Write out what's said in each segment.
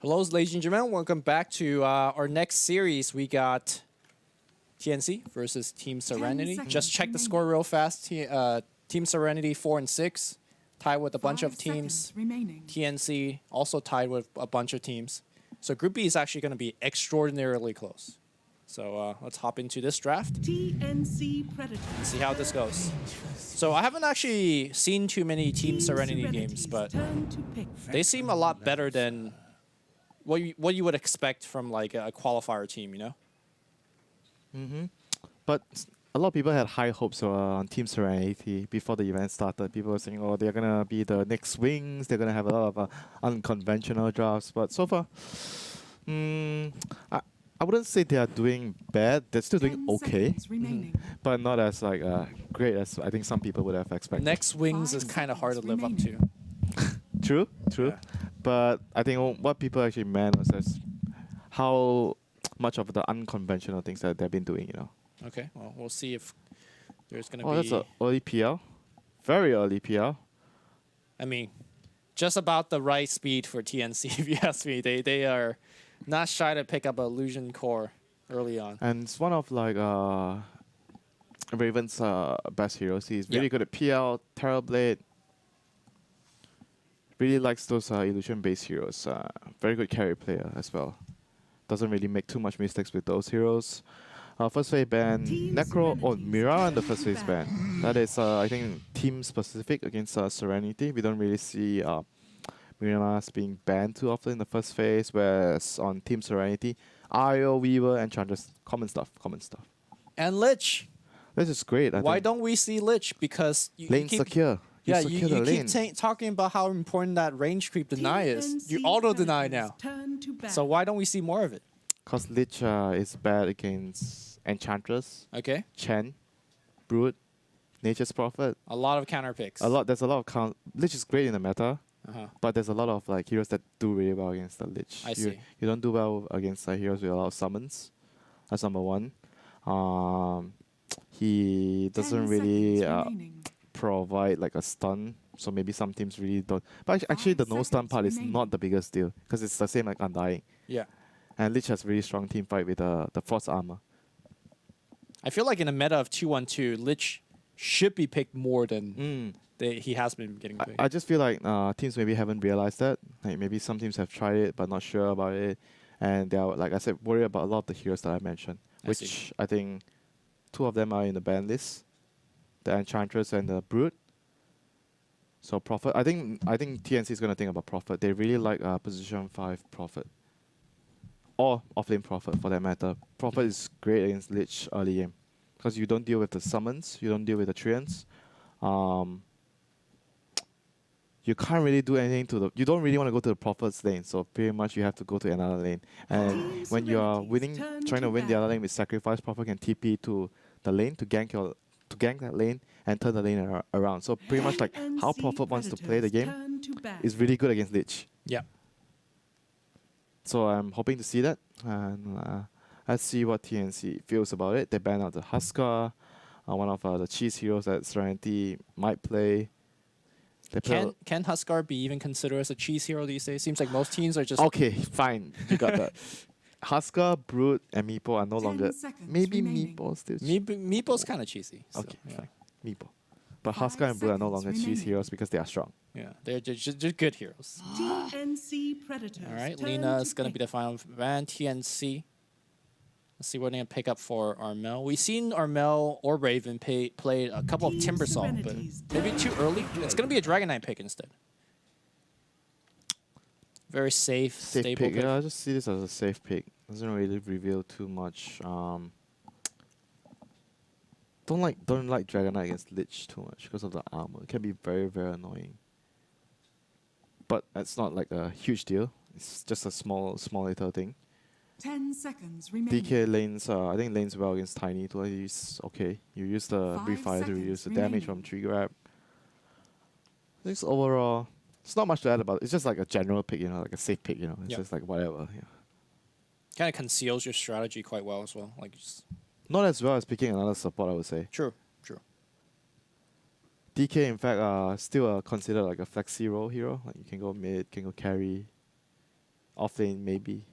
Hello, ladies and gentlemen. Welcome back to our next series. We got TNC versus Team Serenity. Just check the score real fast. Team Serenity 4-6, tied with a bunch of teams. TNC also tied with a bunch of teams. So Group B is actually going to be extraordinarily close. So let's hop into this draft TNC Predator. and see how this goes. So I haven't actually seen too many Team Serenity games, but they seem a lot better than what you would expect from like a qualifier team, you know? But a lot of people had high hopes on Team Serenity before the event started. People were saying, oh, they're going to be the next Wings. They're going to have a lot of unconventional drafts. But so far, I wouldn't say they are doing bad. They're still doing okay. But not as like great as I think some people would have expected. Next Wings is kind of hard to live up to. True. Yeah. But I think what people actually meant was just how much of the unconventional things that they've been doing, you know. Okay, well, we'll see if there's going to Oh, be... that's an early PL. Very early PL. I mean, just about the right speed for TNC, if you ask me. They are not shy to pick up Illusion Core early on. And it's one of like Raven's best heroes. He's really good at PL, Terrorblade. Really likes those illusion-based heroes. Very good carry player as well. Doesn't really make too much mistakes with those heroes. First phase ban, Necro or Mira in the first phase ban. That is, I think, team-specific against Serenity. We don't really see Mira's being banned too often in the first phase, whereas on Team Serenity, Io, Weaver, and Chandras, common stuff. And Lich! This is great. Why don't we see Lich? Because lane secure. Yeah, you keep talking about how important that range creep deny is. You auto-deny now. So why don't we see more of it? Because Lich is bad against Enchantress, Okay. Chen, Brood, Nature's Prophet. A lot of counter picks. There's a lot of Lich is great in the meta, but there's a lot of like heroes that do really well against the Lich. I see. You don't do well against heroes with a lot of summons. That's number one. He doesn't really provide like a stun, so maybe some teams really don't. But actually, the no stun part is not the biggest deal because it's the same like Undying. Yeah. And Lich has really strong team fight with the Force Armor. I feel like in a meta of 2-1-2, Lich should be picked more than he has been getting picked. I just feel like teams maybe haven't realized that. Like maybe some teams have tried it but not sure about it, and they're like I said, worried about a lot of the heroes that I mentioned, which I think two of them are in the ban list. The Enchantress and the Brood. So Prophet, I think TNC is gonna think about Prophet. They really like position 5 Prophet. Or offlane Prophet for that matter. Prophet is great against Lich early game. Because you don't deal with the summons, you don't deal with the treants. You can't really do anything to the... You don't really want to go to the Prophet's lane, so pretty much you have to go to another lane. And when you are trying to win the other lane with Sacrifice, Prophet can TP to the lane to gank that lane and turn the lane around. So pretty much like how Prophet wants to play the game is really good against Lich. Yeah. So I'm hoping to see that, and let's see what TNC feels about it. They banned out the Huskar, one of the cheese heroes that Serenity might play. Can Huskar be even considered as a cheese hero these days? Seems like most teams are just... Okay, fine, you got that. Huskar, Brood, and Meepo are no longer... Maybe Meepo still... Meeple's kind of cheesy. So, okay, fine. Meepo. But Huskar and Brood are no longer cheese heroes because they are strong. Yeah, they're just good heroes. TNC Predators. All right, Lina is going to be the final ban. TNC. Let's see what they're going to pick up for Armel. We've seen Armel or Raven play a couple of Timbersaw, but maybe too early. It's going to be a Dragon Knight pick instead. Very safe stable pick. Yeah, I just see this as a safe pick. Doesn't really reveal too much. Don't like Dragon Knight against Lich too much because of the armor. It can be very, very annoying. But it's not like a huge deal. It's just a small little thing. 10 seconds remaining. DK lanes, I think lanes well against Tiny too. He's okay. You use the Brief Fire to reduce the damage from tree grab. I think overall, it's not much to add about it. It's just like a general pick, you know, like a safe pick, you know. It's just like whatever. Yeah. Kind of conceals your strategy quite well as well. Like just not as well as picking another support, I would say. True. DK, in fact, still considered like a flexi role hero. Like you can go mid, can go carry. off lane maybe.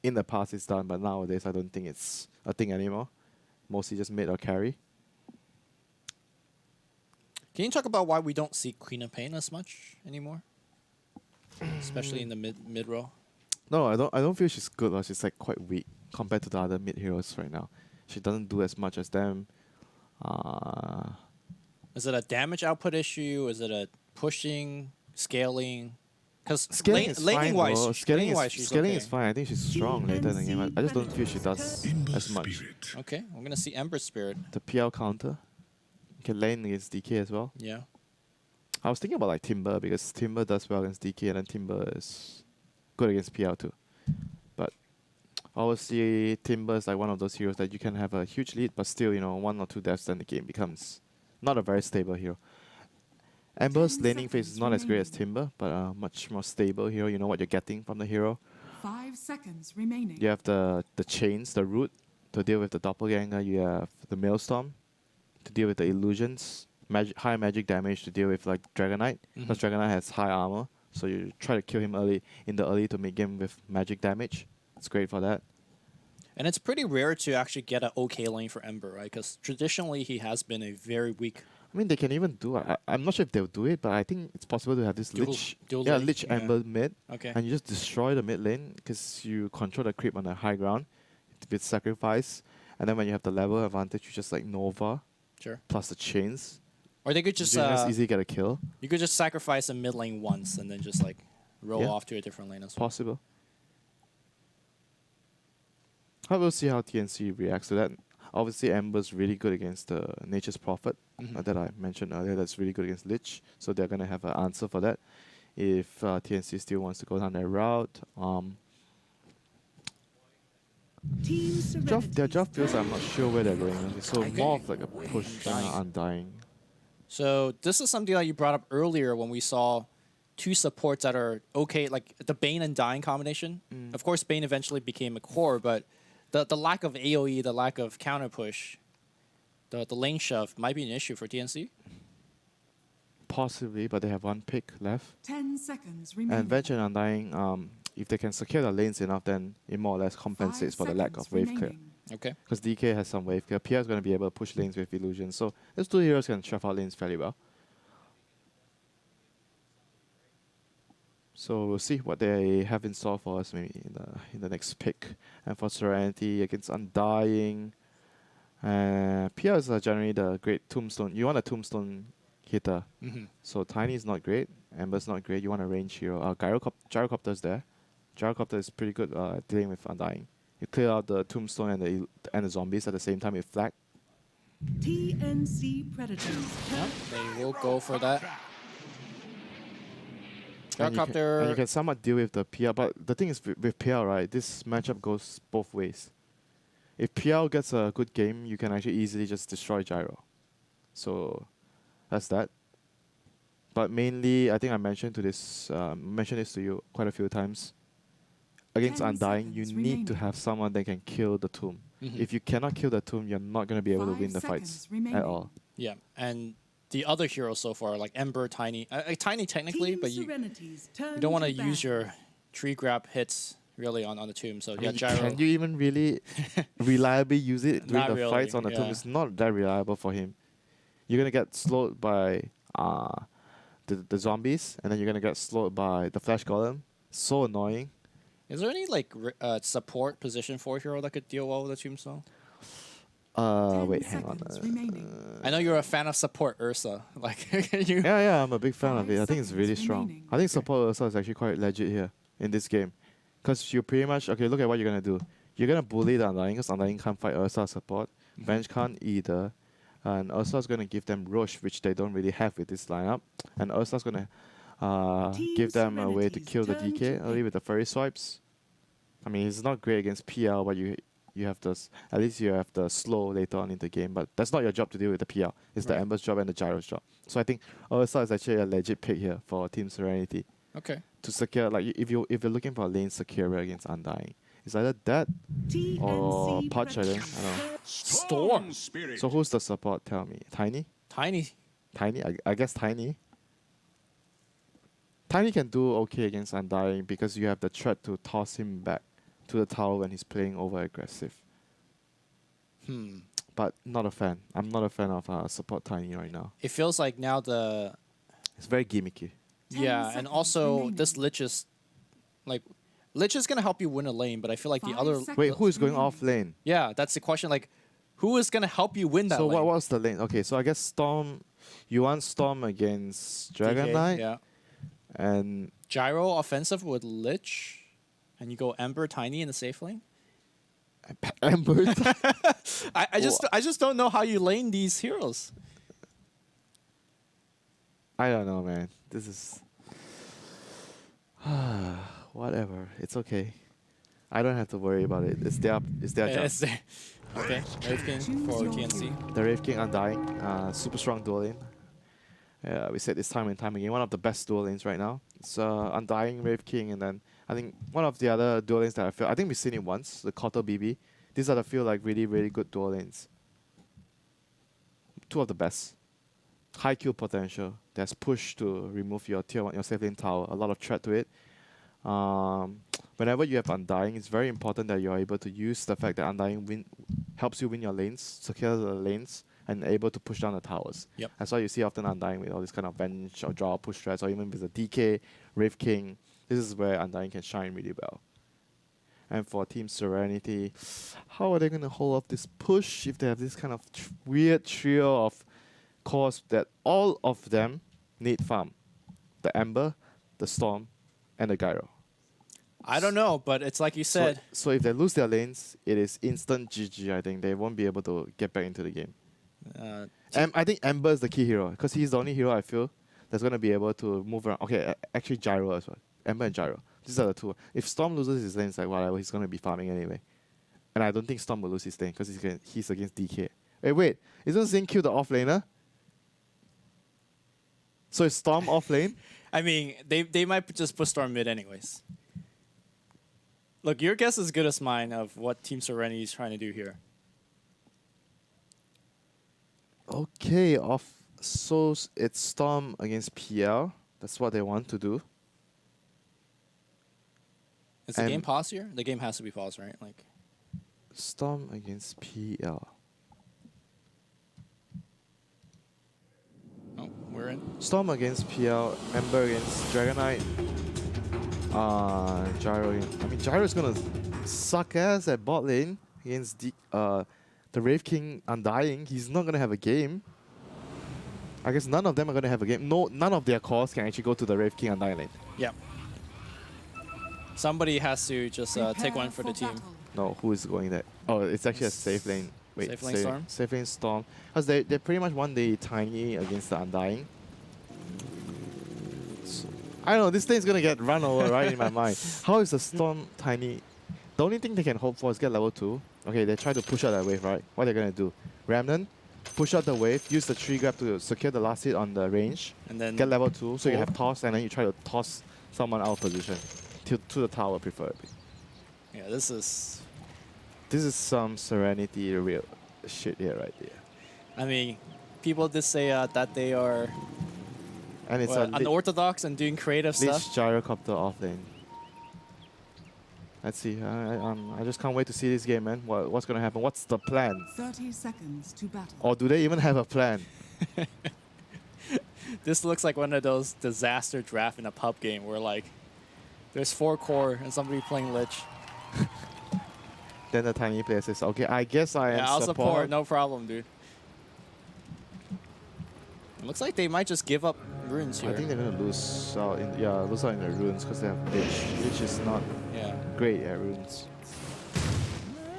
In the past it's done, but nowadays I don't think it's a thing anymore. Mostly just mid or carry. Can you talk about why we don't see Queen of Pain as much anymore? Especially in the mid row. No, I don't feel she's good. Or she's like quite weak compared to the other mid heroes right now. She doesn't do as much as them. Is it a damage output issue? Is it a pushing, scaling? Because Scaling is fine, wise, bro. Scaling she's scaling okay. is fine. I think she's strong later in the game. I just don't feel she does as much. Okay, we're gonna see Ember Spirit. The PL counter. You can lane against DK as well. Yeah. I was thinking about like Timber because Timber does well against DK and then Timber is good against PL too. But obviously Timber is like one of those heroes that you can have a huge lead but still, 1 or 2 deaths then the game becomes not a very stable hero. Ember's laning phase is not as great as Timber, but much more stable hero. You know what you're getting from the hero. 5 seconds remaining. You have the chains, the root to deal with the doppelganger. You have the maelstrom to deal with the illusions. High magic damage to deal with like Dragonite, because Dragonite has high armor. So you try to kill him early to make him with magic damage. It's great for that. And it's pretty rare to actually get an okay lane for Ember, right? Because traditionally he has been a very weak. I mean, they can even do it. I'm not sure if they'll do it, but I think it's possible to have this Dual lane, Lich yeah. Ember mid, Okay. and you just destroy the mid lane because you control the creep on the high ground with sacrifice, and then when you have the level advantage, you just like Nova Sure. plus the chains. Or they could just You can easily get a kill. you could just sacrifice a mid lane once and then just like roll Yeah. off to a different lane as well. Possible. I will see how TNC reacts to that. Obviously, Ember's really good against the Nature's Prophet that I mentioned earlier. That's really good against Lich, so they're gonna have an answer for that. If TNC still wants to go down that route, their draft feels I'm not sure where they're going. So more of like a push than an Undying. So this is something that you brought up earlier when we saw two supports that are okay, like the Bane and Dying combination. Of course, Bane eventually became a core, but the lack of AoE, the lack of counter push, the lane shove might be an issue for TNC. Possibly, but they have one pick left. 10 seconds remaining. And Venture and Undying, if they can secure the lanes enough, then it more or less compensates for the lack of wave clear. Okay. Because DK has some wave clear. PR is going to be able to push lanes with illusion. So those two heroes can shove out lanes fairly well. So we'll see what they have in store for us maybe in the next pick. And for Serenity against Undying, PR is generally the great tombstone. You want a tombstone hitter. So Tiny is not great. Ember's not great. You want a range hero. Gyrocopter's there. Gyrocopter is pretty good dealing with Undying. You clear out the tombstone and the zombies at the same time with flag. TNC Predators. Yeah, they will go for that. And you Gyrocopter. can somewhat deal with the PR, but the thing is with PR, right, this matchup goes both ways. If PR gets a good game, you can actually easily just destroy Gyro. So that's that. But mainly, I think I mentioned this to you quite a few times. Against 10 Undying, you seconds need to remaining. have someone that can kill the tomb. If you cannot kill the tomb, you're not going to be able to 5 win the seconds fights remaining. at all. Yeah, and the other heroes so far, like Ember, Tiny, Tiny technically, Team but you Serenity's turn don't want to to use battle. your tree grab hits really on the tomb. So I yeah, mean, Gyro. can you even really reliably use it during Not the really, fights on the tomb? yeah. It's not that reliable for him. You're going to get slowed by the zombies, and then you're going to get slowed by the Flash Golem. So annoying. Is there any like support position for hero that could deal well with the tombstone? 10 Wait, hang on. seconds remaining. I know you're a fan of support Ursa. Like you. Yeah, I'm a big fan of 5 it. I think it's seconds really strong. remaining. I think support Ursa is actually quite legit here in this game. Because you pretty much, okay, look at what you're going to do. You're going to bully the Undying because Undying can't fight Ursa support. Bench can't either. And Ursa's going to give them Roche, which they don't really have with this lineup. And Ursa's going to Team give them a way to Serenity's kill the turn DK to early with the furry swipes. I mean, it's not great against PL, but you have this. At least you have the slow later on in the game. But that's not your job to deal with the PL. It's the Right. Ember's job and the Gyro's job. So I think Ursa is actually a legit pick here for Team Serenity Okay. to secure. Like if you're looking for a lane securer against Undying, it's either that or TNC Punch. I Predators. don't know. Storm. So who's the support? Tell me. Tiny. Tiny. I guess Tiny. Tiny can do okay against Undying because you have the threat to toss him back to the tower when he's playing over aggressive. But not a fan. I'm not a fan of support Tiny right now. It feels like now the It's very gimmicky. 10 yeah, and seconds also remaining. this Lich is like Lich is gonna help you win a lane, but I feel like the 5 other seconds. Wait, who is going remaining. off lane? yeah, that's the question. Like, who is gonna help you win that So lane? what was the lane? Okay, so I guess Storm. You want Storm against Dragon DK, Knight, yeah. and Gyro offensive with Lich, and you go Ember Tiny in the safe lane. Ember. I just don't know how you lane these heroes. I don't know, man. This is whatever. It's okay. I don't have to worry about it. It's their job. It's there. Okay, Wraith King for TNC. The Wraith King Undying, super strong dual lane. We said this time and time again. One of the best dual lanes right now. It's Undying, Wraith King, and then I think one of the other dual lanes that I think we've seen it once, the Koto BB. These are the feel like really, really good dual lanes. Two of the best. High kill potential. There's push to remove your tier 1, your safe lane tower. A lot of threat to it. Whenever you have Undying, it's very important that you're able to use the fact that Undying helps you win your lanes, secure the lanes, and able to push down the towers. Yep. That's why you see often Undying with all this kind of venge or draw push threats, or even with the DK, Wraith King. This is where Undying can shine really well. And for Team Serenity, how are they going to hold off this push if they have this kind of weird trio of cores that all of them need farm? The Ember, the Storm, and the Gyro. I don't know, but it's like you said. So if they lose their lanes, it is instant GG, I think. They won't be able to get back into the game. I think Ember is the key hero because he's the only hero I feel that's going to be able to move around. Okay, actually Gyro as well. Ember and Gyro. These are the two. If Storm loses his lane, it's like whatever, he's going to be farming anyway. And I don't think Storm will lose his lane because he's against DK. Wait, isn't Zing kill the off laner? So is Storm off lane? I mean, they might just put Storm mid anyways. Look, your guess is as good as mine of what Team Serenity is trying to do here. Okay, so it's Storm against PL. That's what they want to do. Is the And- game paused here? The game has to be paused, right? Like, Storm against PL. oh, we're in. Storm against PL, Ember against Dragon Knight. Gyro. I mean, Gyro's gonna suck ass at bot lane against the Wraith King Undying. He's not gonna have a game. I guess none of them are gonna have a game. No, none of their cores can actually go to the Wraith King Undying lane. Yeah. Somebody has to just take Prepare one for the team. battle. No, who is going there? Oh, it's actually a safe lane. Wait, Safe lane Storm? Safe lane Storm. Because they pretty much won the Tiny against the Undying. So, I don't know, this thing's gonna get run over right in my mind. How is the Storm Tiny? The only thing they can hope for is get level 2. Okay, they try to push out that wave, right? What are they gonna do? Remnant, push out the wave, use the tree grab to secure the last hit on the range, And then get level 2, so you pull. have toss, and then you try to toss someone out of position. To the tower, preferably. yeah, this is. This is some Serenity real shit here, right there. I mean, people did say that they are And it's unorthodox and doing creative Lich stuff. gyrocopter off lane. Let's see. I just can't wait to see this game, man. What's gonna happen? What's the plan? 30 seconds to battle. Or do they even have a plan? This looks like one of those disaster draft in a pub game where like there's 4 core and somebody playing Lich. Then the Tiny player says, "Okay, I guess I am Yeah, I'll support." support. No problem, dude. It looks like they might just give up runes here. I think they're gonna lose out in the runes because they have Lich. Lich is not yeah. great at runes.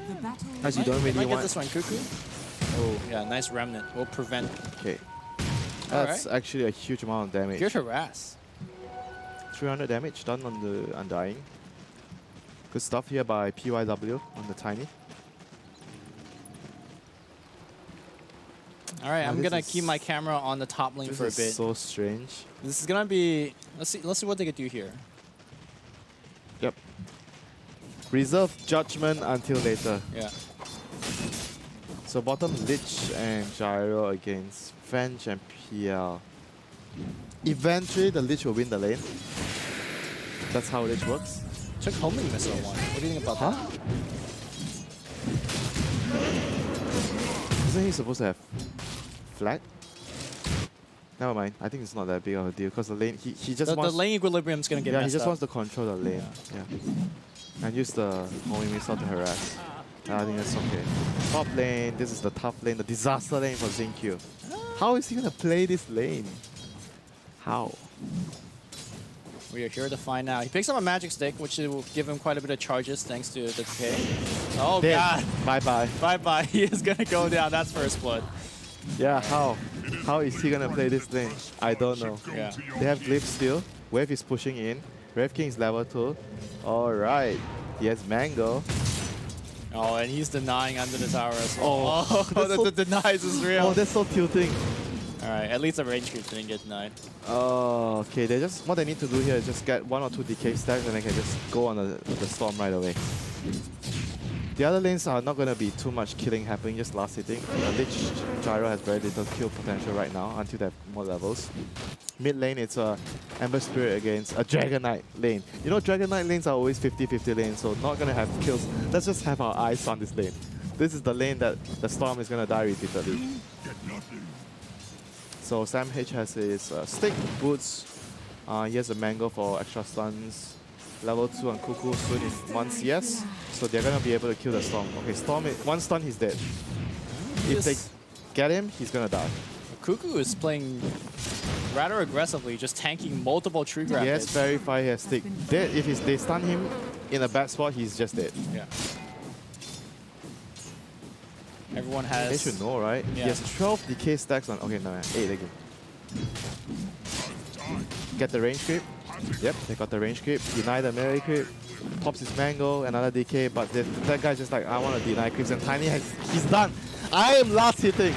The battle. As you don't really might get want. this one, Cuckoo. Oh, yeah, nice remnant. Will prevent. Okay, that's actually a huge amount of damage. Good harass. 300 damage done on the Undying. Good stuff here by PYW on the Tiny. All right, Wow, I'm this gonna is- keep my camera on the top lane This for a is bit. so strange. This is gonna be. Let's see what they could do here. Yep. Reserve judgment until later. Yeah. So bottom Lich and Gyro against French and PL. Eventually the Lich will win the lane. That's how Lich works. Took homing missile one. What do you think about that? Isn't he supposed to have flag? Never mind. I think it's not that big of a deal because the lane he just The wants lane equilibrium's gonna get he messed just up. wants to control the lane. Yeah. And use the homing missile to harass. I think that's okay. Top lane. This is the tough lane, the disaster lane for Xingqiu. How is he gonna play this lane? How? We are here to find out. He picks up a magic stick, which will give him quite a bit of charges thanks to the decay. Oh Dead. god. Bye bye. Bye bye. He is gonna go down. That's first blood. Yeah, how? How is he gonna play this lane? I don't know. Yeah. They have Glyph still. Wave is pushing in. Rev King is level 2. Alright. He has Mango. Oh, and he's denying under the tower as well. Oh, that's the denies is real. Oh, that's so tilting. Alright, at least the range creep didn't get denied. Oh, okay. They just what they need to do here is just get 1 or 2 decay stacks and they can just go on the storm right away. The other lanes are not going to be too much killing happening, just last hitting. Lich Gyro has very little kill potential right now until they have more levels. Mid lane, it's a Ember Spirit against a Dragon Knight lane. You know, Dragon Knight lanes are always 50-50 lanes, so not going to have kills. Let's just have our eyes on this lane. This is the lane that the Storm is going to die repeatedly. So Sam H has his stick, boots. He has a Mango for extra stuns. Level 2 on Cuckoo soon in 1 CS. So they're going to be able to kill the Storm. Okay, Storm, one stun, he's dead. If they get him, he's going to die. Cuckoo is playing rather aggressively, just tanking multiple tree grab He has hits. Verify, he has stick. Dead, if they stun him in a bad spot, he's just dead. Yeah. Everyone has... They should know, right? Yeah. He has 12 decay stacks on... Okay, no, 8 again. Get the range creep. Yep, they got the range creep. Deny the melee creep. Pops his Mango, another decay, but that guy's just like, I want to deny creeps, and Tiny he's done. I am last hitting.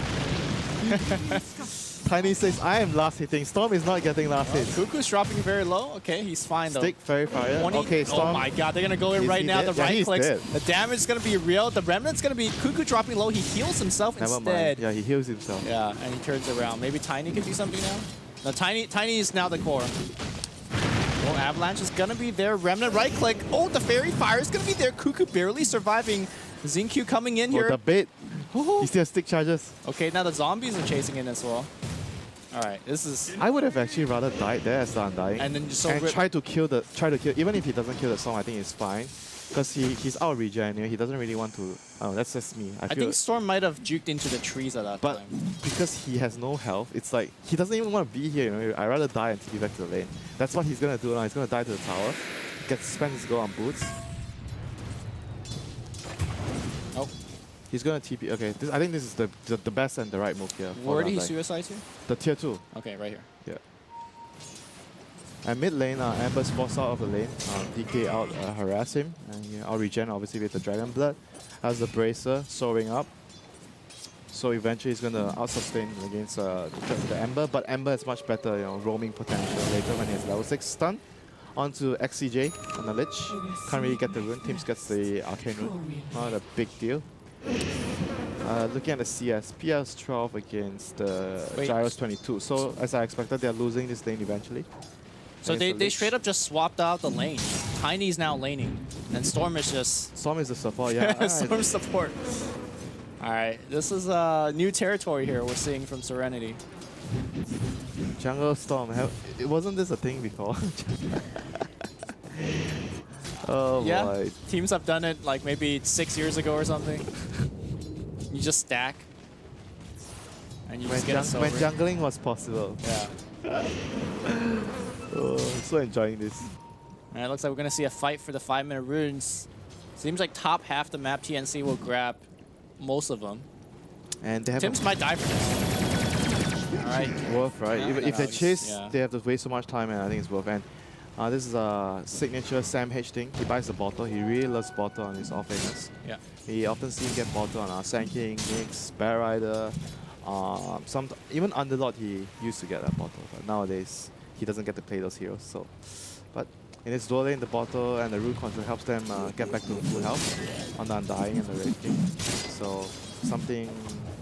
Tiny says, I am last hitting. Storm is not getting last hit. Cuckoo's dropping very low. Okay, he's fine though. Stick, Verifier. 20. Okay, Storm. Oh my god, they're gonna go in Is right he now. dead? The Yeah, right he's clicks. dead. The damage is gonna be real. The remnant's gonna be Cuckoo dropping low. He heals himself Never instead. mind. Yeah, he heals himself. Yeah, and he turns around. Maybe Tiny can do something now. No, Tiny is now the core. Oh, Avalanche is gonna be there. Remnant right click. Oh, the Fairy Fire is gonna be there. Cuckoo barely surviving. Xingqiu coming in Oh, here. the bait. He still has stick charges. Okay, now the zombies are chasing in as well. All right, this is... I would have actually rather died there as the Undying. And then so and try to kill. Even if he doesn't kill the Storm, I think it's fine. Because he's out of regen anyway. He doesn't really want to... Oh, that's just me. I feel think Storm might have juked into the trees at that But time. because he has no health, it's like he doesn't even want to be here. You know, I'd rather die and take you back to the lane. That's what he's gonna do now. He's gonna die to the tower. Spend his go on boots. Oh, He's gonna TP. Okay, I think this is the best and the right move here. where did he Undying. suicide to? The tier 2. Okay, right here. Yeah. And mid lane, Amber's forced out of the lane. DK out, harass him. And I'll regen obviously with the Dragon Blood. Has the Bracer soaring up. So eventually he's gonna out-sustain against the Ember, but Ember has much better, roaming potential later when he has level 6 stun. Onto XCJ on the Lich. Can't really get the rune. Teams gets the Arcane Rune. Not a big deal. Looking at the CS, PS 12 against Gyros 22. So as I expected, they're losing this lane eventually. So Against the they Lich. straight up just swapped out the lane. Tiny's now laning, and Storm is just Storm is the support, yeah. Storm support. All right, this is new territory here we're seeing from Serenity. Jungle Storm. Wasn't this a thing before? Oh Yeah, boy. teams have done it like maybe 6 years ago or something. You just stack, and you When, just get us when over. jungling was possible. Yeah. Oh, I'm so enjoying this. And it looks like we're gonna see a fight for the 5-minute runes. Seems like top half the map TNC will grab most of them. And they have Tims might die for this. All right. worth, right? Yeah, If they it's- chase, yeah. they have to waste so much time, and I think it's worth. And this is a signature Sam H thing. He buys the bottle. He really loves bottle on his off-laners. Yeah. He often see him get bottle on Sand King, Nyx, Bear Rider. Even Underlord he used to get that bottle, but nowadays he doesn't get to play those heroes. So, but in his dual lane, the bottle and the root control helps them get back to full health on the Undying and the Red King. So something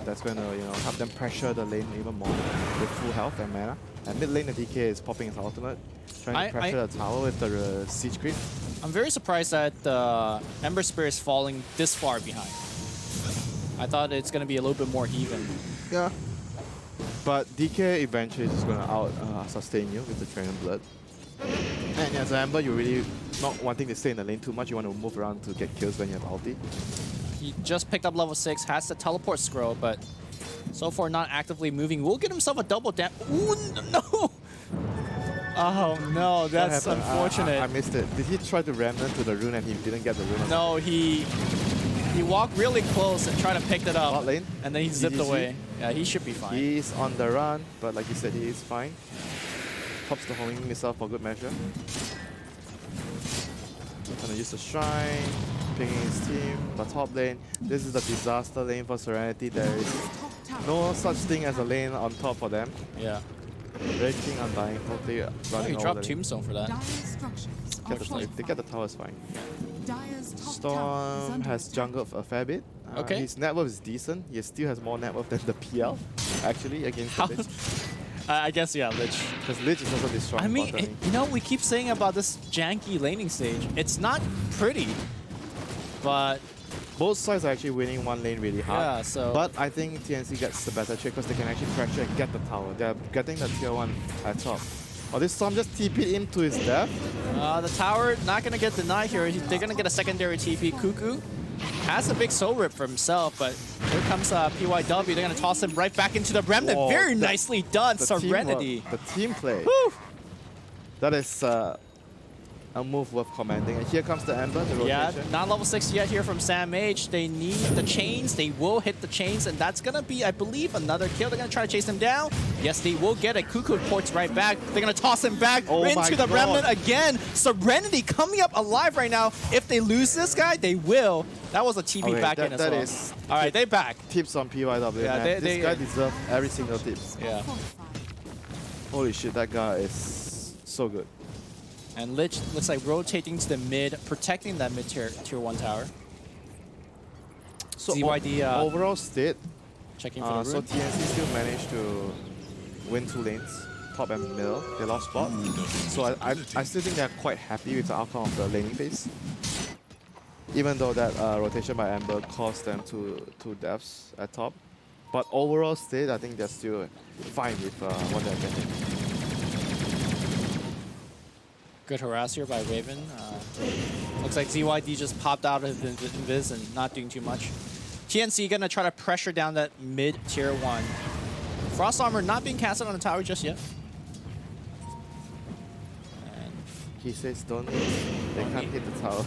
That's going to help them pressure the lane even more with full health and mana. And mid lane, the DK is popping his ultimate, trying to pressure the tower with the siege creep. I'm very surprised that Ember Spirit is falling this far behind. I thought it's going to be a little bit more even. Yeah. But DK eventually is just going to sustain you with the Dragon Blood. And as an Ember, you're really not wanting to stay in the lane too much. You want to move around to get kills when you have ulti. He just picked up level 6, has the teleport scroll, but so far not actively moving. Will get himself a double dam. Ooh, no! Oh no, that's unfortunate. I missed it. Did he try to remnant to the rune and he didn't get the rune? No, he walked really close and tried to pick it up. Bot lane? And then he zipped away. Yeah, he should be fine. He's on the run, but like you said, he is fine. Pops the homing missile for good measure. Gonna use the shrine, pinging his team. But top lane, this is the disaster lane for Serenity. There is no such thing as a lane on top for them. Yeah. Breaking, undying, totally running Oh, he over dropped the Tombstone for that. If they get the tower, is fine. Dire's top tower is Storm under has attack. jungled a fair bit. Okay. His net worth is decent. He still has more net worth than the PL, actually, against the Lich. I guess, yeah, Lich. Because Lich is also this strong. I mean, bot lane. you know, we keep saying about this janky laning stage. It's not pretty, but both sides are actually winning one lane really hard. yeah, so. But I think TNC gets the better trick because they can actually pressure and get the tower. They're getting the tier 1 at top. Oh, this Storm just TP'd him to his death. The tower not going to get denied here. They're going to get a secondary TP. Cuckoo has a big soul rip for himself, but here comes PYW. They're going to toss him right back into the remnant. Whoa, Very nicely done, the Serenity. Teamwork, the team play. Woo! That is a move worth commending. And here comes the Ember, the Yeah, rotation. not level 6 yet here from Sam H. They need the chains. They will hit the chains, and that's going to be, I believe, another kill. They're going to try to chase him down. Yes, they will get it. Cuckoo ports right back. They're going to toss him back into the remnant again. Serenity coming up alive right now. If they lose this guy, they will. That was a TP back in as well. Is all right, they back. tips on PYW. Yeah, man. This guy deserves every single tip. Yeah. Holy shit, that guy is so good. And Lich looks like rotating to the mid, protecting that mid tier 1 tower. So ZYD overall state, checking for the so rune. TNC still managed to win 2 lanes, top and middle. They lost spot. So I still think they're quite happy with the outcome of the laning phase. Even though that rotation by Ember cost them two deaths at top. But overall state, I think they're still fine with what they're getting. Good harass here by Raven. Looks like ZYD just popped out of invis and not doing too much. TNC gonna try to pressure down that mid tier 1. Frost Armor not being casted on the tower just yet. And He says don't hit. They can't hit the tower.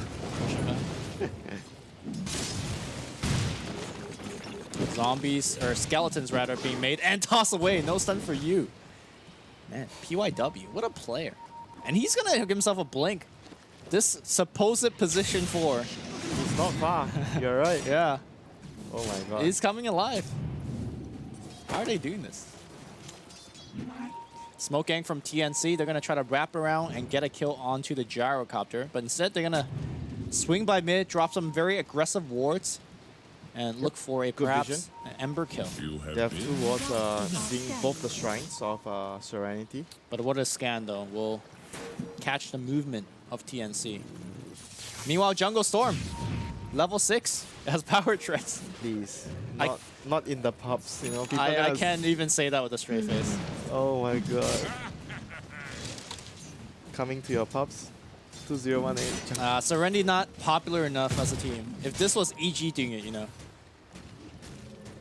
Zombies, or skeletons rather, being made and tossed away. No stun for you. Man, PYW, what a player. And he's gonna hook himself a blink. This supposed position 4. It's not far. You're right. Yeah. Oh my god. He's coming alive. How are they doing this? Smoke Gang from TNC, they're gonna try to wrap around and get a kill onto the gyrocopter, but instead they're gonna swing by mid, drop some very aggressive wards, and look for a perhaps an Ember kill. They have 2 wards seeing both the shrines of Serenity. But what a scan though, will catch the movement of TNC. Meanwhile, Jungle Storm, level 6, has power threats. Please. Not in the pubs, you know. People I can't even say that with a straight face. Oh my god. Coming to your pubs. 2018. Serenity not popular enough as a team. If this was EG doing it, you know.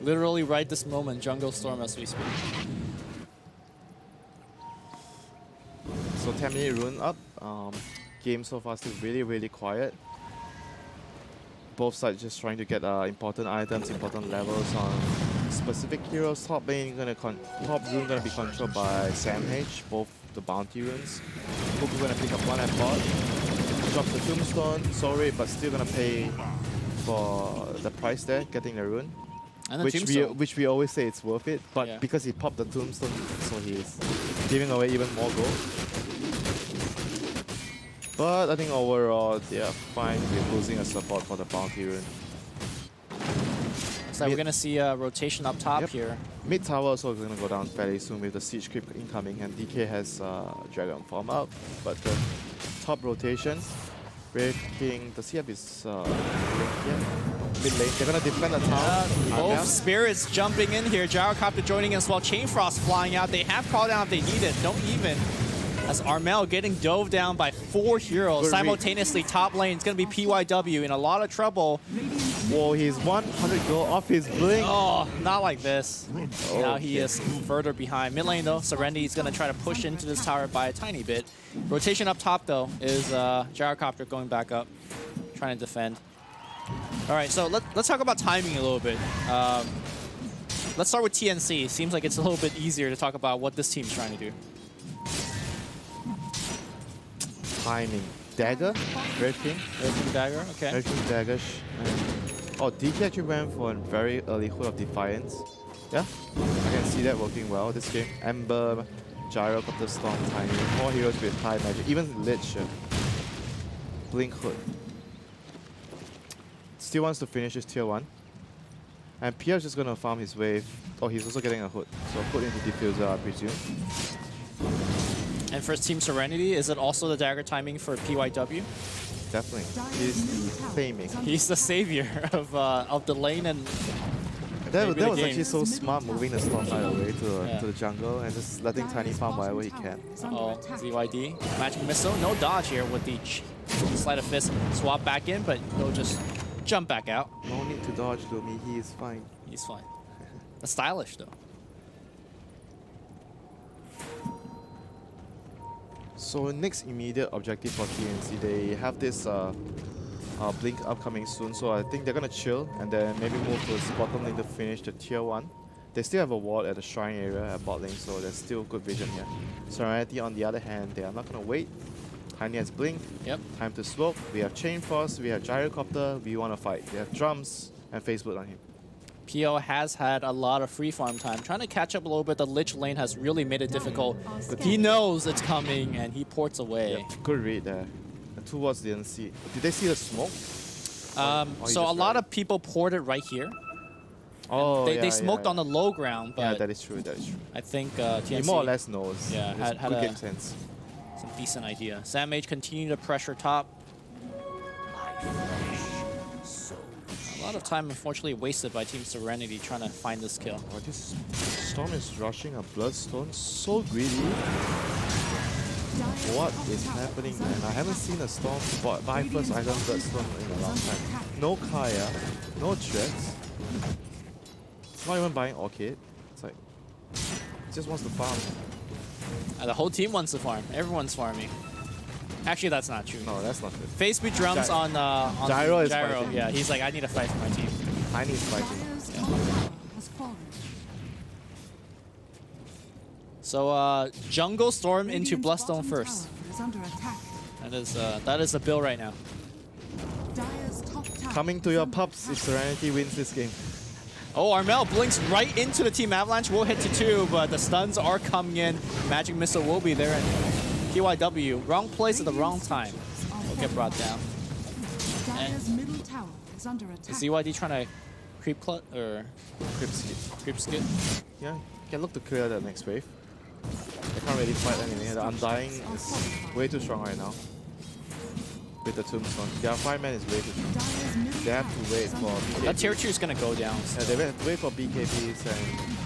Literally right this moment, Jungle Storm as we speak. So 10-minute rune up. Game so far still really quiet. Both sides just trying to get important items, important levels on specific heroes. Top lane top rune gonna be controlled by Sam H, both the bounty runes. Hook gonna pick up 1 at bot. Drop the tombstone, sorry, but still gonna pay for the price there, getting the rune. And the Which we always say it's worth it, but Yeah. because he popped the tombstone, so he's giving away even more gold. But I think overall they are fine with losing a support for the bounty rune. Looks like we're gonna see a rotation up top Yep. here. Mid tower also is gonna go down fairly soon with the siege creep incoming, and DK has Dragon form out. But the top rotation, Red King, does he have his link yet? Mid lane, they're gonna defend the tower. Both spirits jumping in here. Gyrocopter joining as well. Chain Frost flying out. They have call down if they need it. Don't even. As Armel getting dove down by 4 heroes Good simultaneously top lane. It's going to be PYW in a lot of trouble. Whoa, he's 100 gold off his blink. Oh, not like this. Now he Okay. is further behind. Mid lane though, Serenity is going to try to push into this tower by a tiny bit. Rotation up top though is Gyrocopter going back up, trying to defend. All right, so let's talk about timing a little bit. Let's start with TNC. Seems like it's a little bit easier to talk about what this team's trying to do. Timing. Dagger? Red King? Red King Dagger, okay. Red King Dagger. Oh, DK actually went for a very early Hood of Defiance. Yeah, I can see that working well this game. Ember, Gyrocopter, Storm, Tiny. 4 heroes with high magic. Even Lich. Blink Hood. Still wants to finish his tier 1. And Pierre's just gonna farm his wave. Oh, he's also getting a Hood. So Hood into Diffuser, I presume. And for Team Serenity, is it also the dagger timing for PYW? Definitely. He's claiming. He's the savior of the lane and That maybe the was game. actually so smart, moving the Storm Knight away Yeah. to the jungle and just letting Tiny farm whatever he can. oh, ZYD. Magic Missile, no dodge here with the Sleight of Fist. Swap back in, but he'll just jump back out. No need to dodge, Lumi. He is fine. He's fine. That's stylish though. So next immediate objective for TNC, they have this blink upcoming soon. So I think they're gonna chill and then maybe move to the bottom lane to finish the tier 1. They still have a ward at the shrine area at bot lane, so there's still good vision here. Serenity on the other hand, they are not gonna wait. Tiny has blink. Yep. Time to smoke. We have Chain Frost, we have Gyrocopter, we wanna fight. We have drums and Facebook on him. PO has had a lot of free farm time. Trying to catch up a little bit. The Lich lane has really made it difficult. He knows it's coming and he ports away. Yep, good read there. The 2 wards didn't see. Did they see the smoke? Or he So a just lot read of people ported right here. Oh, They smoked on the low ground, Yeah, but that is true. That is true. I think He TNC more or less knows. Yeah, It's had good a- game sense. some decent idea. Sam Mage continue to pressure top. A lot of time, unfortunately, wasted by Team Serenity trying to find this kill. Oh, this Storm is rushing a Bloodstone. So greedy. What is happening, man? I haven't seen a Storm buy first item Bloodstone in a long time. No Kaya, no Threats. Not even buying Orchid. It's like, just wants to farm. The whole team wants to farm. Everyone's farming. Actually, that's not true. No, that's not good. Face beat drums on Gyro is Gyro. fighting. Yeah, he's like, I need a fight for my team. Tiny is fighting. Dire's top tower has fallen. So Jungle Storm into Radiant's Bloodstone bottom first. tower is under attack. That is the bill right now. Dire's top tower Coming to is your under pups if attack. Serenity wins this game. Oh, Armel blinks right into the Team Avalanche. We'll hit to 2, but the stuns are coming in. Magic Missile will be there. And PYW, wrong place at the wrong time. Will get brought down. Dire's middle tower is under attack. Is ZYD trying to creep clut or Cripskit. creep skid? Yeah, can look to clear the next wave. They can't really fight anyway. The Undying is way too strong right now. With the Tombstone. Their fireman is way too strong. Dire's middle They have tower to wait is for under BKB. That tier 2 is going to go down. Yeah, they have to wait for BKBs and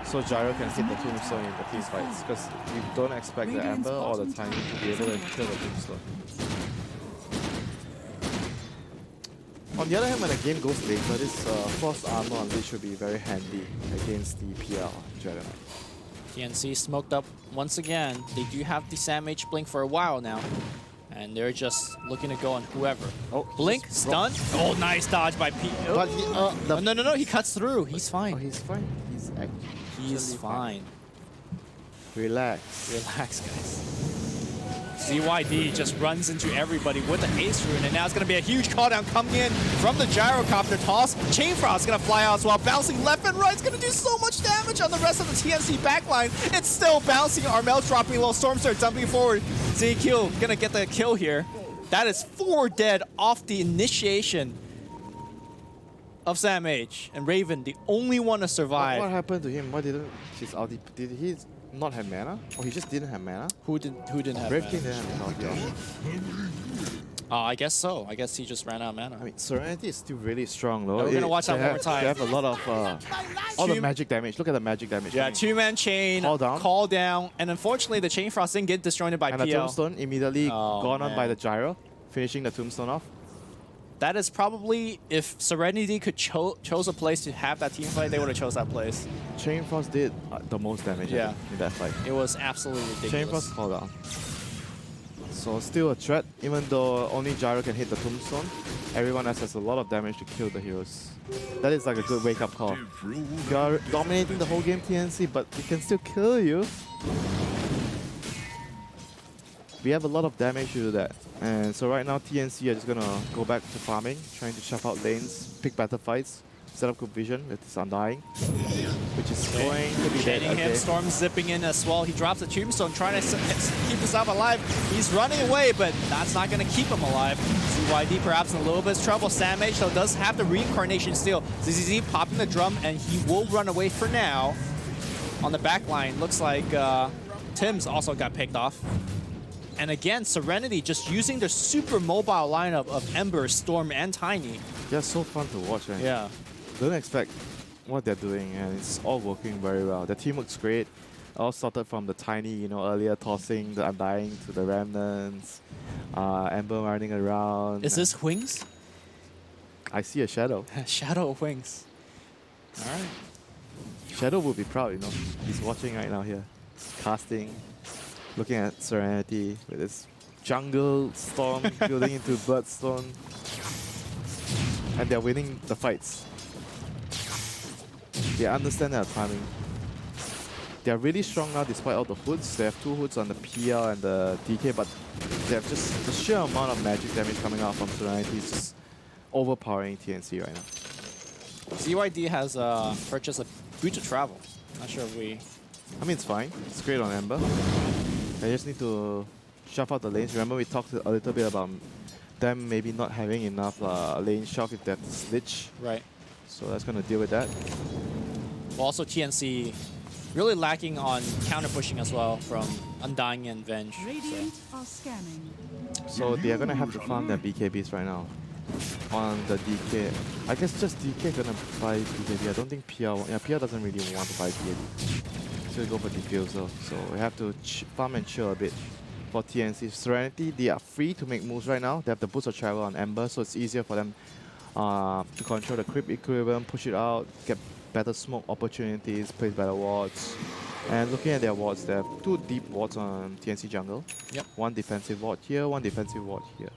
so Gyro can hit the Tombstone in the team fights because we don't expect the Amber or the Tiny to be able to kill the Tombstone. On the other hand, when the game goes later, this Frost Armor on Lich should be very handy against the PL Dragon Knight. TNC smoked up once again. They do have the Sam H blink for a while now. And they're just looking to go on whoever. Oh, Blink, just stun. Oh, nice dodge by P. But he, Oh, no, he cuts through. He's oh, fine. he's fine. He's actually He's fine. Relax. Relax, guys. ZYD just runs into everybody with the Ace Rune, and now it's going to be a huge call down coming in from the Gyrocopter toss. Chain Frost is going to fly out as well, bouncing left and right. It's going to do so much damage on the rest of the TNC backline. It's still bouncing. Armel dropping a little Storm Surge, dumping forward. ZQ going to get the kill here. That is 4 dead off the initiation. of Sam H. And Raven, the only one to survive. What happened to him? Why didn't his ulti? Did he not have mana? Or he just didn't have mana? Who didn't have Brave mana? King didn't have his ulti. I guess so. I guess he just ran out of mana. I mean, Serenity is still really strong though. Yeah, we're gonna watch that one more time. They have a lot of all the magic damage. Look at the magic damage. Yeah, two-man chain, call down, and unfortunately the chain frost didn't get destroyed by and PL. the tombstone immediately Oh, gone on by man. the gyro, finishing the tombstone off. That is probably, if Serenity could chose a place to have that team fight, they would have chose that place. Chain Frost did the most damage Yeah. in that fight. It was absolutely ridiculous. Chain Frost call down. So still a threat, even though only Gyro can hit the tombstone. Everyone else has a lot of damage to kill the heroes. That is like a good wake-up call. You are dominating the whole game, TNC, but it can still kill you. We have a lot of damage to do that. And so right now, TNC are just gonna go back to farming, trying to chop out lanes, pick better fights, set up good vision with his Undying, which is going to be dead. Chaining him, Storm zipping in as well. He drops the tombstone, trying to keep himself alive. He's running away, but that's not going to keep him alive. CYD perhaps in a little bit of trouble. Sam H, though, does have the reincarnation still. ZZZ popping the drum, and he will run away for now. On the back line, looks like Tim's also got picked off. And again, Serenity just using their super mobile lineup of Ember, Storm, and Tiny. They're so fun to watch, man. Yeah. Don't expect what they're doing, and it's all working very well. The team looks great. All started from the Tiny, earlier tossing the Undying to the Remnants, Ember running around. Is this Wings? I see a Shadow. Shadow of Wings. All right. Shadow will be proud, He's watching right now here. Casting, looking at Serenity with his jungle storm building into Bloodstone. And they're winning the fights. They understand their timing. They're really strong now despite all the hoods. They have 2 hoods on the PL and the DK, but they have just the sheer amount of magic damage coming out from Serenity is just overpowering TNC right now. CYD has purchased a boot to travel. Not sure if we... I mean, it's fine. It's great on Ember. They just need to shove out the lanes. Remember, we talked a little bit about them maybe not having enough lane shove if they have to switch. Right. So that's going to deal with that. Well, also TNC really lacking on counter pushing as well from Undying and Venge. Radiant are scanning. So they are going to have to farm their BKBs right now on the DK. I guess just DK going to buy BKB. I don't think PL... Yeah, PL doesn't really want to buy BKB. So go for diffuser. So we have to farm and chill a bit. For TNC Serenity, they are free to make moves right now. They have the boost of travel on Ember, so it's easier for them to control the creep equilibrium, push it out, get better smoke opportunities, place better wards. And looking at their wards, they have 2 deep wards on TNC jungle. Yep. 1 defensive ward here, 1 defensive ward here.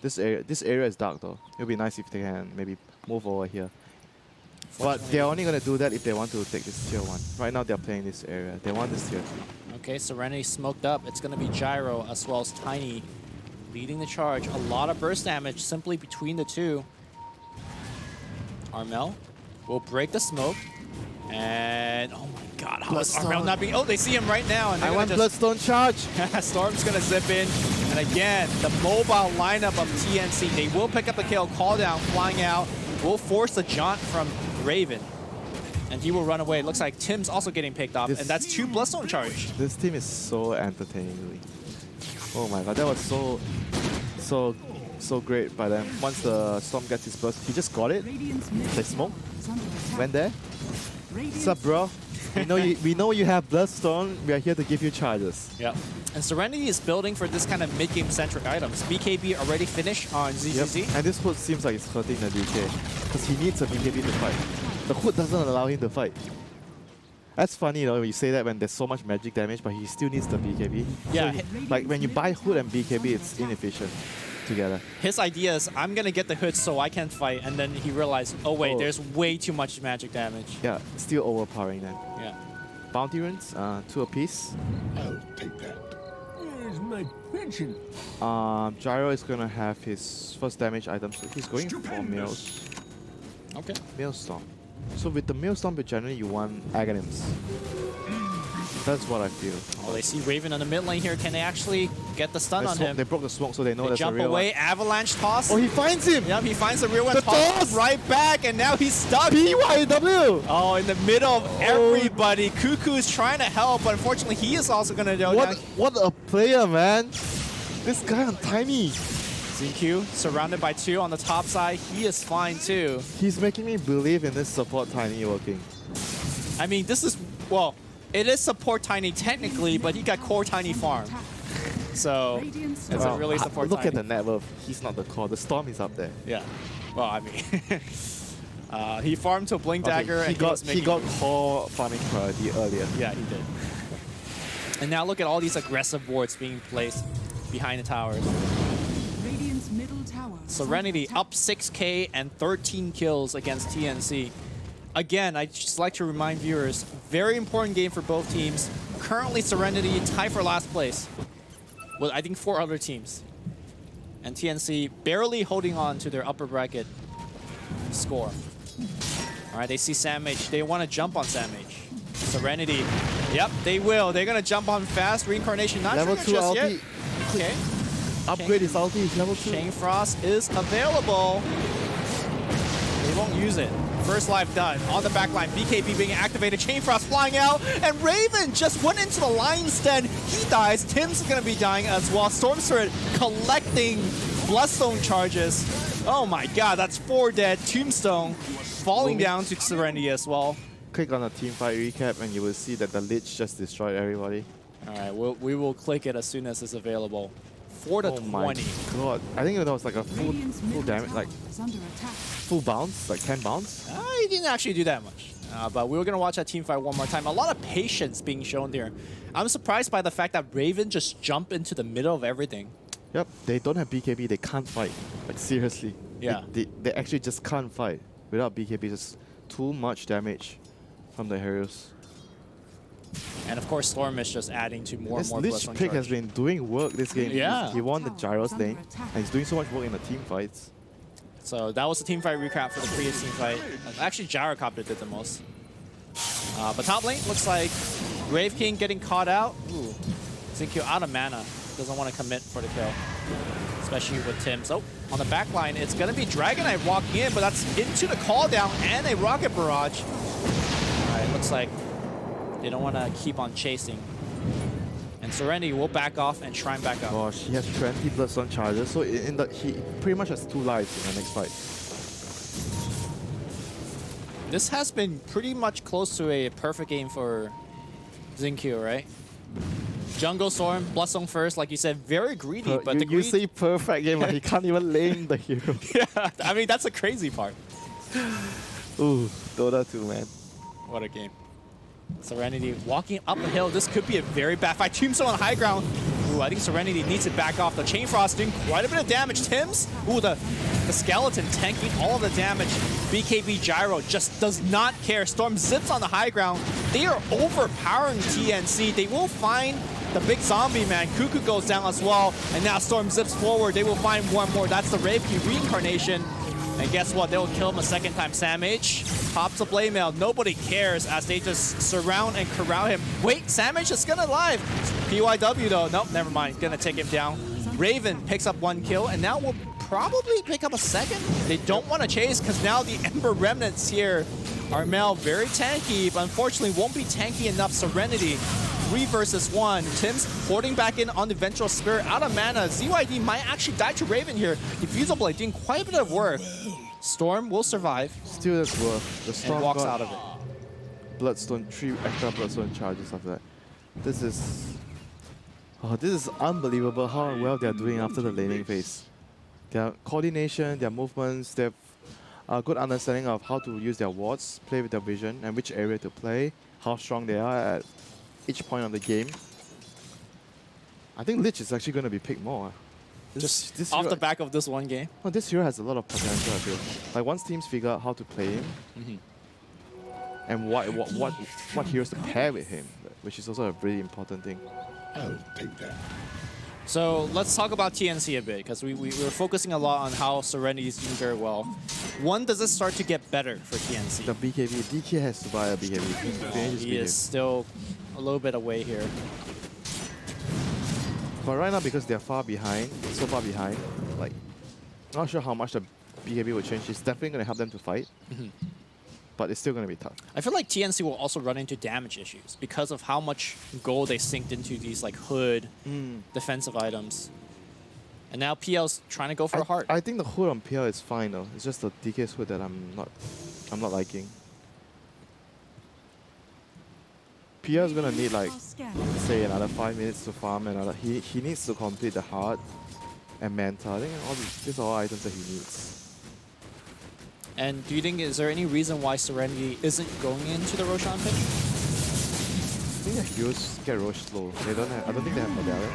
This area is dark though. It would be nice if they can maybe move over here. But they're only going to do that if they want to take this tier 1. Right now they're playing this area. They want this tier 2. Okay, Serenity smoked up. It's going to be Gyro as well as Tiny leading the charge. A lot of burst damage simply between the two. Armel will break the smoke. And, oh my god, how is Armel not being... Oh, they see him right now. And I want Bloodstone charge! Storm's going to zip in. And again, the mobile lineup of TNC. They will pick up the kill. Call down, flying out. Will force the jaunt from Raven. And he will run away. Looks like Tim's also getting picked off. And that's 2 Bloodstone charge. This team is so entertaining. Oh my god, that was so great by them. Once the Storm gets his burst, he just got it. They smoke. Went there. What's up, bro? we know you have Bloodstone. We are here to give you charges. Yep. And Serenity is building for this kind of mid-game centric items. BKB already finished on ZZZ. Yep. And this hood seems like it's hurting the DK because he needs a BKB to fight. The hood doesn't allow him to fight. That's funny, when you say that when there's so much magic damage, but he still needs the BKB. Yeah. So like when you buy hood and BKB, it's inefficient together. His idea is, I'm going to get the hood so I can fight. And then he realized, oh wait, there's way too much magic damage. Yeah, still overpowering then. Yeah. Bounty runes, 2 apiece. I'll take that. Where's my pension? Gyro is gonna have his first damage item, so he's going for Mills. Okay. Maelstrom. So with the Maelstrom, generally you want Aghanims. That's what I feel. Oh, they see Raven on the mid lane here. Can they actually get the stun on him? They broke the smoke, so they know They that's a jump real away, one. avalanche toss. Oh, he finds him! Yep, he finds the real one, The toss toss! right back, and now he's stuck. BYW! Oh, in the middle of everybody. Cuckoo is trying to help, but unfortunately he is also going to go down. What a player, man! This guy on Tiny. ZQ surrounded by 2 on the top side. He is fine too. He's making me believe in this support Tiny working. I mean, this is, well, it is support Tiny technically, but he got core Tiny farm. So it's a really support Look Tiny. at the net worth. He's not the core. The Storm is up there. Yeah. Well, I mean, he farmed to Blink Dagger Okay, and he got core farming priority earlier. Yeah, he did. And now look at all these aggressive wards being placed behind the towers. Radiant's middle tower. Serenity up 6k and 13 kills against TNC. Again, I'd just like to remind viewers, very important game for both teams. Currently, Serenity tied for last place with, I think, 4 other teams. And TNC barely holding on to their upper bracket score. All right, they see Samh. They want to jump on Samh. Serenity, yep, they will. They're going to jump on fast. Reincarnation not Level triggered 2 just ulti. yet. Okay. Upgrade his ulti, level 2. Chain Frost is available. They won't use it. First life done. On the back line, BKB being activated. Chain Frost flying out. And Raven just went into the lion's den. He dies. Tim's going to be dying as well. Storm Spirit collecting Bloodstone charges. Oh my god, that's 4 dead. Tombstone falling down to Serenity as well. Click on the teamfight recap and you will see that the Lich just destroyed everybody. All right, we will click it as soon as it's available. 4 to Oh 20. my god. I think that was like a full damage, like Is under attack. full bounce, like 10 bounce. He didn't actually do that much. But we were going to watch that team fight one more time. A lot of patience being shown there. I'm surprised by the fact that Raven just jumped into the middle of everything. Yep, they don't have BKB, they can't fight. Like seriously. Yeah. They actually just can't fight. Without BKB, just too much damage from the heroes. And of course, Storm is just adding to more This and more Lich Bloodstone pick charge. has been doing work this game. Yeah. He won the Gyros lane, and he's doing so much work in the team fights. So that was the team fight recap for the previous team fight. Actually, Gyrocopter did the most. But top lane looks like Grave King getting caught out. Ooh, ZQ out of mana. Doesn't want to commit for the kill, especially with Tim. So on the back line, it's going to be Dragon Knight walking in, but that's into the call down and a rocket barrage. All right, looks like they don't want to keep on chasing. And Serenity will back off and shrine back up. Gosh, he has 20 Bloodstone charges, so he pretty much has 2 lives in the next fight. This has been pretty much close to a perfect game for Xingqiu, right? Jungle Storm, Bloodstone first, like you said, very greedy, but the you greed... say perfect game, but he can't even lane the hero. Yeah, I mean, that's the crazy part. Ooh, Dota 2, man. What a game. Serenity walking up the hill. This could be a very bad fight. Tombstone on high ground. Ooh, I think Serenity needs to back off. The Chain Frost doing quite a bit of damage. Tims, ooh, the skeleton tanking all of the damage. BKB Gyro just does not care. Storm zips on the high ground. They are overpowering TNC. They will find the big zombie, man. Cuckoo goes down as well. And now Storm zips forward. They will find one more. That's the Ravekey reincarnation. And guess what? They will kill him a second time. Samh pops a blade mail. Nobody cares as they just surround and corral him. Wait, Samh is gonna live. PYW though. Nope, never mind. He's gonna take him down. Raven picks up 1 kill and now will probably pick up a second. They don't want to chase because now the Ember Remnants here are Mel very tanky, but unfortunately won't be tanky enough. Serenity 3 versus 1. Tim's hoarding back in on the Vengeful Spirit. Out of mana. ZYD might actually die to Raven here. Diffusal Blade doing quite a bit of work. Storm will survive. Still that's worth. The Storm And walks got out of it. Bloodstone, 3 extra Bloodstone charges after that. This is... Oh, this is unbelievable how well they're doing after the laning phase. Their coordination, their movements, they have a good understanding of how to use their wards, play with their vision, and which area to play, how strong they are at each point of the game. I think Lich is actually going to be picked more. Just off the back of this one game. Well, this hero has a lot of potential, I feel. Like once teams figure out how to play him, and what heroes to pair with him, which is also a really important thing. I'll take that. So let's talk about TNC a bit, because we were focusing a lot on how Serenity is doing very well. When does it start to get better for TNC? The BKB, DK has to buy a BKB. He is still a little bit away here. But right now, because they're far behind, so far behind, like, not sure how much the BKB will change. It's definitely going to help them to fight, but it's still going to be tough. I feel like TNC will also run into damage issues because of how much gold they synced into these like hood defensive items. And now PL's trying to go for a heart. I think the hood on PL is fine though. It's just the DK's hood that I'm not liking. PL is gonna need like, say, another 5 minutes to farm another. He needs to complete the heart and Manta. I think these are all items that he needs. And do you think, is there any reason why Serenity isn't going into the Roshan pick? I think the heroes get Rosh slow. They don't have, I don't think they have Medallion.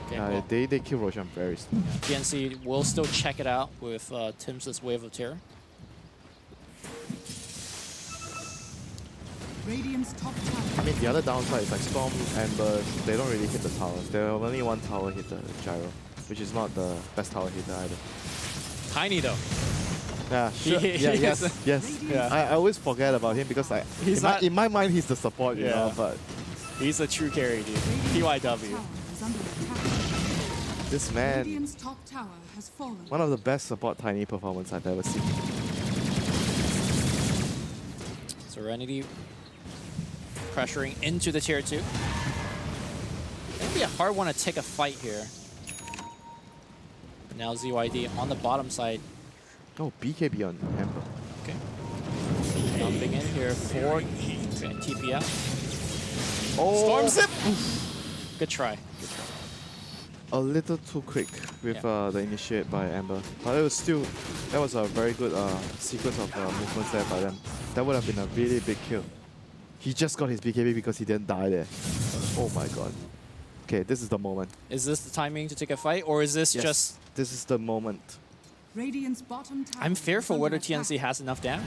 Okay, well, they kill Roshan very slow. TNC will still check it out with Tim's Wave of Terror. Radiant's top tower. I mean, the other downside is like Storm, Ember, they don't really hit the towers. There are only one tower hit the gyro, which is not the best tower hitter either. Tiny though. Yeah, sure. Yes. Yeah. I always forget about him because in my mind he's the support, you know, but he's a true carry, dude. PYW. Tower is under attack. this man, Radiant's top tower has fallen. one of the best support Tiny performance I've ever seen. Serenity pressuring into the tier 2. It'll be a hard one to take a fight here. Now ZYD on the bottom side. Oh, BKB on Ember. Okay. Jumping in here for TP out. Oh, Storm Zip! Good try. Good try. a little too quick with the initiate by Ember, but it was still, that was a very good sequence of movements there by them. That would have been a really big kill. He just got his BKB because he didn't die there. Oh my god. Okay, this is the moment. Is this the timing to take a fight, or is this just... This is the moment. Radiant's bottom tower. I'm fearful is whether under attack. TNC has enough damage.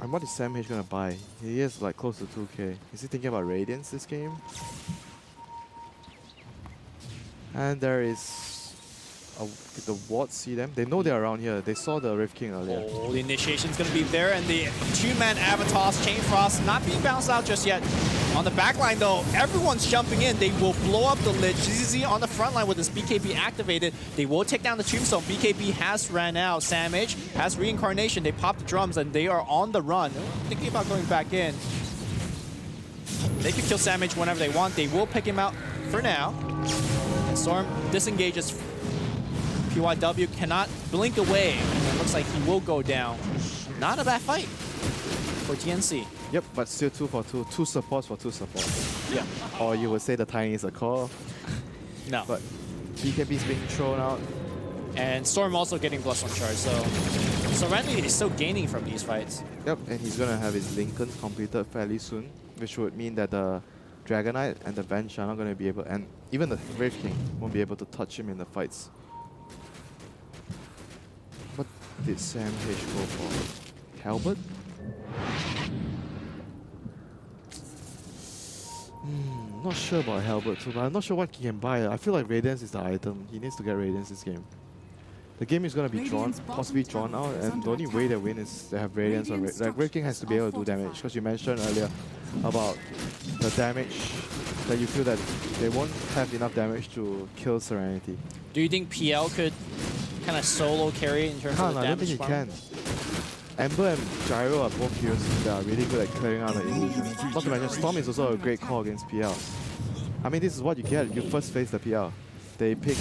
And what is Sam H gonna buy? He is like close to 2k. Is he thinking about Radiance this game? And there is... did the wards see them? They know they're around here. They saw the Rift King earlier. Oh, the initiation's going to be there, and the two-man Avatars, Chain Frost, not being bounced out just yet. On the backline, though, everyone's jumping in. They will blow up the Lich. ZZ on the front line with his BKB activated. They will take down the Tombstone. BKB has ran out. Sam H has Reincarnation. They pop the drums, and they are on the run. They're thinking about going back in. They can kill Sam H whenever they want. They will pick him out for now. And Storm disengages. PYW cannot blink away. It looks like he will go down. Not a bad fight for TNC. Yep, but still 2 for 2. 2 supports for 2 supports. Yeah. Or you would say the Tiny is a core. No. But BKB is being thrown out. And Storm also getting plus 1 charge, so Serenity is still gaining from these fights. Yep, and he's gonna have his Lincoln completed fairly soon, which would mean that the Dragonite and the Venge are not gonna be able, and even the Wraith King won't be able to touch him in the fights. What did Sam H go for? Halberd? Not sure about Halberd too, but I'm not sure what he can buy. I feel like Radiance is the item. He needs to get Radiance this game. The game is gonna be drawn, possibly drawn out, and the only way they win is they have Radiance or like Wraith King has to be able to do damage, because you mentioned earlier about the damage that you feel that they won't have enough damage to kill Serenity. Do you think PL could kind of solo carry in terms of the I don't damage? think he can. Ember and Gyro are both heroes that are really good at clearing out the illusion. Not to mention, Storm is also a great call against PL. I mean, this is what you get. You first face the PL. They pick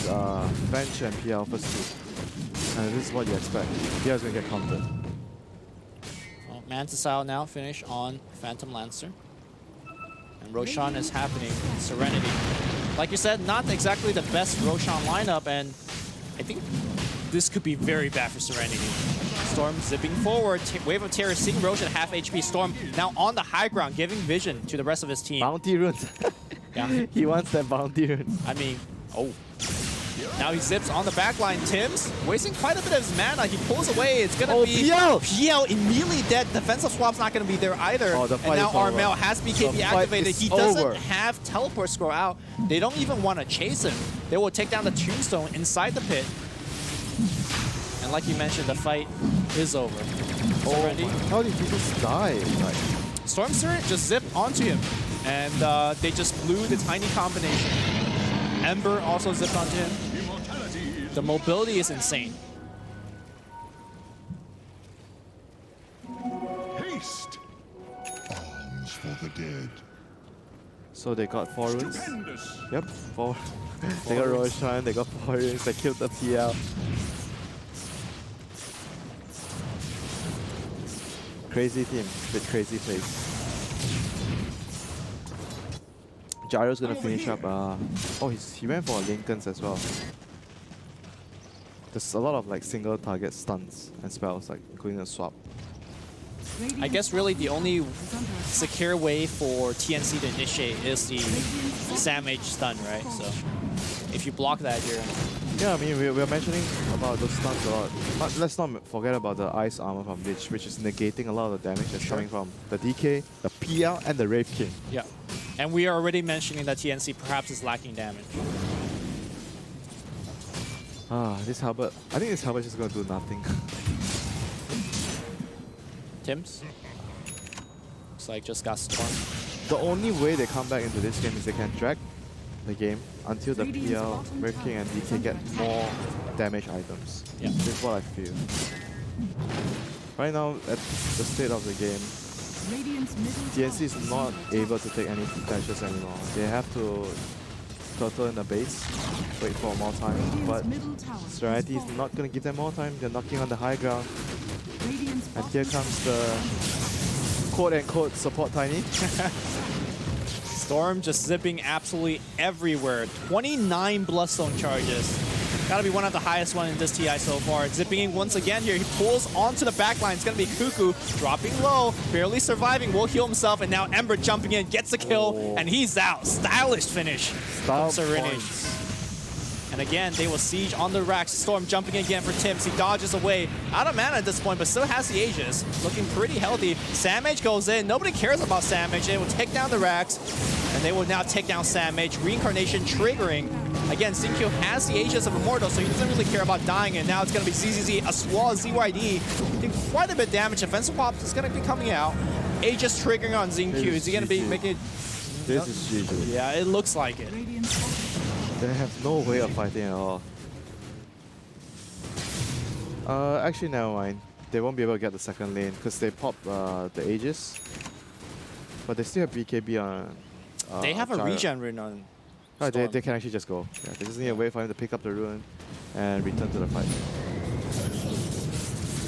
Bench and PL first two. And this is what you expect. PL is going to get countered. Well, Mantisile now finish on Phantom Lancer. And Roshan is happening. Serenity. Like you said, not exactly the best Roshan lineup, and I think this could be very bad for Serenity. Storm zipping forward. Wave of Terror seeing Roshan half HP. Storm now on the high ground, giving vision to the rest of his team. Bounty runes. Yeah. He wants that bounty rune. I mean, oh. Now he zips on the backline. Tim's wasting quite a bit of his mana. He pulls away. It's going to be... PL! PL immediately dead. Defensive swap's not going to be there either. Oh, the and fight now is over. Armel has BKB The fight activated. is He doesn't over. have teleport scroll out. They don't even want to chase him. They will take down the Tombstone inside the pit. And like you mentioned, the fight is over. Serenity. How did he just die? Like, Storm Spirit just zipped onto him. And they just blew the tiny combination. Ember also zipped onto him. The mobility is insane. Haste. Arms for the dead. So they got 4 runes. Stupendous. Yep, 4. They got Roshan, they got 4 runes, they killed the PL. Crazy team with crazy plays. Gyro's gonna finish up. Oh, he went for Lincoln's as well. There's a lot of like single target stuns and spells, like including a swap. I guess really the only secure way for TNC to initiate is the Sam H stun, right? So if you block that, you're... Yeah, I mean, we're mentioning about those stuns a lot. But let's not forget about the ice armor from Lich, which is negating a lot of the damage that's coming from the DK, the PL, and the Wraith King. Yeah. And we are already mentioning that TNC perhaps is lacking damage. This Halberd, I think this Halberd is just gonna do nothing. Tims? Looks like just got stormed. The only way they come back into this game is they can drag the game until the PL, Wraith King, and DK get more damage items. Yeah. That's what I feel. Right now, at the state of the game, TNC is not able to take any dashes anymore. They have to turtle in the base, wait for more time, but Serenity is not going to give them more time. They're knocking on the high ground. And here comes the quote-unquote support Tiny. Storm just zipping absolutely everywhere. 29 Bloodstone charges. Gotta be one of the highest one in this TI so far. Zipping in once again here. He pulls onto the back line. It's gonna be Cuckoo dropping low, barely surviving, will heal himself, and now Ember jumping in, gets the kill, and he's out. Stylish finish from Serenity. And again, they will siege on the racks. Storm jumping in again for Tims. He dodges away. Out of mana at this point, but still has the Aegis. Looking pretty healthy. Samage goes in. Nobody cares about Samage. They will take down the racks. And they will now take down Samage. Reincarnation triggering. Again, ZQ has the Aegis of Immortal, so he doesn't really care about dying. And now it's going to be ZZZ as well as ZYD. Doing quite a bit of damage. Offensive Pop is going to be coming out. Aegis triggering on ZQ. Is he going to be making it? This is GG. Yeah, it looks like it. They have no way of fighting at all. Actually, never mind. They won't be able to get the second lane because they popped the Aegis. But they still have BKB on. They have a Gyro. regen rune on. Oh, they can actually just go. Yeah, they just need to wait for him to pick up the rune and return to the fight.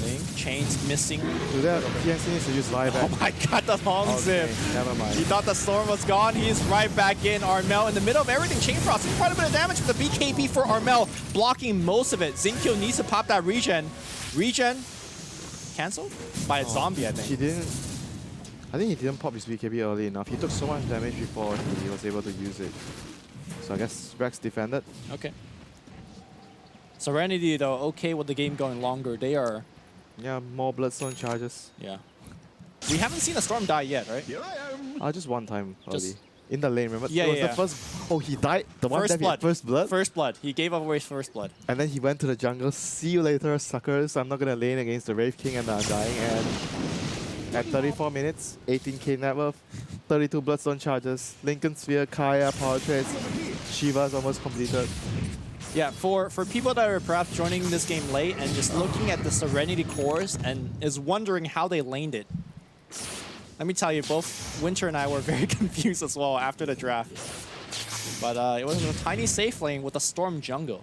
Link, chains missing. Do that, TNC needs to use Lieback. Oh my god, the long zip. Never mind. He thought the storm was gone. He's right back in. Armel in the middle of everything. Chain Frost doing quite a bit of damage with the BKB for Armel, blocking most of it. Zinkyo needs to pop that regen. Regen cancelled by a zombie, I think. He didn't. I think he didn't pop his BKB early enough. He took so much damage before he was able to use it. So I guess Rex defended. Okay. Serenity, though, okay with the game going longer. They are... Yeah, more Bloodstone charges. Yeah. We haven't seen a Storm die yet, right? Here I am. Just one time early. Just- In the lane, remember? Yeah, it was yeah, the first... Oh, he died? The one First that blood. First blood? First blood. He gave away his first blood. And then he went to the jungle. See you later, suckers. I'm not going to lane against the Wraith King and the Undying. And at 34 minutes, 18k net worth, 32 Bloodstone charges, Lincoln Sphere, Kaya, Power Trades, Shiva's almost completed. Yeah, for people that are perhaps joining this game late and just looking at the Serenity cores and is wondering how they laned it. Let me tell you, both Winter and I were very confused as well after the draft. But it was a tiny safe lane with a Storm jungle.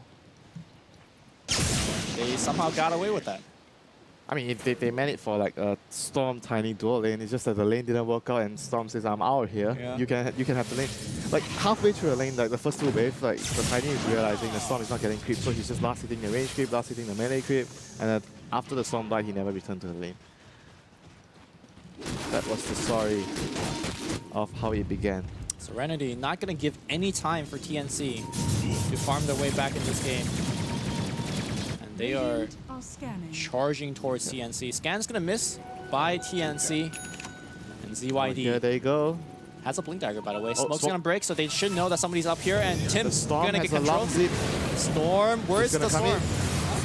They somehow got away with that. I mean, if they meant it for like a Storm tiny dual lane, it's just that the lane didn't work out and Storm says, I'm out here. Yeah. You can have the lane. Like halfway through the lane, like the first two waves, like the Tiny is realizing the Storm is not getting creep, so he's just last hitting the range creep, last hitting the melee creep, and then after the Storm died, he never returned to the lane. That was the story of how it began. Serenity not going to give any time for TNC to farm their way back in this game. And they are charging towards TNC. Scan's going to miss by TNC. And ZYD Here they go. has a Blink Dagger, by the way. Oh, Smoke's going to break, so they should know that somebody's up here. And Tim's Storm going to has get a long control. zip. Storm, where's He's the gonna come Storm?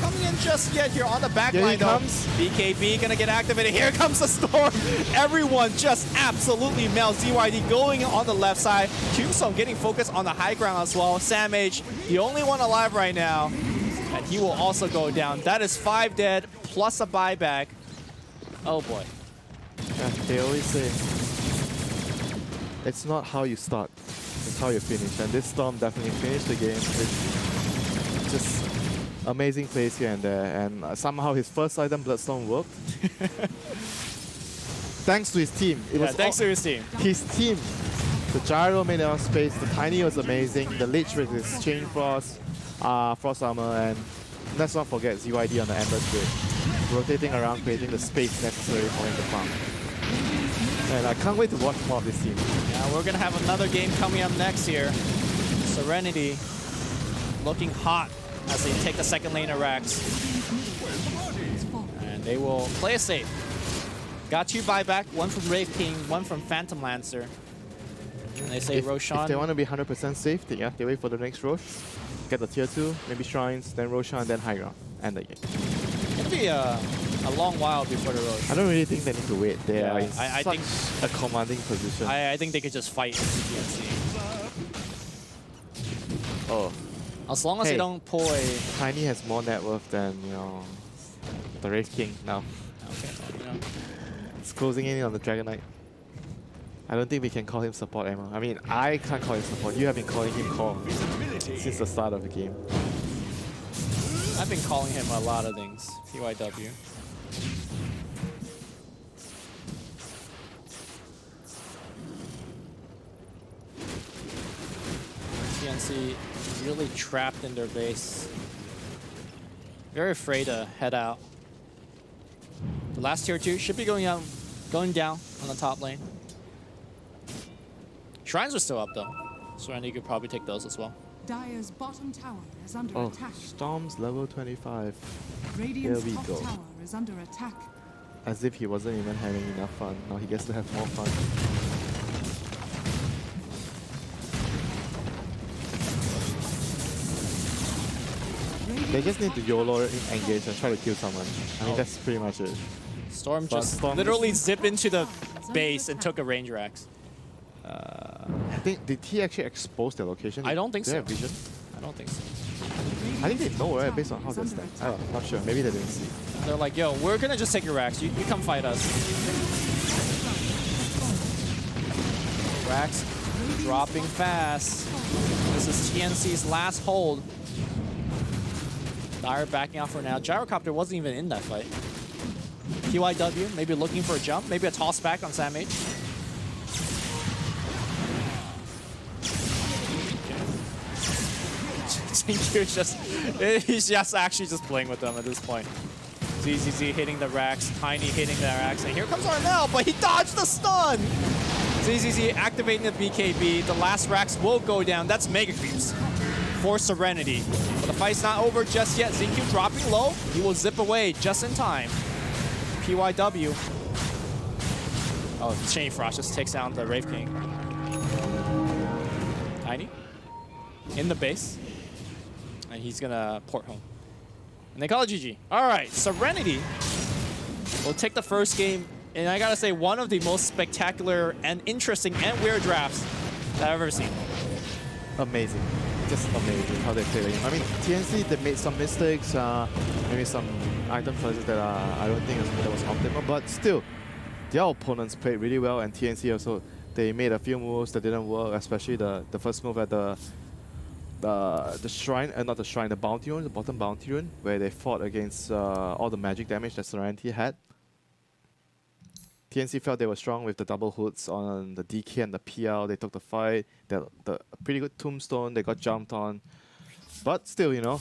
coming in just yet here on the back Here line. he comes. BKB gonna get activated. Here comes the storm. Everyone just absolutely melts. ZYD going on the left side. Tombstone getting focused on the high ground as well. Sam H, the only one alive right now. And he will also go down. That is 5 dead plus a buyback. Oh boy. Yeah, they always say it's not how you start, it's how you finish. And this Storm definitely finished the game with just amazing plays here and there. And somehow his first item, Bloodstorm, worked. Thanks to his team. It was Thanks to his team. his team. The gyro made enough space. The tiny was amazing. The lich with his chain frost, frost armor, and let's not forget ZYD on the Ember's grid, rotating around, creating the space necessary for him to farm. And I can't wait to watch more of this team. Yeah, we're gonna have another game coming up next here. Serenity looking hot as they take the second lane of Rax. And they will play it safe. Got 2 buyback, 1 from Wraith King, 1 from Phantom Lancer. And they say Roshan. If they want to be 100% safe, they wait for the next Rosh, get the tier 2, maybe Shrines, then Roshan, then high ground, and the game. It's gonna be a long while before the Rosh. I don't really think they need to wait. They Yeah, are in I such think a commanding position. I think they could just fight in TNC. Oh, As long as they Hey. don't pull a... Tiny has more net worth than, you know, the Wraith King now. Okay, you know. It's closing in on the Dragon Knight. I don't think we can call him support anymore. I mean, I can't call him support. You have been calling him core since the start of the game. I've been calling him a lot of things. TYW. TNC really trapped in their base. Very afraid to head out. The last tier 2 should be going down on the top lane. Shrines are still up though, so Randy could probably take those as well. Dire's bottom tower is under Oh, attack. Storm's level 25. Radiant's we top go. tower is under attack. As if he wasn't even having enough fun. Now he gets to have more fun. They just need to YOLO engage and try to kill someone. I mean, that's pretty much it. Storm But just Storm literally zipped into the base and took a Ranger Axe. I think, did he actually expose their location? I don't think Did they so. have vision? I don't think so. I think they know, right? Based on how they stand. I don't know, not sure. Maybe they didn't see. They're like, yo, we're gonna just take your Rax. You come fight us. Rax dropping fast. This is TNC's last hold. Dire backing out for now. Gyrocopter wasn't even in that fight. TYW maybe looking for a jump, maybe a toss back on Sam H. He's just actually just playing with them at this point. ZZZ hitting the Rax, Tiny hitting the Rax, and here comes Arnell, but he dodged the stun! ZZZ activating the BKB, the last Rax will go down. That's Mega Creeps for Serenity. But the fight's not over just yet. ZQ dropping low, he will zip away just in time. PYW. Oh, Chain Frost just takes down the Wraith King. Tiny in the base. And he's gonna port home. And they call it GG. All right, Serenity will take the first game. And I gotta say, one of the most spectacular and interesting and weird drafts that I've ever seen. Amazing. Just amazing how they play the game. I mean, TNC, they made some mistakes, maybe some item choices that I don't think that was optimal, but still, their opponents played really well, and TNC also, they made a few moves that didn't work, especially the first move at the shrine, not the shrine, the bounty rune, the bottom bounty rune, where they fought against all the magic damage that Serenity had. TNC felt they were strong with the double hoods on the DK and the PL. They took the fight. The pretty good tombstone. They got jumped on, but still, you know,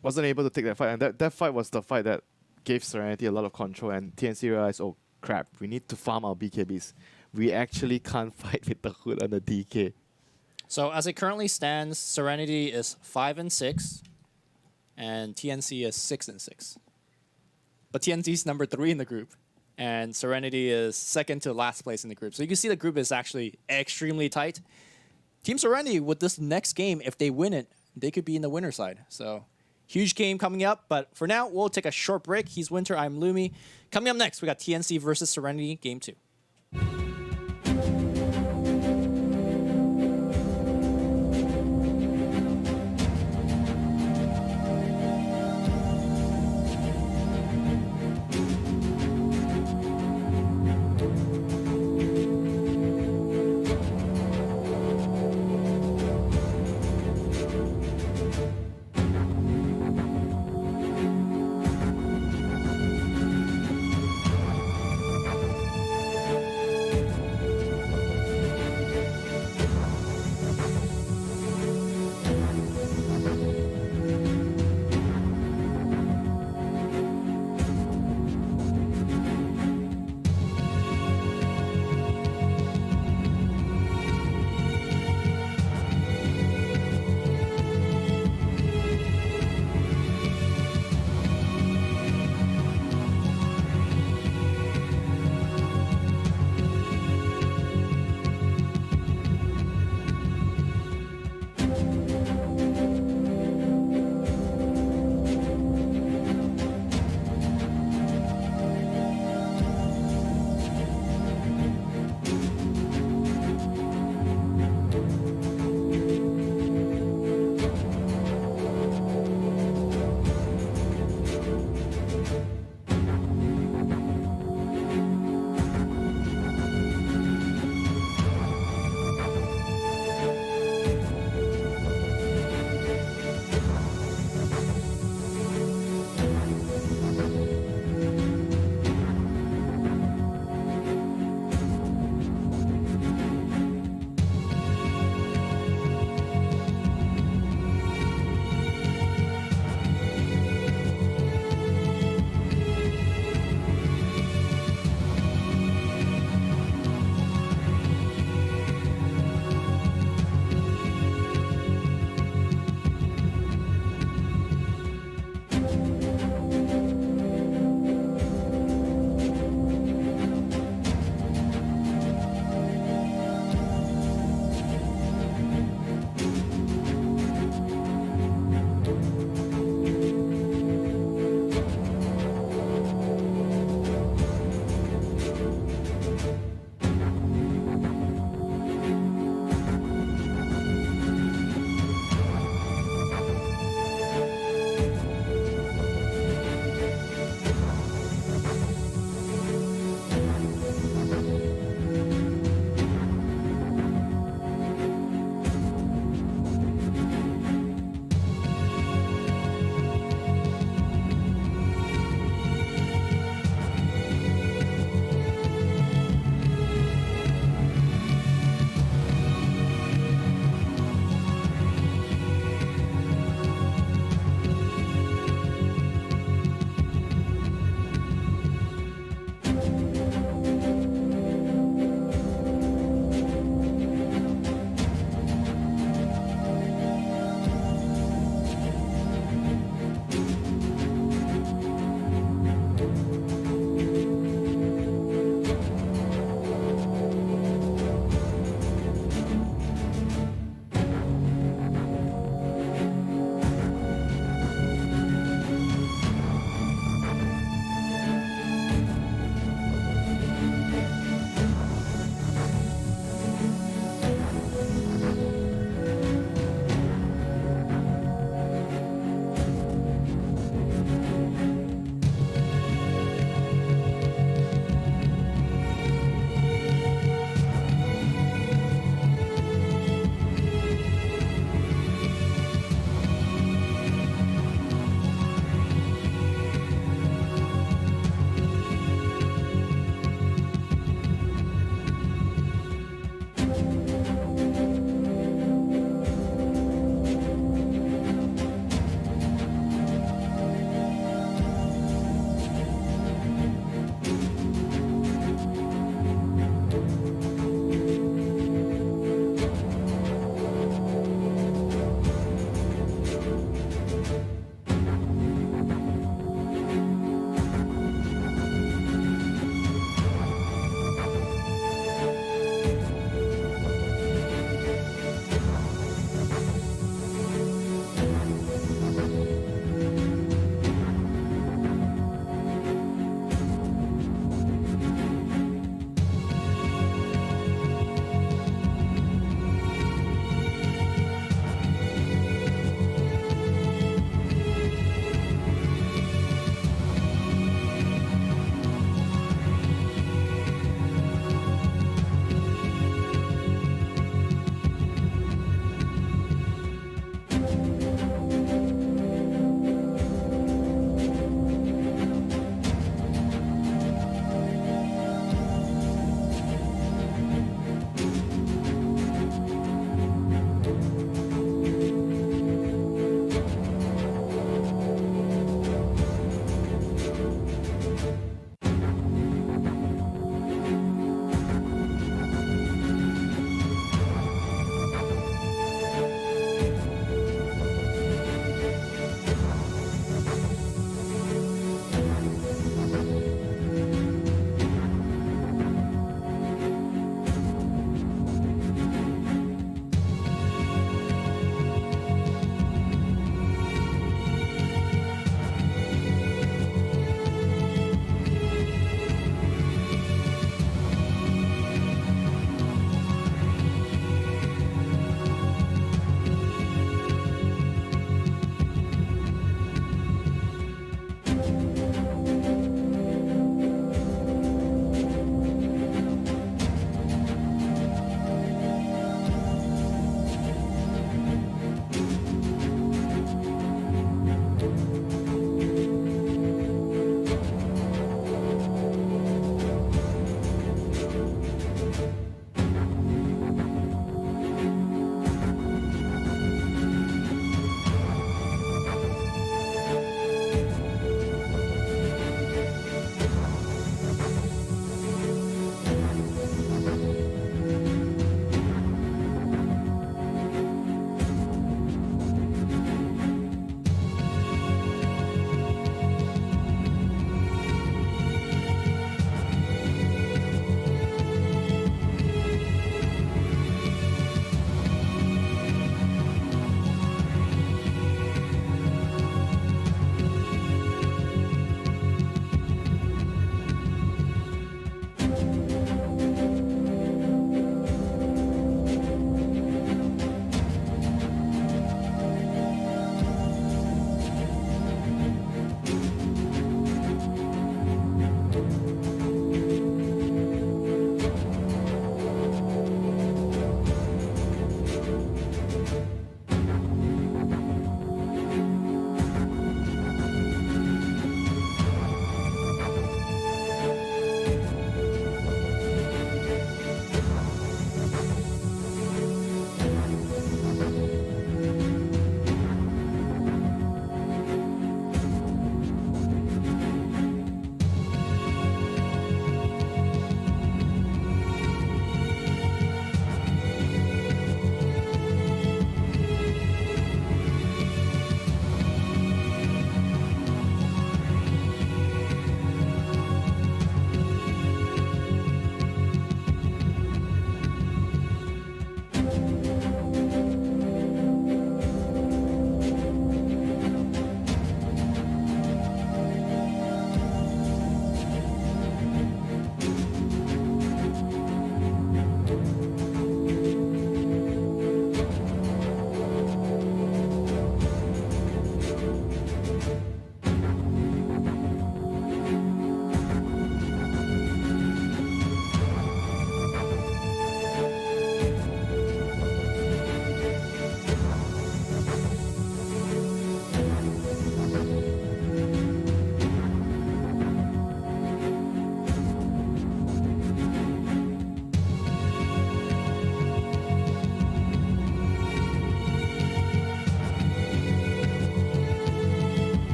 wasn't able to take that fight. And that fight was the fight that gave Serenity a lot of control. And TNC realized, oh crap, we need to farm our BKBs. We actually can't fight with the hood and the DK. So as it currently stands, Serenity is 5-6, and TNC is 6-6. But TNC is number 3 in the group, and Serenity is second to last place in the group. So you can see the group is actually extremely tight. Team Serenity, with this next game, if they win it, they could be in the winner's side. So Huge game coming up, but for now, we'll take a short break. He's Winter, I'm Lumi. Coming up next, we got TNC versus Serenity, Game 2.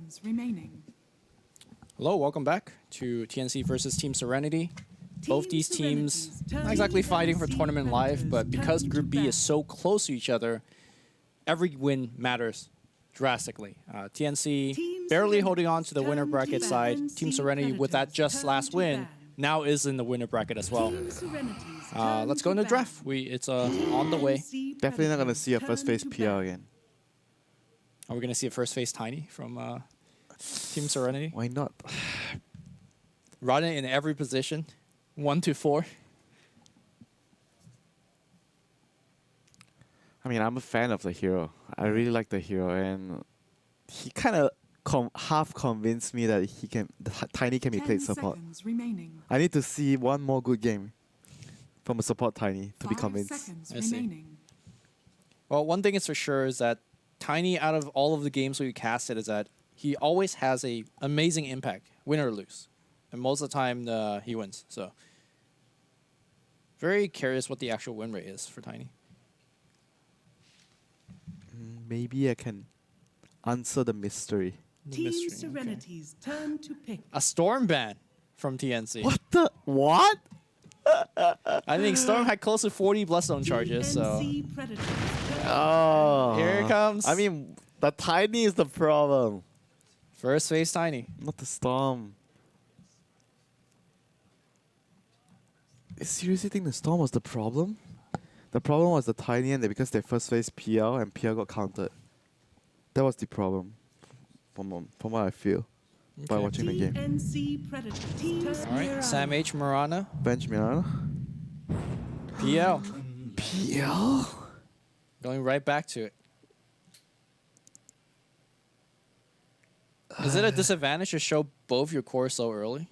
seconds remaining. Hello, welcome back to TNC versus Team Serenity. Both these teams not exactly fighting for tournament life, but because Group B is so close to each other, every win matters drastically. TNC barely holding on to the winner bracket side. Team Serenity, with that just last win, now is in the winner bracket as well. Let's go into the draft. It's on the way. Definitely not gonna see a first phase PR again. Are we going to see a first phase Tiny from Team Serenity? Why not? Running in every position, 1 to 4. I mean, I'm a fan of the hero. I really like the hero, and he kind of half convinced me that Tiny can be 10 played support. seconds remaining. I need to see one more good game from a support Tiny to be 5 convinced. seconds I see. remaining. Well, one thing is for sure is that Tiny, out of all of the games we casted, is that he always has a amazing impact, win or lose. And most of the time, he wins. So, very curious what the actual win rate is for Tiny. Maybe I can answer the mystery. The Team mystery, okay. Serenity's turn to pick. A Storm ban from TNC. What the? What? I think Storm had close to 40 Bloodstone charges, so TNC Predators turn Oh. here it comes. I mean, the Tiny is the problem, First phase Tiny. not the Storm. I seriously think the Storm was the problem? The problem was the Tiny, and because they first faced PL and PL got countered. That was the problem, from what I feel by Okay. watching the game. TNC Predators turn All right, Sam H. Marana, Bench Mirana. PL. PL? Going right back to it. Is it a disadvantage to show both your cores so early?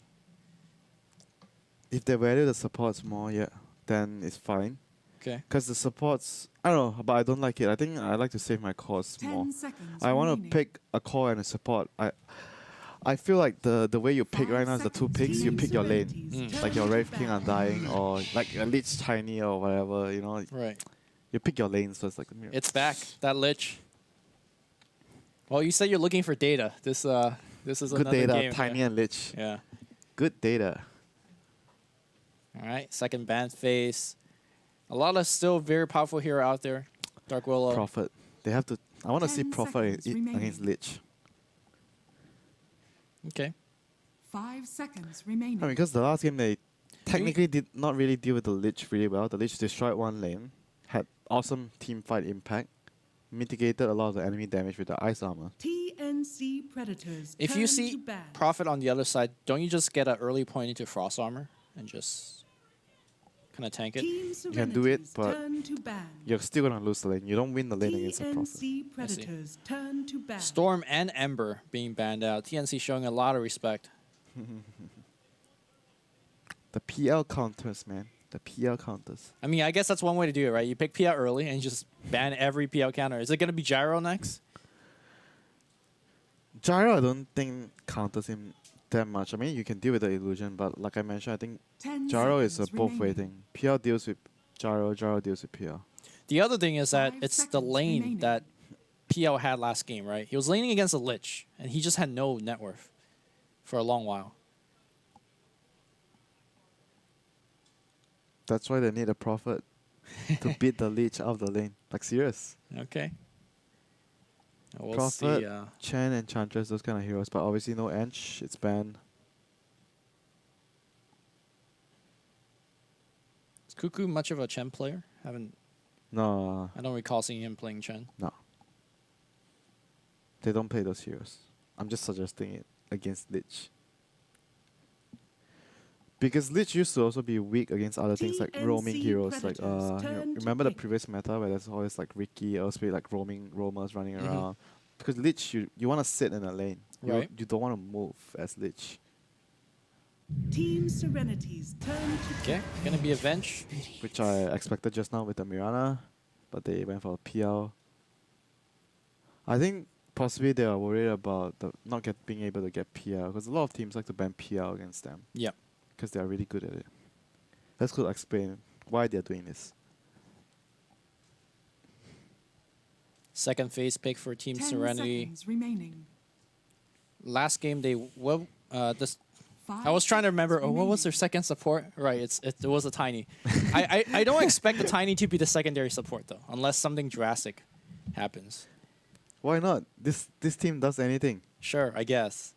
If they value the supports more, yeah, then it's fine. Okay. Because the supports, I don't know, but I don't like it. I think I like to save my cores 10 more. seconds I want to remaining. pick a core and a support. I feel like the way you pick 5 right now is the two seconds picks. You remaining. pick your lane, Serenity's like turn your to Wraith King bat. Undying or like a Lich Tiny or whatever. You know, Right. you pick your lanes first. Like It's back. That Lich. Well, you said you're looking for data. This is good another data, game. Tiny and Lich. Yeah. Good data. All right. Second band phase. A lot of still very powerful hero out there. Dark Willow. Prophet. They have to. I want to see 10 Prophet seconds remaining. against Lich. Okay. 5 seconds remaining. I mean, because the last game they technically did not really deal with the Lich really well. The Lich destroyed one lane, had awesome team fight impact, mitigated a lot of the enemy damage with the ice armor. TNC Predators If turn you to see bat. Prophet on the other side, don't you just get an early point into Frost Armor and just kind of tank it? Team can do it, Serenity's but turn to ban. You're still gonna lose the lane. You don't win the lane against a Prophet. TNC Predators turn to ban. Storm and Ember being banned out. TNC showing a lot of respect. The PL counters, man. The PL counters. I mean, I guess that's one way to do it, right? You pick PL early and just ban every PL counter. Is it going to be Gyro next? Gyro, I don't think counters him that much. I mean, you can deal with the illusion, but like I mentioned, I think 10 Gyro is a seconds both way remaining. thing. PL deals with Gyro, Gyro deals with PL. The other thing is that 5 it's the seconds lane remaining. that PL had last game, right? He was laning against a Lich, and he just had no net worth for a long while. That's why they need a Prophet to beat the Lich out of the lane. Like, serious. Okay. We'll Prophet, see. Chen, Enchantress, those kind of heroes. But obviously no Ench. It's banned. Is Cuckoo much of a Chen player? I No, don't recall seeing him playing Chen. no. They don't play those heroes. I'm just suggesting it against Lich. Because Lich used to also be weak against other things like roaming TNC heroes. Like Predators turn to remember the pick. previous meta where there's always like Ricky, Elspeth, like roamers running Mhm. around. Because Lich, you want to sit in a lane. Right. You don't want to move as Lich. Team Serenity's turn to Okay, gonna be a Venge. Which I expected just now with the Mirana. But they went for a PL. I think possibly they are worried about not being able to get PL. Because a lot of teams like to ban PL against them. Yep. Because they are really good at it. Let's go explain why they're doing this. Second phase pick for Team 10 Serenity. seconds remaining. last game they this. I 5 was trying to remember. seconds Oh, what was their remaining. second support? Right, it was a tiny. I don't expect the tiny to be the secondary support though, unless something drastic happens. Why not? This team does anything. Sure, I guess.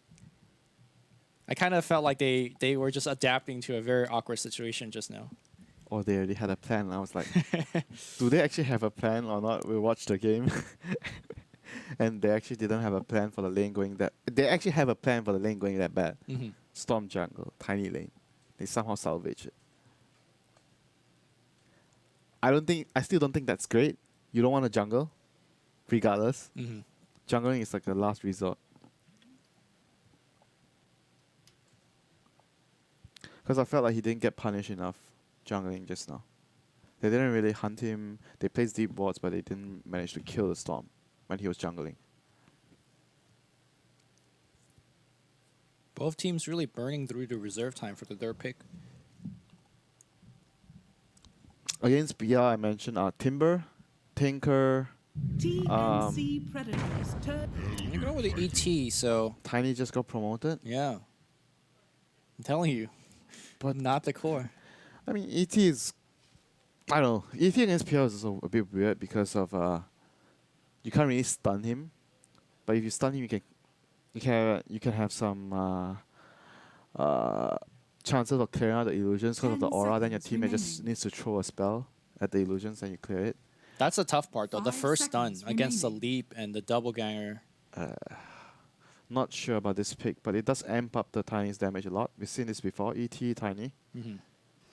I kind of felt like they were just adapting to a very awkward situation just now. Or they already had a plan. I was like, do they actually have a plan or not? We watched the game. And they actually didn't have a plan for the lane going that. They actually have a plan for the lane going that bad. Mm-hmm. Storm jungle, tiny lane. They somehow salvage it. I still don't think that's great. You don't want to jungle, regardless. Mm-hmm. Jungling is like a last resort. Because I felt like he didn't get punished enough jungling just now. They didn't really hunt him. They placed deep wards, but they didn't manage to kill the Storm when he was jungling. Both teams really burning through the reserve time for the third pick. Against BR, I mentioned Timber, Tinker, TNC Predators turn. You're going with the ET, so Tiny just got promoted. yeah. I'm telling you, but not the core. I mean, ET is... I don't know. ET against PR is also a bit weird because of... you can't really stun him. But if you stun him, you can have some chances of clearing out the illusions because of the 10 aura. Then your seconds teammate just remaining. needs to throw a spell at the illusions and you clear it. That's the tough part, though. The 5 first stun seconds against the remaining. leap and the double ganger. Not sure about this pick, but it does amp up the Tiny's damage a lot. We've seen this before. ET Tiny, Mm-hmm.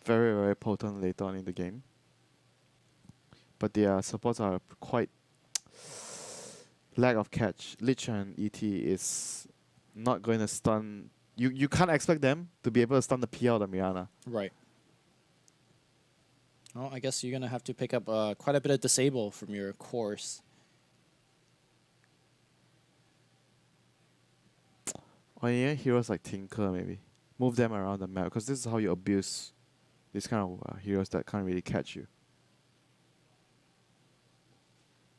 very very potent later on in the game. But their supports are quite lack of catch. Lich and ET is not going to stun. You can't expect them to be able to stun the PR or the Mirana. Right. Well, I guess you're going to have to pick up quite a bit of disable from your course. Or yeah, heroes like Tinker maybe. Move them around the map because this is how you abuse these kind of heroes that can't really catch you.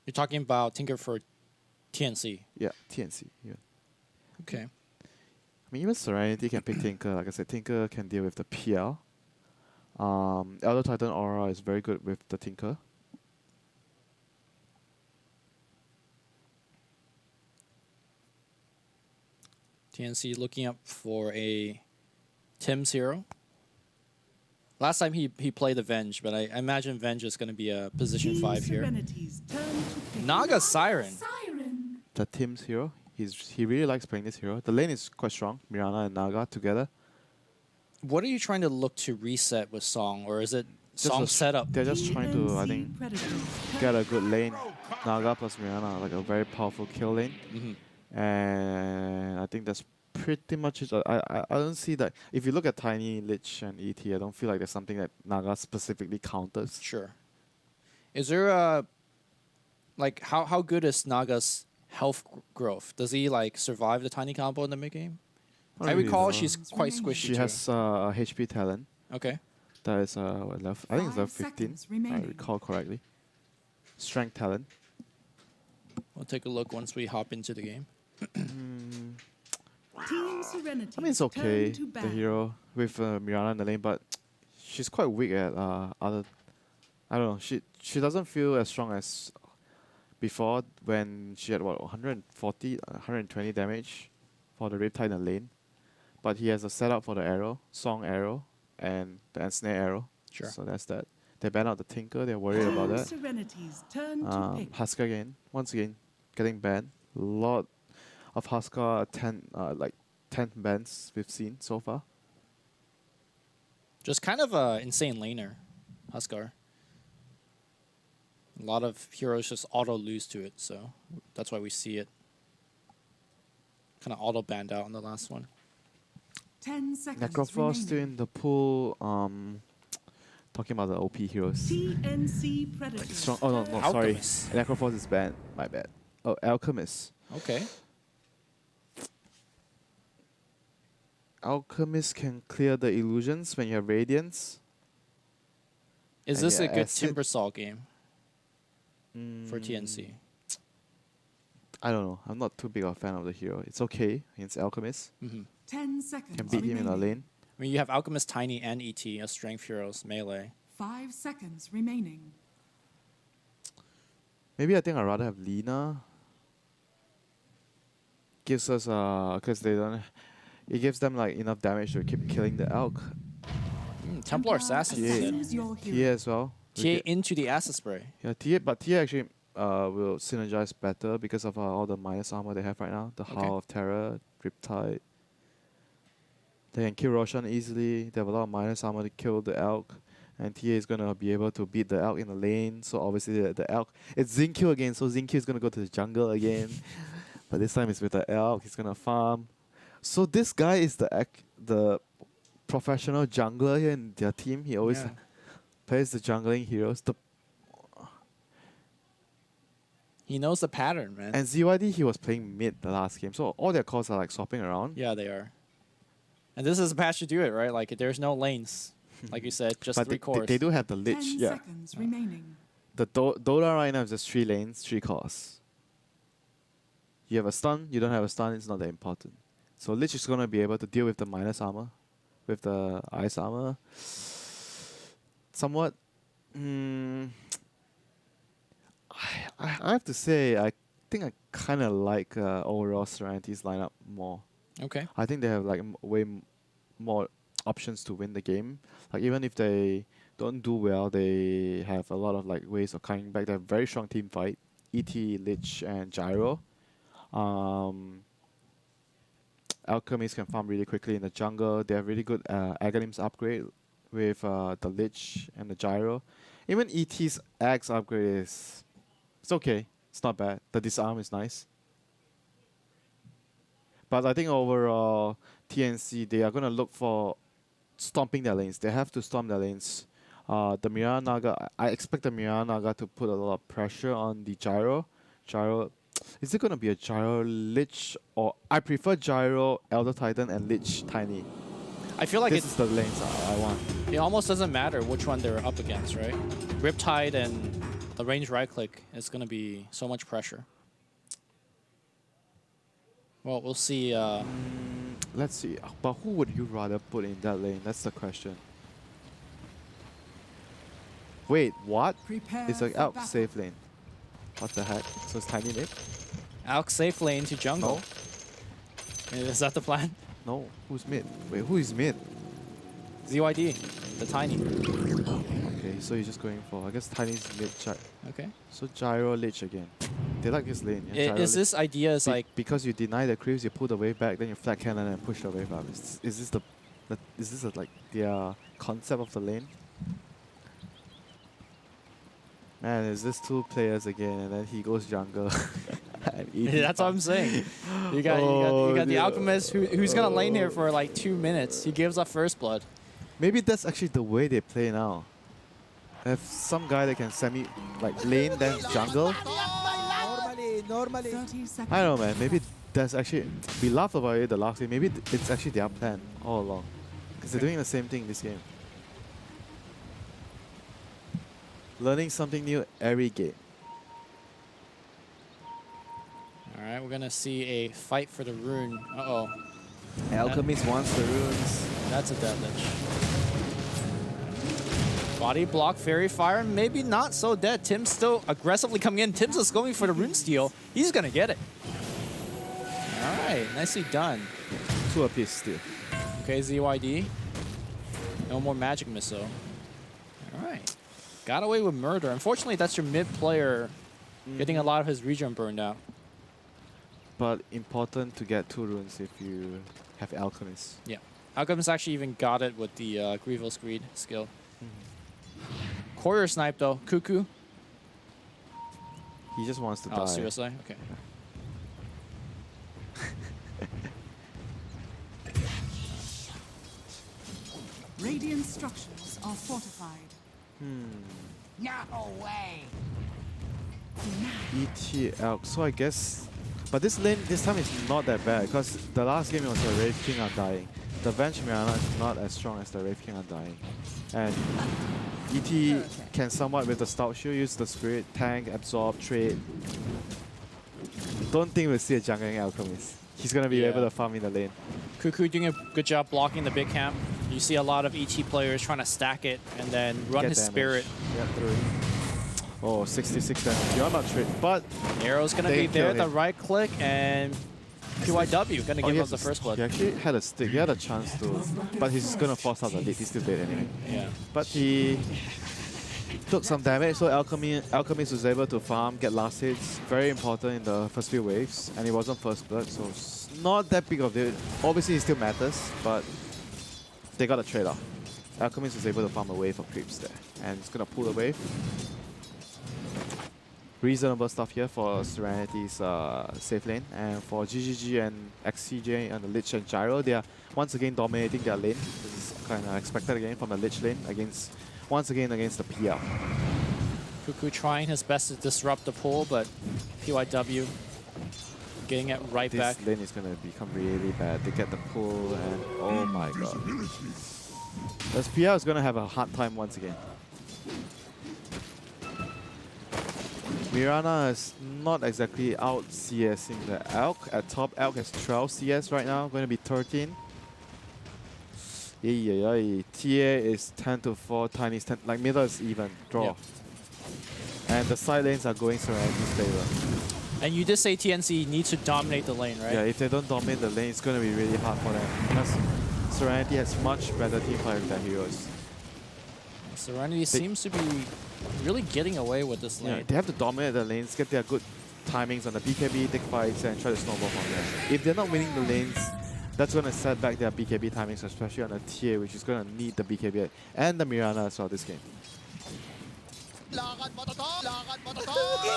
You're talking about Tinker for TNC. Yeah, TNC. Yeah. Okay. I mean, even Serenity can pick Tinker. Like I said, Tinker can deal with the PL. Elder Titan Aura is very good with the Tinker. TNC looking up for a Tim's hero. Last time he played the Venge, but I imagine Venge is going to be a position Team 5 here. Serenity's turn to pick. Naga Siren. The Tim's hero. He really likes playing this hero. The lane is quite strong. Mirana and Naga together. What are you trying to look to reset with Song, or is it Song setup? They're just trying to, I TNC think, Predators get a good lane. Naga plus Mirana, like a very powerful kill lane. Mm-hmm. And I think that's pretty much it. I don't see that. If you look at Tiny, Lich, and ET, I don't feel like there's something that Naga specifically counters. Sure. Is there a like how good is Naga's health growth? Does he like survive the tiny combo in the mid game? Not I really, recall no. she's quite squishy. She too. has a HP talent. Okay. That is what, level, I think it's level 5 15. seconds I remaining. recall correctly. Strength talent. We'll take a look once we hop into the game. Team Serenity. I mean, it's okay, Turn to the ban. hero with Mirana in the lane, but she's quite weak at other. I don't know. She doesn't feel as strong as before when she had what 140, 120 damage for the Riptide in the lane. But he has a setup for the arrow, Song arrow, and the Ensnare arrow. Sure. So that's that. They ban out the Tinker. They're worried about Team that. Serenity's turn to pick. Husker again, once again, getting banned. A lot of Husker 10 bans we've seen so far. Just kind of a insane laner, Huskar. A lot of heroes just auto lose to it, so that's why we see it kind of auto banned out on the last one. 10 seconds Necrophos still remaining. in the pool. Talking about the OP heroes. TNC Predators. Strong. Oh no, sorry. Alchemist. Necrophos is banned. My bad. Oh, Alchemist. Okay. Alchemist can clear the illusions when you have Radiance. Is And this a yeah, good acid. Timbersaw game for TNC? I don't know. I'm not too big of a fan of the hero. It's okay against Alchemist. 10 seconds Can beat him in the remaining. lane. I mean, you have Alchemist, Tiny, and ET as strength heroes, melee. 5 seconds remaining. Maybe I think I'd rather have Lina. Gives us because they don't. It gives them like enough damage to keep killing the elk. Templar Assassin Yeah. did. Choose your hero. Tia as well. We TA get- into the acid spray. Yeah, Tia, but Tia actually will synergize better because of all the minus armor they have right now. The Okay. Howl of Terror, Riptide. They can kill Roshan easily. They have a lot of minus armor to kill the elk. And Tia is gonna be able to beat the elk in the lane. So obviously the elk. It's Zinq again, so Zinq is gonna go to the jungle again. But this time it's with the elk. He's gonna farm. So this guy is the professional jungler here in their team. He always Yeah. plays the jungling heroes. He knows the pattern, man. And ZYD, he was playing mid the last game. So all their calls are like swapping around. Yeah, they are. And this is a patch to do it, right? Like, there's no lanes. Like you said, just But 3 they cores. do have the 10 Lich. Yeah. seconds remaining. The Dota right now is just 3 lanes, 3 cores. You have a stun, you don't have a stun, it's not that important. So Lich is going to be able to deal with the minus armor, with the ice armor. Somewhat. I have to say, I think I kind of like overall Serenity's lineup more. Okay. I think they have like more options to win the game. Like even if they don't do well, they have a lot of like ways of coming back. They have very strong team fight. ET, Lich, and Gyro. Alchemist can farm really quickly in the jungle. They have really good Aghanims upgrade with the Lich and the Gyro. Even ET's Axe upgrade is it's okay. It's not bad. The disarm is nice. But I think overall, TNC, they are going to look for stomping their lanes. They have to stomp their lanes. The Mirana Naga, I expect the Mirana Naga to put a lot of pressure on the Gyro. Gyro, is it going to be a Gyro Lich? Or I prefer Gyro, Elder Titan, and Lich Tiny. I feel like This is the lanes I want. it almost doesn't matter which one they're up against, right? Riptide and the range right click is going to be so much pressure. Well, we'll see. Let's see. But who would you rather put in that lane? That's the question. Wait, what? Prepare It's an for elk battle. safe lane. What the heck? So it's tiny mid? Alk safe lane to jungle. Is that the plan? No. Who's mid? Wait, who is mid? ZYD, the tiny. Okay, so he's just going for, I guess Tiny's mid. Okay. So Gyro Lich again. They like this lane. Yeah? Gyro Is Lich. this idea is like because you deny the creeps, you pull the wave back, then you flat cannon and push the wave up. Is this like their concept of the lane? Man, is this 2 players again, and then he goes jungle. And ET that's what I'm farms. saying. You got the dear. Alchemist who's gonna lane here for like 2 minutes. He gives up first blood. Maybe that's actually the way they play now. Have some guy that can lane then jungle. 30 seconds. I don't know, man. Maybe that's actually we laughed about it the last game. Maybe it's actually their plan all along, because they're doing the same thing this game. Learning something new every game. All right, we're gonna see a fight for the rune. Uh-oh, Alchemist wants the runes. that's a dead lich. Body block, fairy fire, maybe not so dead. Tim's still aggressively coming in. Tim's just going for the rune steal. He's gonna get it. All right, nicely done. 2 apiece still. Okay, ZYD. No more magic missile. All right. Got away with murder. Unfortunately, that's your mid player getting a lot of his regen burned out. But important to get 2 runes if you have Alchemist. Yeah. Alchemist actually even got it with the Grievous Greed skill. Courier snipe though. Cuckoo. He just wants to Oh, die. seriously? Okay. Radiant structures are fortified. No way. ET Elk. So I guess, but this lane this time is not that bad, because the last game it was the Wraith King Undying. The Venge Mirana is not as strong as the Wraith King Undying, and ET can somewhat with the Stout Shield use the Spirit tank, absorb, trade. don't think we'll see a jungling Alchemist. He's gonna be Yeah. able to farm in the lane. Cuckoo doing a good job blocking the big camp. You see a lot of ET players trying to stack it and then run Get his damage. spirit. Yeah, through. Oh, 66 damage. You're not trade, but Arrow's gonna They be there, kill the him. right click, and PYW gonna give he up has the a first blood. He actually had a stick. He had a chance to, but he's gonna force out the lead. He's still dead anyway. Yeah. But he took some damage, so Alchemist was able to farm, get last hits. Very important in the first few waves, and it wasn't first blood, so it's not that big of a deal. Obviously, it still matters, but they got a trade-off. Alchemist was able to farm a wave of creeps there, and it's gonna pull the wave. Reasonable stuff here for Serenity's safe lane, and for GGG and XCJ and the Lich and Gyro, they are once again dominating their lane. This is kind of expected again from the Lich lane once again against the PL. Cuckoo trying his best to disrupt the pull, but PYW getting it right This back. lane is gonna become really bad. They get the pull, and oh my god, this PL is gonna have a hard time once again. Mirana is not exactly out CSing the Elk. At top, Elk has 12 CS right now, going to be 13. TA is 10 to 4, Tiny's 10, like middle is even, draw. Yep. And the side lanes are going Serenity's favor. And you did say TNC needs to dominate the lane, right? Yeah, if they don't dominate the lane, it's going to be really hard for them. Because Serenity has much better team fight with their heroes. Serenity seems to be really getting away with this lane. Yeah, they have to dominate the lanes, get their good timings on the BKB, take fights, and try to snowball from there. If they're not winning the lanes, that's going to set back their BKB timings, especially on the TA, which is going to need the BKB and the Mirana as well this game.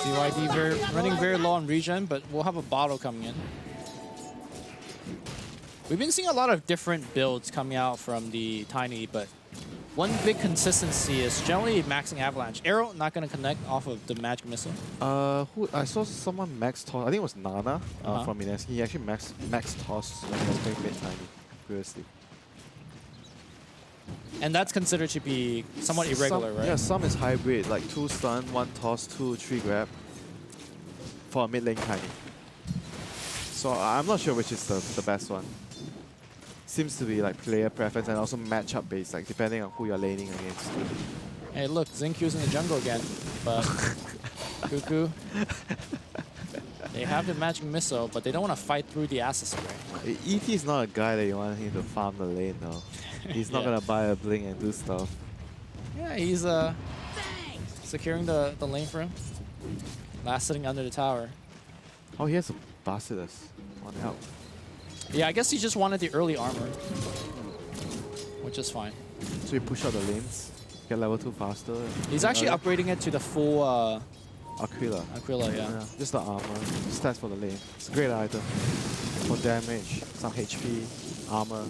CYD running very low on regen, but we'll have a bottle coming in. We've been seeing a lot of different builds coming out from the Tiny, but one big consistency is generally maxing Avalanche. Arrow not going to connect off of the Magic Missile. I saw someone max toss. I think it was Nana from Mineski. He actually max toss when he was playing mid Tiny previously. And that's considered to be somewhat irregular, right? Yeah, some is hybrid, like 2 stun, 1 toss, 2, 3 grab for a mid lane Tiny. So I'm not sure which is the best one. Seems to be like player preference and also matchup based, like depending on who you're laning against. Hey, look, Xinq's in the jungle again, but Cuckoo. They have the Magic Missile, but they don't want to fight through the acid spray. ET is not a guy that you want him to farm the lane though. He's not Yeah. gonna buy a blink and do stuff. Yeah, he's securing the lane for him. Last sitting under the tower. Oh, he has a Basilisk on help. Yeah, I guess he just wanted the early armor, which is fine. So you push out the lanes, get level 2 faster. He's actually upgrading it to the full Aquila. Aquila, yeah. Just the armor, stats for the lane. It's a great item for damage, some HP, armor.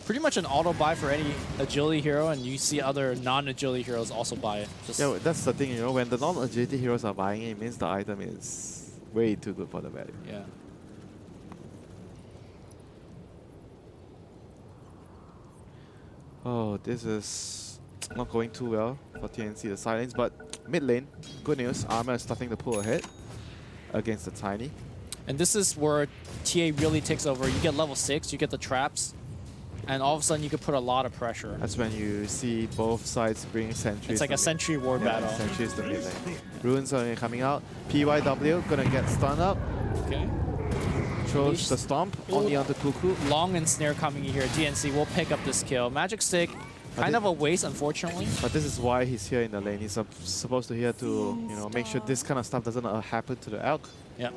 Pretty much an auto buy for any agility hero, and you see other non-agility heroes also buy it. Just Yeah, that's the thing, you know, when the non-agility heroes are buying it, it means the item is way too good for the value. yeah. Oh, this is not going too well for TNC, the silence, but mid lane, good news, armor is starting to pull ahead against the Tiny. And this is where TA really takes over. You get level 6, you get the traps, and all of a sudden you can put a lot of pressure. That's when you see both sides bring sentries. It's like a sentry war battle. Sentries the mid lane. Runes are coming out. PYW gonna get stunned up. Okay. Throws the stomp only onto Cuckoo. Long and snare coming in here. TNC will pick up this kill. Magic Stick, kind of a waste, unfortunately. But this is why he's here in the lane. He's supposed to here to, you know, make sure this kind of stuff doesn't happen to the Elk. Yep.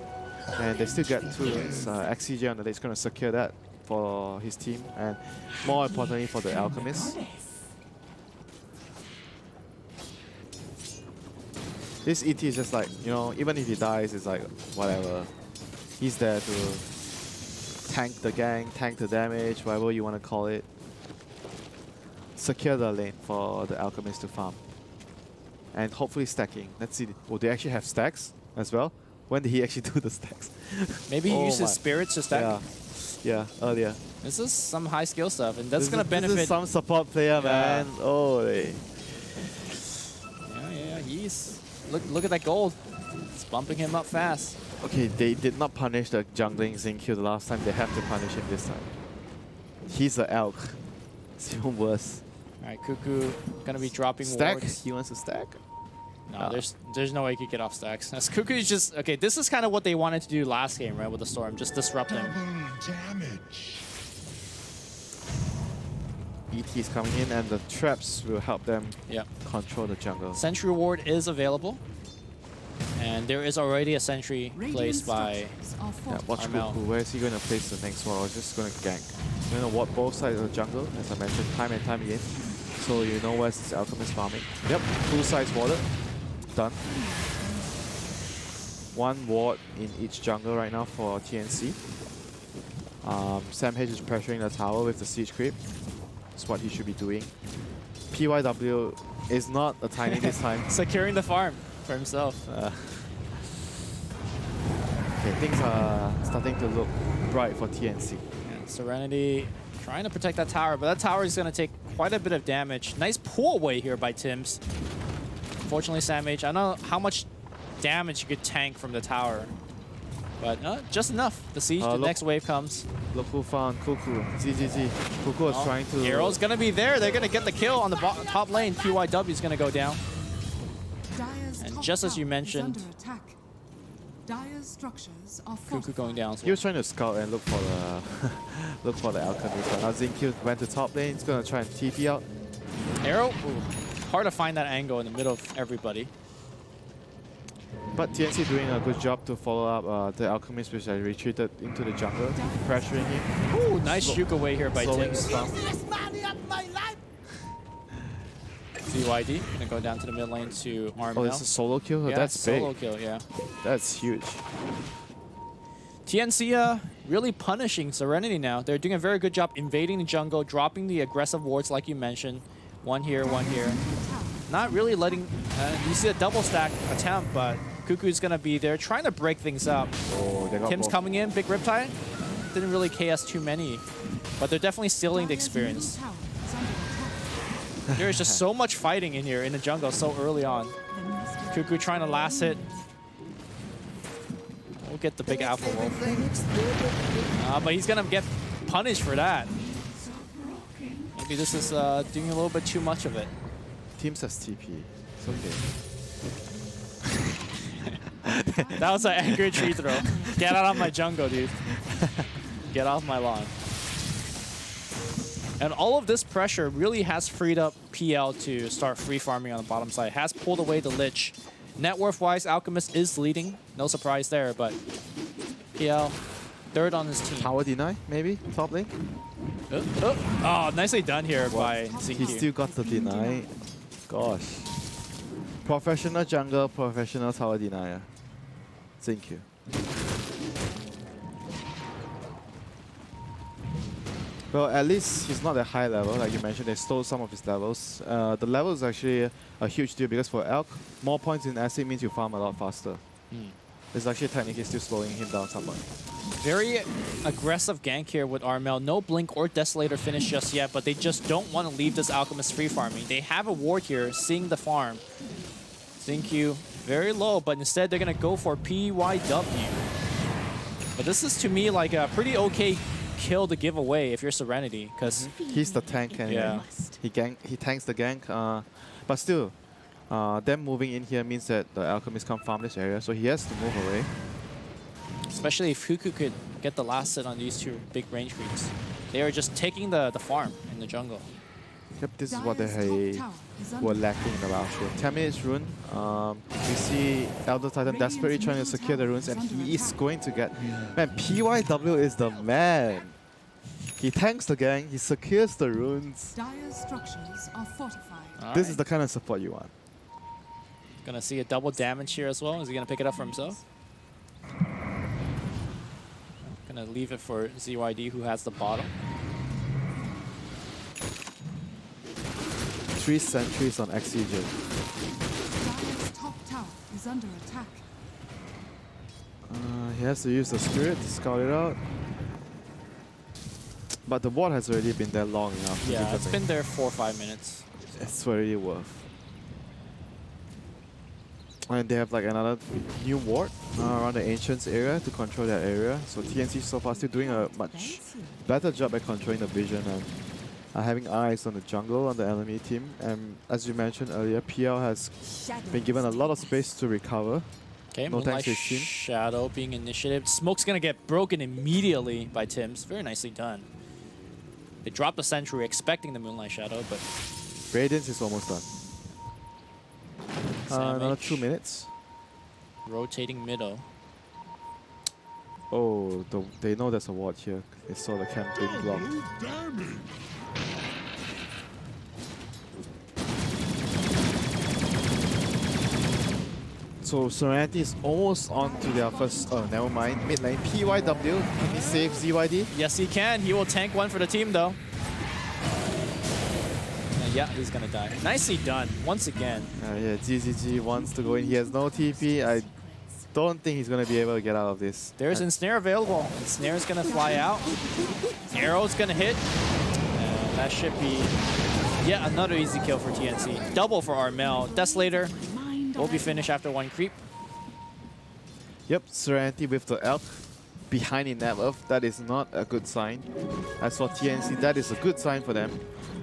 And they still get two. XCJ on the lane is going to secure that for his team, and more importantly for the Alchemist. This ET is just like, you know, even if he dies, it's like, whatever. He's there to tank the gang, tank the damage, whatever you want to call it. Secure the lane for the Alchemist to farm. And hopefully stacking. Let's see, will they actually have stacks as well? When did he actually do the stacks? Maybe he Oh used his my. spirits to stack. Yeah, earlier. This is some high skill stuff, and that's This going to is- benefit. This is some support player, man. Oh, Yeah, he's... Look at that gold. It's bumping him up fast. Okay, they did not punish the jungling Xingqiu the last time. They have to punish him this time. He's an elk. It's even worse. All right, Cuckoo gonna be dropping Stack? wards. He wants to stack? No, there's no way he could get off stacks. As Cuckoo's just okay. This is kind of what they wanted to do last game, right? With the storm, just disrupt him. Damage. ET is coming in, and the traps will help them Yep. control the jungle. Sentry ward is available, and there is already a sentry Radiant placed by. structures are Yeah, fortified. watch Armel. Cuckoo. Where is he going to place the next one? I was just going to gank. You're going to ward both sides of the jungle, as I mentioned time and time again. So you know where's this Alchemist farming. Yep, two sides warded. Done. One ward in each jungle right now for TNC. Sam H is pressuring the tower with the siege creep. That's what he should be doing. PYW is not a tiny this time. Securing the farm for himself. Okay, things are starting to look bright for TNC. And Serenity trying to protect that tower, but that tower is going to take quite a bit of damage. Nice pull away here by Tims. Unfortunately, Sam H, I don't know how much damage you could tank from the tower, but just enough. The siege, the next wave comes. Look who found Cuckoo. ZZZ. Cuckoo is trying to... Arrow's going to be there. They're going to get the kill on the top lane. PYW is going to go down. Dire's And top just as you tower is mentioned, under attack. Dire's structures are Cuckoo fortified. going down as He well. was trying to scout and look for the look for the Alchemist. But now Xingqiu went to top lane. He's gonna try and TP out. Arrow, ooh, hard to find that angle in the middle of everybody. But TNC doing a good job to follow up the Alchemist, which I retreated into the jungle, pressuring him. Ooh, nice juke away here by Slowing Tims. his farm. ZYD gonna go down to the mid lane to Arm Oh, now. it's a solo kill? Yeah, That's big. solo kill, yeah. That's huge. TNC really punishing Serenity now. They're doing a very good job invading the jungle, dropping the aggressive wards like you mentioned. One here, one here. Not really letting... you see a double stack attempt, but Cuckoo's going to be there trying to break things up. Oh, they got Tim's both. coming in, big Riptide. Didn't really KS too many, but they're definitely stealing the Dire's experience. middle tower is under attack. There's just so much fighting in here in the jungle so early on. Cuckoo trying to last hit. We'll get the big alpha wolf. But he's gonna get punished for that. Maybe this is doing a little bit too much of it. Team says TP. It's okay. That was an angry tree throw. Get out of my jungle, dude. Get off my lawn. And all of this pressure really has freed up PL to start free farming on the bottom side. Has pulled away the Lich. Net worth-wise, Alchemist is leading. No surprise there, but PL third on his team. Tower deny, maybe? Top lane? Oh, nicely done here by He Xingqiu. still got the deny. Gosh. Professional jungle, professional tower denier. Thank you. Well, at least he's not at high level, like you mentioned. They stole some of his levels. The level is actually a huge deal because for Elk, more points in acid means you farm a lot faster. It's actually technically still slowing him down somewhat. Very aggressive gank here with Armel. No Blink or Desolator finish just yet, but they just don't want to leave this Alchemist free farming. They have a ward here, seeing the farm. Xingqiu very low, but instead they're going to go for PYW. But this is, to me, like a pretty okay kill to give away if you're Serenity, because He's the tank anyway. Yeah. He tanks the gank, but still, them moving in here means that the Alchemist can't farm this area, so he has to move away. especially if Cuckoo could get the last hit on these two big range creeps. They are just taking the farm in the jungle. Yep, this is what Dire's they top tower is under were lacking in the last rune. 10 minutes rune. We see Elder Titan desperately trying to secure the runes, and he is going to get... Man, PYW is the man. He tanks the gang, he secures the runes. Dire's structures are fortified. This is the kind of support you want. Gonna see a double damage here as well. Is he gonna pick it up for himself? Gonna leave it for ZYD, who has the bottom. 3 sentries on Oxygen. Dire's top tower is under attack. He has to use the spirit to scout it out. But the ward has already been there long enough. to Yeah, give it's them been there 4 or 5 minutes. It's already worth. And they have like another new ward around the Ancients area to control that area. So TNC so far still doing a much better job at controlling the vision and having eyes on the jungle on the enemy team. And as you mentioned earlier, PL has been given a lot of space to recover. Okay, No Moonlight thanks to his team. Shadow being initiative. Smoke's gonna get broken immediately by Tims. Very nicely done. They dropped the sentry expecting the Moonlight Shadow, but Radiance is almost done. Another Samage 2 minutes. rotating middle. Oh, they know there's a ward here. They saw the camp being blocked. So Serenity is almost on to their first, oh never mind, mid lane. PYW, can he save ZYD? Yes, he can. He will tank one for the team, though. Yeah, he's gonna die. Nicely done, once again. Yeah, GGG wants to go in. He has no TP. I don't think he's going to be able to get out of this. There's Ensnare available. Ensnare's gonna fly out. Arrow's gonna hit. And that should be yet another easy kill for TNC. Double for Armel. Desolator will be finished after one creep. Yep, Serenity with the elk behind in net worth. That is not a good sign. As for TNC, that is a good sign for them.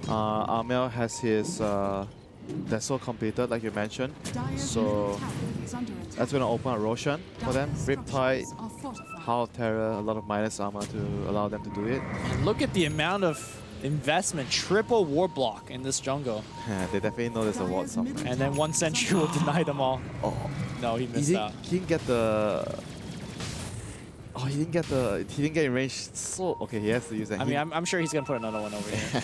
Armel has his Deso completed, like you mentioned. So that's going to open a Roshan for them. Riptide, Howl of Terror, a lot of minus armor to allow them to do it. And look at the amount of investment. Triple ward block in this jungle. Yeah, they definitely know there's a ward somewhere. And then one sentry will deny them all. Oh, No, he missed out. he didn't get the... Oh, he didn't get in range. So, okay, he has to use that. I mean, I'm sure he's gonna put another one over here.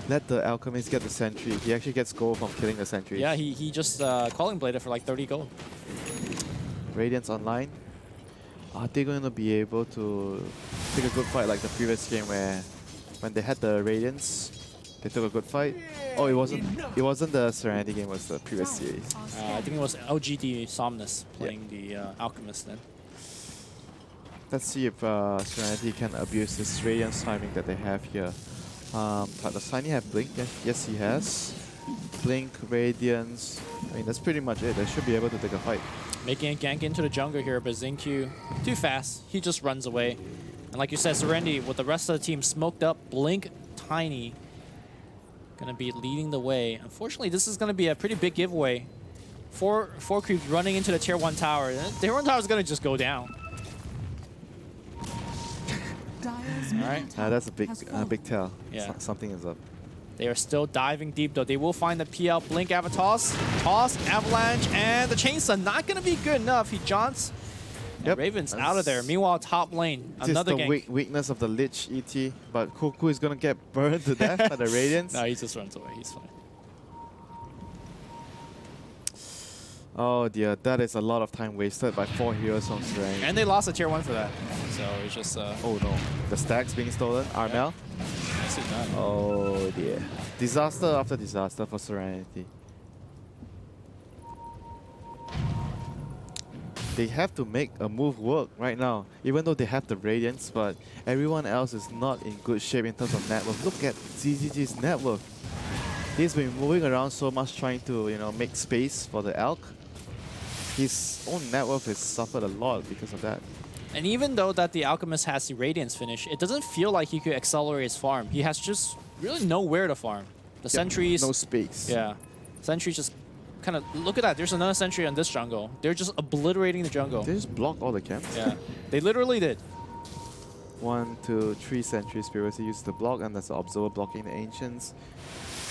Let the Alchemist get the sentry. He actually gets gold from killing the sentry. Yeah, he just calling bladed for like 30 gold. Radiance online. Are they going to be able to take a good fight like the previous game where when they had the Radiance, they took a good fight? Oh, it wasn't the Serenity game, it was the previous series. I think it was LGD Somnus playing the Alchemist then. Let's see if Serenity can abuse this Radiance timing that they have here. Does Tiny have Blink? Yes, he has. Blink, Radiance. I mean, that's pretty much it. They should be able to take a fight. Making a gank into the jungle here, but Xingqiu too fast. He just runs away. And like you said, Serenity with the rest of the team smoked up, Blink, Tiny, gonna be leading the way. Unfortunately, this is gonna be a pretty big giveaway. Four creeps running into the tier 1 tower. The tier 1 tower is gonna just go down. Alright. That's a big tell. Yeah. Something is up. They are still diving deep though. They will find the PL Blink Avatars. Toss, Avalanche, and the Chainsaw not gonna be good enough. He jaunts. Yep. Raven's out of there. Meanwhile, top lane, another This is gank. the weakness of the Lich ET, but Kuku is gonna get burned to death by the Radiance. No, he just runs away. He's fine. Oh dear, that is a lot of time wasted by 4 heroes from Serenity. And they lost a tier 1 for that. So it's just Oh no, the stacks being stolen. Armel. nicely done. Oh dear. Disaster after disaster for Serenity. They have to make a move work right now, even though they have the Radiance, but everyone else is not in good shape in terms of network. Look at ZZG's network. He's been moving around so much trying to, make space for the Elk. His own network has suffered a lot because of that. And even though that the Alchemist has the Radiance finish, it doesn't feel like he could accelerate his farm. He has just really nowhere to farm. The sentries... No space. Yeah. Sentries just kind of... Look at that. There's another sentry on this jungle. They're just obliterating the jungle. They just block all the camps. Yeah. They literally did. 1, 2, 3 sentries previously used the block, and there's the Observer blocking the Ancients.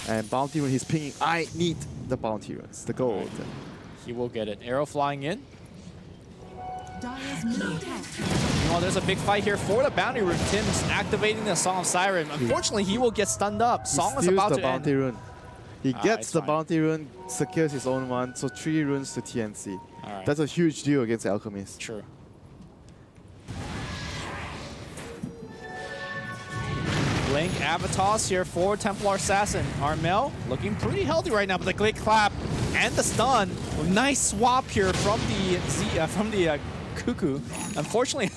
And Bounty Rune, he's pinging, I need the Bounty Runes, the gold. He will get it. Arrow flying in. Dire's middle tower. Meanwhile, there's a big fight here for the Bounty Rune. Tim's activating the Song of Siren. Unfortunately, he will get stunned up. Song is about the to Bounty end. Rune. He gets it's the fine. Bounty Rune, secures his own one, so 3 runes to TNC. Alright. That's a huge deal against Alchemist. True. Blink Avatars here for Templar Assassin. Armel looking pretty healthy right now, but the Glick Clap and the stun. Nice swap here from the Cuckoo. Unfortunately,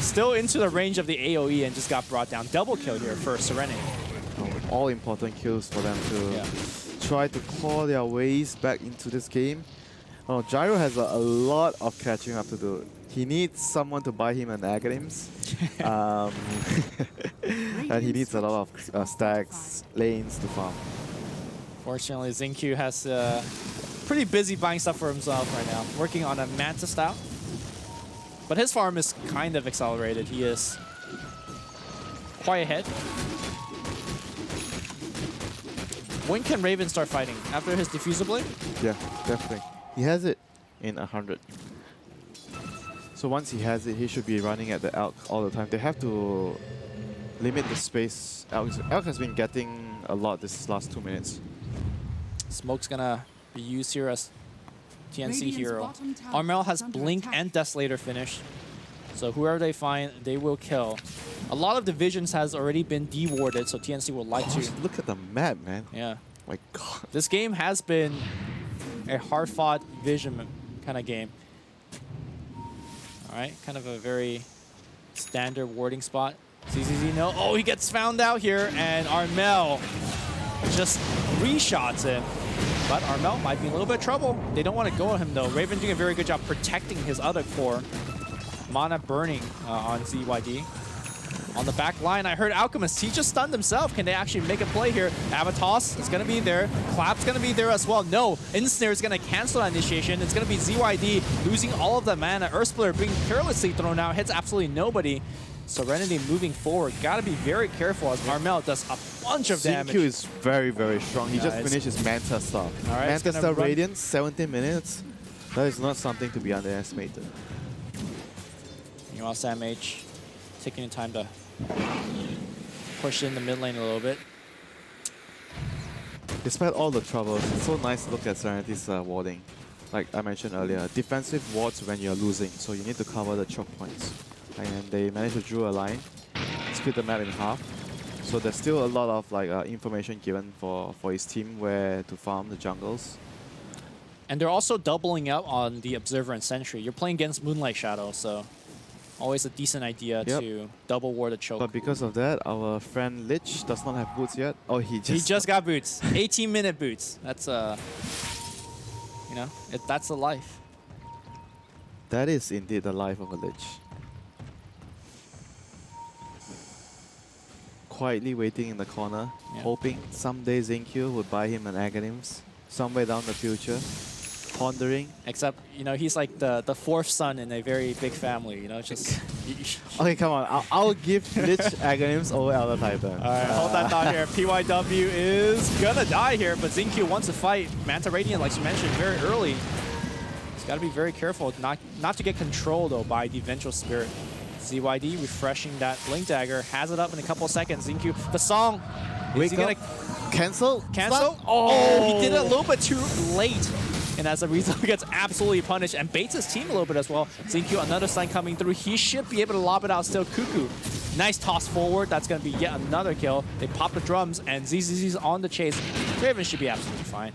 still into the range of the AoE and just got brought down. Double kill here for Serenity. All important kills for them to try to claw their ways back into this game. Oh, Gyro has a lot of catching up to do. He needs someone to buy him an Aghanim's. And he needs a lot of stacks, lanes to farm. Fortunately, Xinkyu has pretty busy buying stuff for himself right now, working on a Manta style. But his farm is kind of accelerated. He is quite ahead. When can Raven start fighting? After his diffuser blade? Yeah, definitely. He has it in 100. So once he has it, he should be running at the Elk all the time. They have to limit the space. Elk has been getting a lot this last 2 minutes. Smoke's gonna be used here as TNC Radiant's hero. bottom tower Armel has is under Blink attack. and Desolator finished. So whoever they find, they will kill. A lot of divisions has already been dewarded, so TNC would like to. Look at the map, man. Yeah. My God. This game has been a hard-fought vision kind of game. All right, kind of a very standard warding spot. ZZZ, no. Oh, he gets found out here, and Armel just reshots him. But Armel might be in a little bit of trouble. They don't want to go at him, though. Raven doing a very good job protecting his other core. Mana burning on ZYD. On the back line, I heard Alchemist. He just stunned himself. Can they actually make a play here? Avatos is going to be there. Clap's going to be there as well. No, Ensnare is going to cancel that initiation. It's going to be ZYD losing all of the mana. Earthsplitter being carelessly thrown out. Hits absolutely nobody. Serenity moving forward. Got to be very careful as Armel does a bunch of damage. CQ is very, very strong. He just it's- finished his Manta stuff. All right, it's Manta gonna stuff run- Radiance, 17 minutes. That is not something to be underestimated. Meanwhile, Sam H taking the time to push in the mid lane a little bit. Despite all the troubles, it's so nice to look at Serenity's warding. Like I mentioned earlier, defensive wards when you're losing, so you need to cover the choke points. And they managed to draw a line, split the map in half. So there's still a lot of information given for his team where to farm the jungles. And they're also doubling up on the Observer and Sentry. You're playing against Moonlight Shadow, so always a decent idea to double ward a choke. But because of that, our friend Lich does not have boots yet. Oh, he He just got boots. 18-minute boots. That's that's the life. That is indeed the life of a Lich. Quietly waiting in the corner, hoping someday Xinkyu would buy him an Aghanim's somewhere down the future. Pondering. Except, he's like the fourth son in a very big family, just... Okay, come on. I'll give Lich Aghanim's over Elder Titan. Alright, hold that thought here. PYW is gonna die here, but Xinkyu wants to fight. Manta Radiant, like you mentioned, very early. He's got to be very careful not to get controlled, though, by the Vengeful Spirit. ZYD refreshing that Blink Dagger. Has it up in a couple of seconds. Xinkyu, the song. Is he gonna cancel? cancel? Oh, he did it a little bit too late. And as a result, he gets absolutely punished and baits his team a little bit as well. Xinkyu, another stun coming through. He should be able to lob it out still. Cuckoo. Nice toss forward. That's going to be yet another kill. They pop the drums, and ZZZ's on the chase. Raven should be absolutely fine.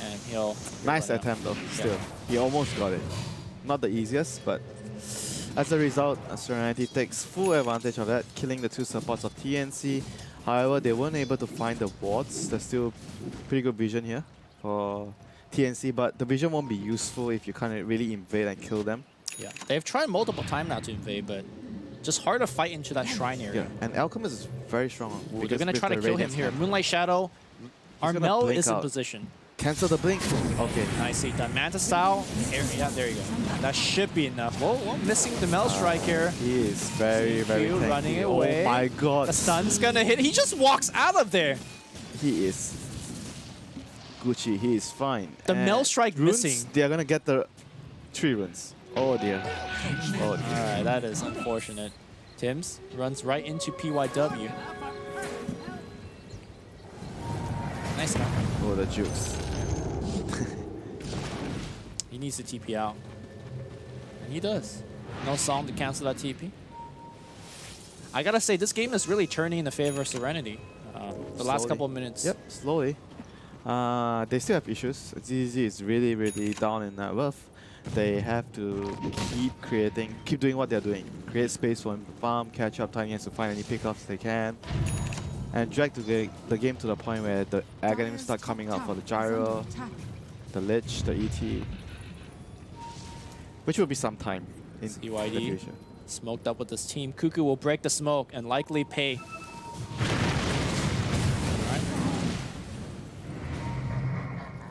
And he'll... Nice attempt though, still. He almost got it. Not the easiest, but as a result, Serenity takes full advantage of that, killing the two supports of TNC. However, they weren't able to find the wards. There's still pretty good vision here for TNC, but the vision won't be useful if you can't really invade and kill them. Yeah, they've tried multiple times now to invade, but just hard to fight into that shrine area. Yeah, and Alchemist is very strong. But you're going to try to kill him here. Moonlight Shadow. Armel is in position. Cancel the blink. Okay. Nicely done. Manta style. Yeah, there you go. That should be enough. Whoa, missing the Mel Strike here. He is very, very Q tanky. running away. Oh my god. The stun's going to hit. He just walks out of there. He is Gucci. He is fine. The And Mel Strike runes, missing. They are going to get the 3 runes. Oh dear. Oh dear. All right, that is unfortunate. Tims runs right into PYW. Nice start. Oh, the jukes. He needs to TP out. And he does. No song to cancel that TP. I gotta say, this game is really turning in the favor of Serenity. The last Slowly. couple of minutes. Yep, slowly. They still have issues. ZZ is really, really down in net worth. They have to keep doing what they're doing. Create space for him to farm, catch up, Tiny has to find any pickups they can. and drag the game to the point where the agonies start coming out for the gyro, the lich, the ET, which will be some time in the CYD future. smoked up with this team. Cuckoo will break the smoke and likely pay.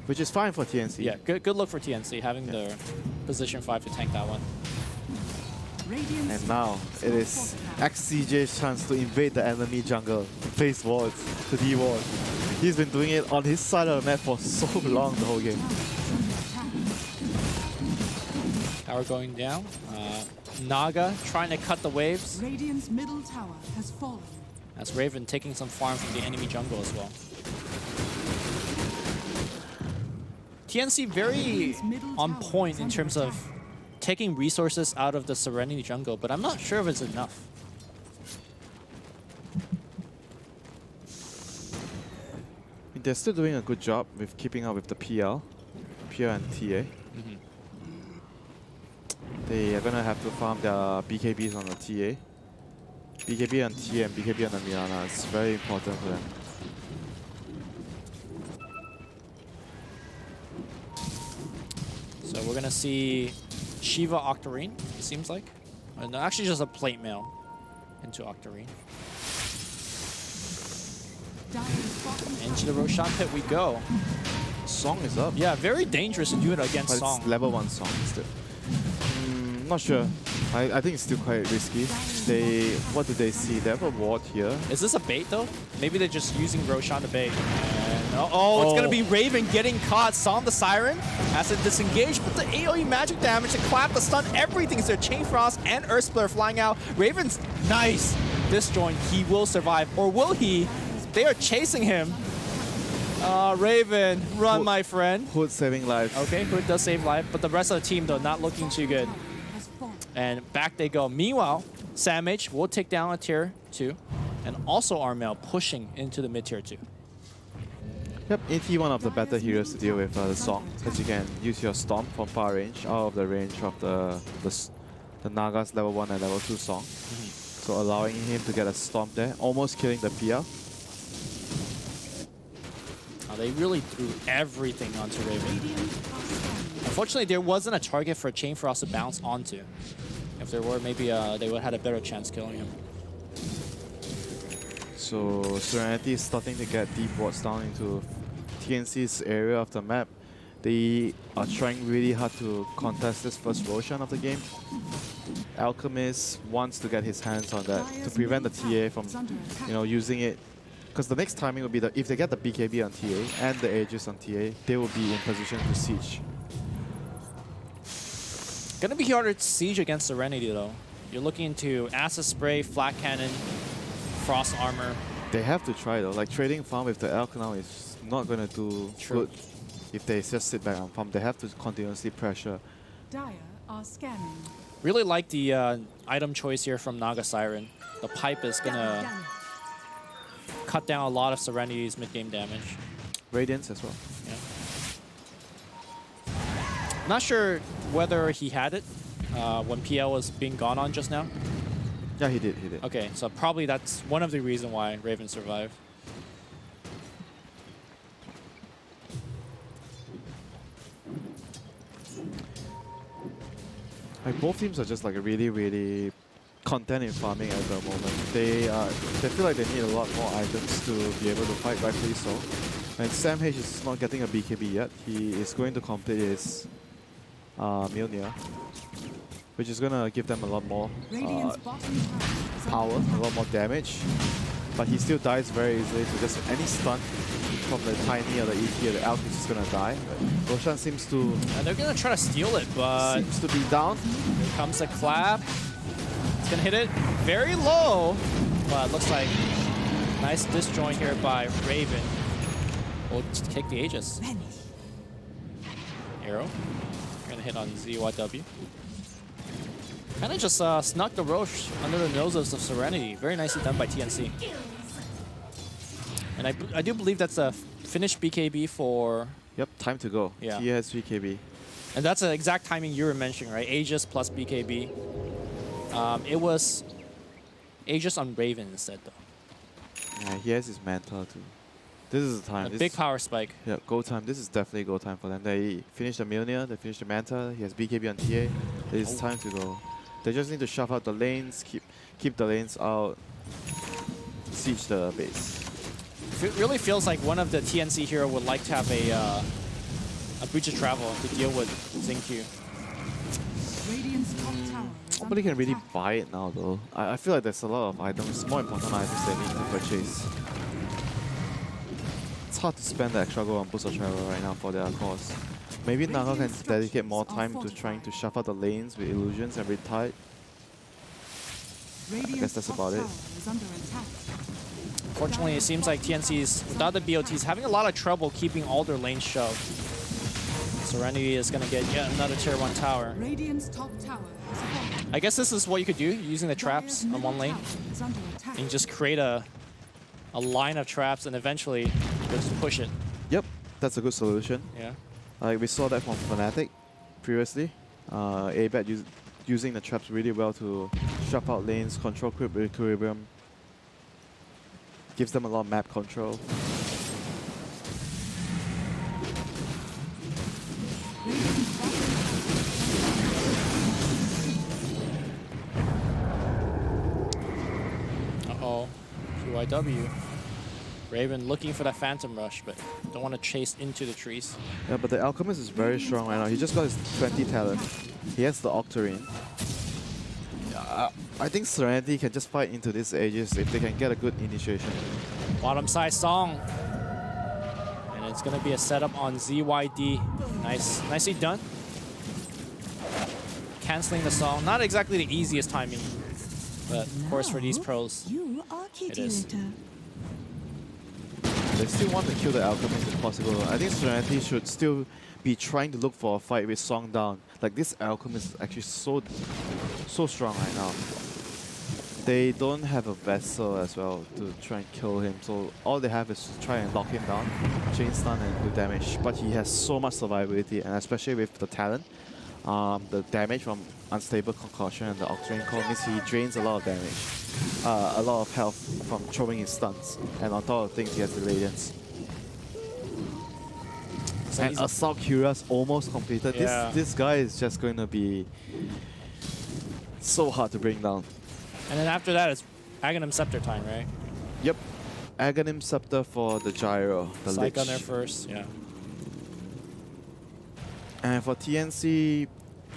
Which is fine for TNC. Yeah, good look for TNC having the position 5 to tank that one. And now it is XCJ's chance to invade the enemy jungle, place wards, to D-ward. He's been doing it on his side of the map for so long the whole game. Tower going down. Naga trying to cut the waves. Radiant's middle tower has fallen. That's Raven taking some farm from the enemy jungle as well. TNC very on point in terms of taking resources out of the Serenity jungle, but I'm not sure if it's enough. They're still doing a good job with keeping up with the PL and TA. They are gonna have to farm their BKBs on the TA. BKB on TA and BKB on the Mirana is very important for them. So we're gonna see Shiva Octarine, it seems like. No, actually just a plate mail into Octarine. Into the Roshan pit we go. Song is up. Yeah, very dangerous to do it against But Song. it's level 1 Song still. Not sure. I think it's still quite risky. What do they see? They have a ward here. Is this a bait though? Maybe they're just using Roshan to bait. And it's gonna be Raven getting caught. Song the Siren as it disengaged, but the AoE magic damage, the clap, the stun, everything is there. Chain Frost and Earth Splitter flying out. Raven's nice. Disjoint, he will survive. Or will he? They are chasing him. Raven, run, Hood. my friend. Hood saving lives. Okay, Hood does save life, but the rest of the team though not looking too good. And back they go. Meanwhile, Samage will take down a tier 2. And also Armel pushing into the mid tier 2. Yep, AT one of the better heroes to deal with the Song, because you can use your Stomp from far range, out of the range of the Naga's level 1 and level 2 Song. So allowing him to get a Stomp there, almost killing the PL. They really threw everything onto Raven. Unfortunately, there wasn't a target for Chain Frost to bounce onto. If there were, maybe they would have had a better chance killing him. So Serenity is starting to get deep wards down into TNC's area of the map. They are trying really hard to contest this first Roshan of the game. Alchemist wants to get his hands on that to prevent the TA from, using it. Because the next timing will be if they get the BKB on TA and the Aegis on TA, they will be in position to siege. Gonna be harder to siege against Serenity though. You're looking into Acid Spray, Flat Cannon, Frost Armor. They have to try though. Like trading farm with the Elk now is not gonna do good if they just sit back on farm. They have to continuously pressure. Dire are scanning. Really like the item choice here from Naga Siren. The pipe is gonna cut down a lot of Serenity's mid-game damage. Radiance as well. Yeah. Not sure whether he had it when PL was being gone on just now. Yeah, he did. Okay, so probably that's one of the reasons why Raven survived. Like both teams are just like really content in farming at the moment. They feel like they need a lot more items to be able to fight, rightfully so. And Sam H is not getting a BKB yet. He is going to complete his Mjolnir, which is going to give them a lot more power, a lot more damage. But he still dies very easily, so just any stun from the Tiny or the ET or the Alk is just going to die. But Roshan seems to... And they're going to try to steal it, but... Seems to be down. Here comes a clap. It's going to hit it very low, but looks like nice disjoint here by Raven. We'll kick the Aegis. Arrow. Gonna hit on ZYW. Kind of just snuck the Roche under the noses of Serenity. Very nicely done by TNC. And I do believe that's a finished BKB for... Yep, time to go. Yeah. He has BKB. And that's the exact timing you were mentioning, right? Aegis plus BKB. It was Aegis on Raven instead, though. Yeah, he has his mentor too. This is the time. A This big is- power spike. Yeah, go time. This is definitely go time for them. They finished the Mjolnir, they finished the Manta, he has BKB on TA. It's time to go. They just need to shove out the lanes, keep the lanes out, siege the base. It really feels like one of the TNC hero would like to have a breach of travel to deal with Xingqiu. Radiant's top tower is Nobody under can really attack. buy it now though. I feel like there's a lot of items, more important items they need to purchase. It's hard to spend the extra gold on boost of travel right now for their cause. Maybe Naga can dedicate more time to trying to shuffle the lanes with illusions and retide. Radiant's that's top about it. tower is under attack. Fortunately, it seems like TNC's, without the BO2s, having a lot of trouble keeping all their lanes shoved. Serenity is going to get yet another tier 1 tower. Radiant's top tower has fallen. I guess this is what you could do, using the traps Dire's on one middle lane. tower is under attack. And just create a line of traps and eventually just push it. Yep, that's a good solution. Yeah. Like we saw that from Fnatic previously. A-Bet using the traps really well to shove out lanes, control creep equilibrium. Gives them a lot of map control. Radiant's bottom Uh-oh. QIW. Raven looking for that Phantom Rush, but don't want to chase into the trees. Yeah, but the Alchemist is very strong right now. He just got his 20 talent. He has the Octarine. I think Serenity can just fight into these ages if they can get a good initiation. Bottom side Song. And it's going to be a setup on ZYD. Nicely done. Canceling the Song. Not exactly the easiest timing. But of course for these pros, You are it is. They still want to kill the Alchemist if possible. I think Serenity should still be trying to look for a fight with Song down. Like this Alchemist is actually so strong right now. They don't have a vessel as well to try and kill him, so all they have is to try and lock him down, chain stun and do damage. But he has so much survivability, and especially with the talent, the damage from Unstable Concussion and the Octarine Core means he drains a lot of damage, a lot of health from throwing his stuns, and on top of things he has the Radiance. So And he's Assault Curious almost completed. Yeah. This guy is just going to be so hard to bring down. and then after that, it's Aghanim Scepter time, right? Yep. Aghanim Scepter for the Gyro, the Psych Lich. on there first, yeah. And for TNC,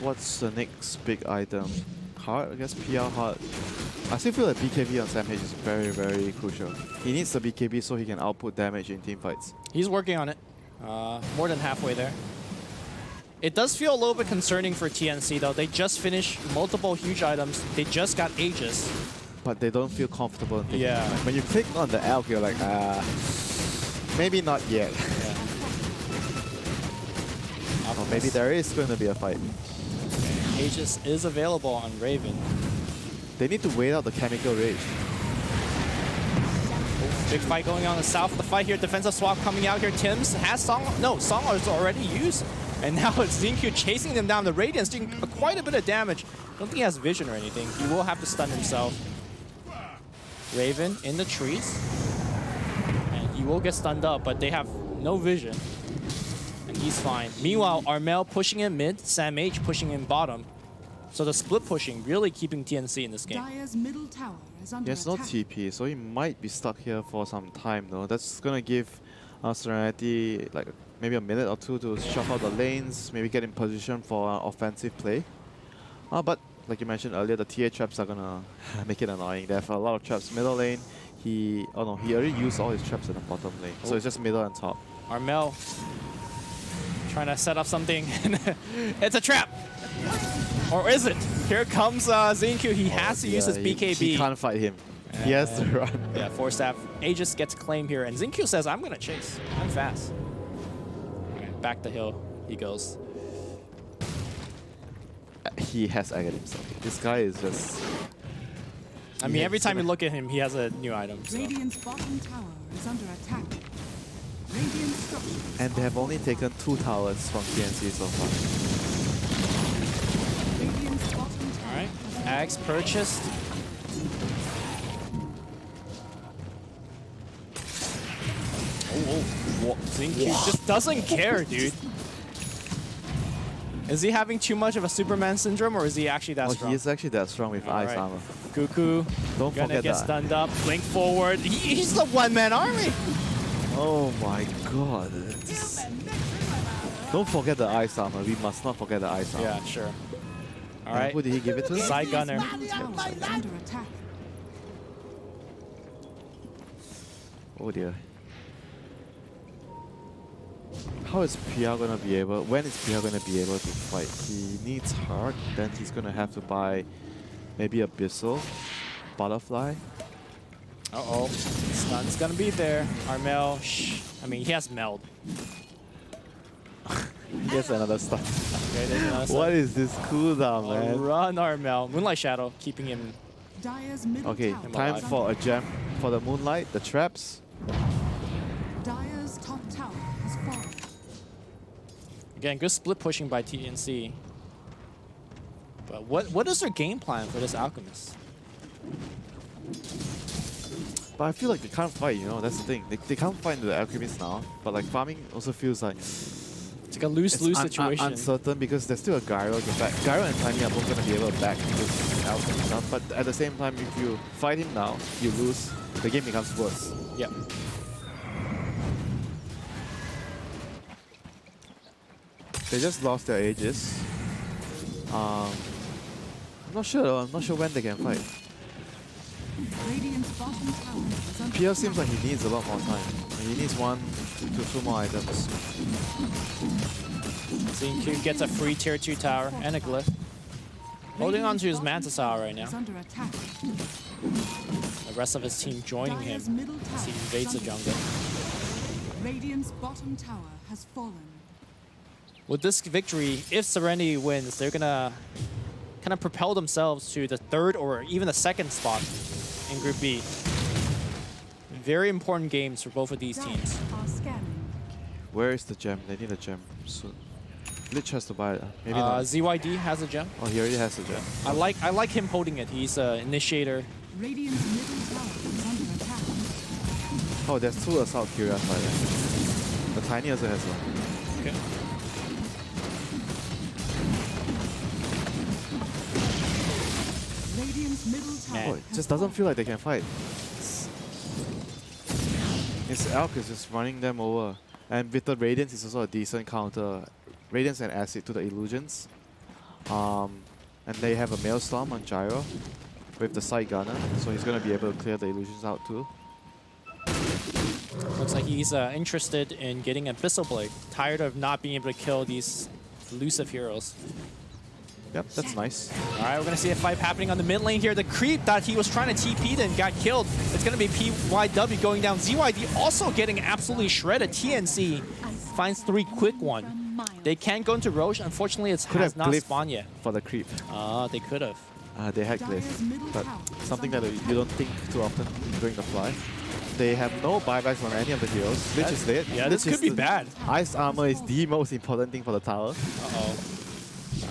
what's the next big item? Heart, I guess PR Heart. I still feel that BKB on Sam H is very, very crucial. He needs the BKB so he can output damage in team fights. He's working on it. More than halfway there. It does feel a little bit concerning for TNC though. They just finished multiple huge items. They just got Aegis. But they don't feel comfortable in taking Yeah. it. When you click on the Elk, you're like, maybe not yet. Yeah. Or maybe there is going to be a fight. Aegis is available on Raven. They need to wait out the Chemical Rage. Big fight going on in the south of the fight here. Defensive swap coming out here. Tim's has Song. No, Song is already used. And now it's Xingqiu chasing them down. The Radiance doing quite a bit of damage. Don't think he has vision or anything. He will have to stun himself. Raven in the trees. And he will get stunned up, but they have no vision. And he's fine. Meanwhile, Armel pushing in mid, Sam H pushing in bottom. So the split pushing really keeping TNC in this game. Dire's middle tower is under He has no attack. TP, so he might be stuck here for some time though. That's gonna give Serenity like maybe a minute or two to shuffle the lanes, maybe get in position for offensive play. But like you mentioned earlier, the TA traps are gonna make it annoying. They have a lot of traps middle lane. He already used all his traps in the bottom lane, so it's just middle and top. Armel trying to set up something. It's a trap! Or is it? Here comes Xingqiu. He has to use his BKB. He can't fight him. He has to run. Yeah, Force Staff. Aegis gets claim here, and Xingqiu says, I'm gonna chase. I'm fast. Alright, back the hill he goes. He has Aghanim himself. This guy is just... I mean, every time you look at him, he has a new item. So. Radiant's bottom tower is under attack. Radiant structures. And they have only taken 2 towers from TNC so far. Radiant's bottom tower. Alright, Axe purchased. Zinky just doesn't care, dude. Is he having too much of a Superman syndrome, or is he actually that strong? He is actually that strong with ice Alright. armor. Cuckoo Don't gonna forget get that. stunned up. Blink forward. He's the one-man army. Oh my god. Don't forget the ice armor. We must not forget the ice armor. Yeah, sure. All And right. who did he give it to? Side gunner. Middle tower is under attack. Oh dear. How is PR gonna be able? When is PR gonna be able to fight? He needs heart. Then he's gonna have to buy maybe Abyssal, Butterfly. Uh-oh. Stun's gonna be there. Armel, shh. I mean, he has meld. He has another stun. Okay, there's another stun. What is this cooldown, Oh, man? run, Armel. Moonlight Shadow, keeping him. Dire's middle Okay, tower time is for under a gem for the moonlight, the traps. Dire's top tower has fallen. Again, good split pushing by TNC. But what is their game plan for this Alchemist? But I feel like they can't fight, you know, that's the thing. They can't fight the alchemist now. But like farming also feels like It's like a lose-lose situation. uncertain because there's still a Gyro to back. Gyro and Tiny are both gonna be able to back this alchemist stuff. But at the same time, if you fight him now, you lose, the game becomes worse. Yep. They just lost their ages. I'm not sure though. I'm not sure when they can fight. Radiant's bottom tower is under Pierre attack. seems like he needs a lot more time. He needs 1 to 2 more items. Zinky gets a free tier 2 tower and a glyph. Holding on to his Mantis Tower right now. Is under attack. The rest of his team joining him Dire's middle as tower he is invades the under jungle. attack. Radiant's bottom tower has fallen. With this victory, if Serenity wins, they're gonna kind of propel themselves to the 3rd or even the 2nd spot in Group B. Very important games for both of these Dire teams. are scanning. Where is the gem? They need a gem soon. Lich has to buy it. Maybe not. ZYD has a gem. Oh, he already has the gem. I like him holding it. He's an initiator. Radiant's middle tower is under attack. Oh, there's 2 Assault Curious by there. The Tiny also has one. Okay. Radiant's middle tower Man. Oh, it has just doesn't fallen. feel like they can fight. His Alk is just running them over. And with the Radiance, it's also a decent counter. Radiance and Acid to the Illusions. And they have a Maelstrom on Gyro with the Side Gunner, so he's going to be able to clear the Illusions out too. Looks like he's interested in getting a Abyssal Blade. Tired of not being able to kill these elusive heroes. Yep, that's nice. All right, we're going to see a fight happening on the mid lane here. The creep that he was trying to TP then got killed. It's going to be PYW going down. ZYD also getting absolutely shredded. TNC finds 3 quick one. They can't go into Roche. Unfortunately, it Could has have not glyph spawned yet. for the creep. They could have. They had Dire's Glyph, middle but tower is something that under you don't think too often during the fly. They have no buybacks on any of the heroes. Lich is dead. Yeah, this Lich could is be bad. Ice armor is the most important thing for the tower. Uh-oh.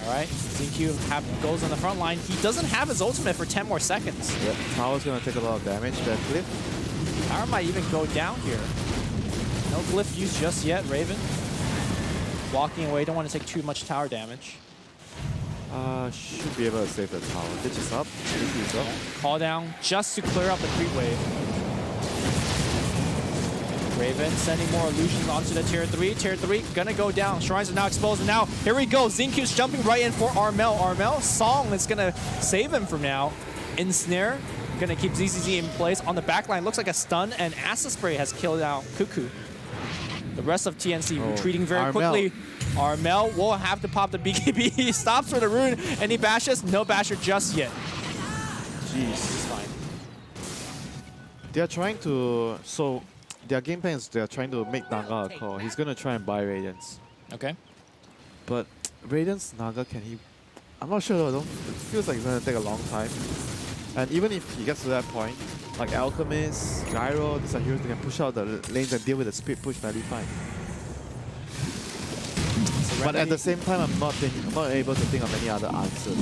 All right, ZQ goes on the front line. He doesn't have his ultimate for 10 more seconds. Yep, tower's gonna take a lot of damage. That Glyph. Power might even go down here. No glyph used just yet, Raven. Walking away, don't want to take too much tower damage. Should be able to save the tower. Lich is up. Lich is up. Call down just to clear up the creep wave. Raven sending more illusions onto the tier 3. Tier 3 gonna go down. Shrines are now exposed. And now, here we go. Zinky's jumping right in for Armel. Armel, Song is gonna save him from now. Ensnare, gonna keep ZZZ in place. On the back line, looks like a stun, and Acid Spray has killed out Cuckoo. The rest of TNC retreating very Armel. quickly. Armel will have to pop the BKB. He stops for the rune. Any bashes? No basher just yet. Jeez. He's fine. They are trying to... So, their game plan is they are trying to make Naga a call. He's gonna try and buy Radiance. Okay. But Radiance, Naga, can he... I'm not sure though. It feels like it's gonna take a long time. And even if he gets to that point, like Alchemist, Gyro, these are heroes that can push out the lanes and deal with the speed push very fine. But at the same time, I'm not able to think of any other answers.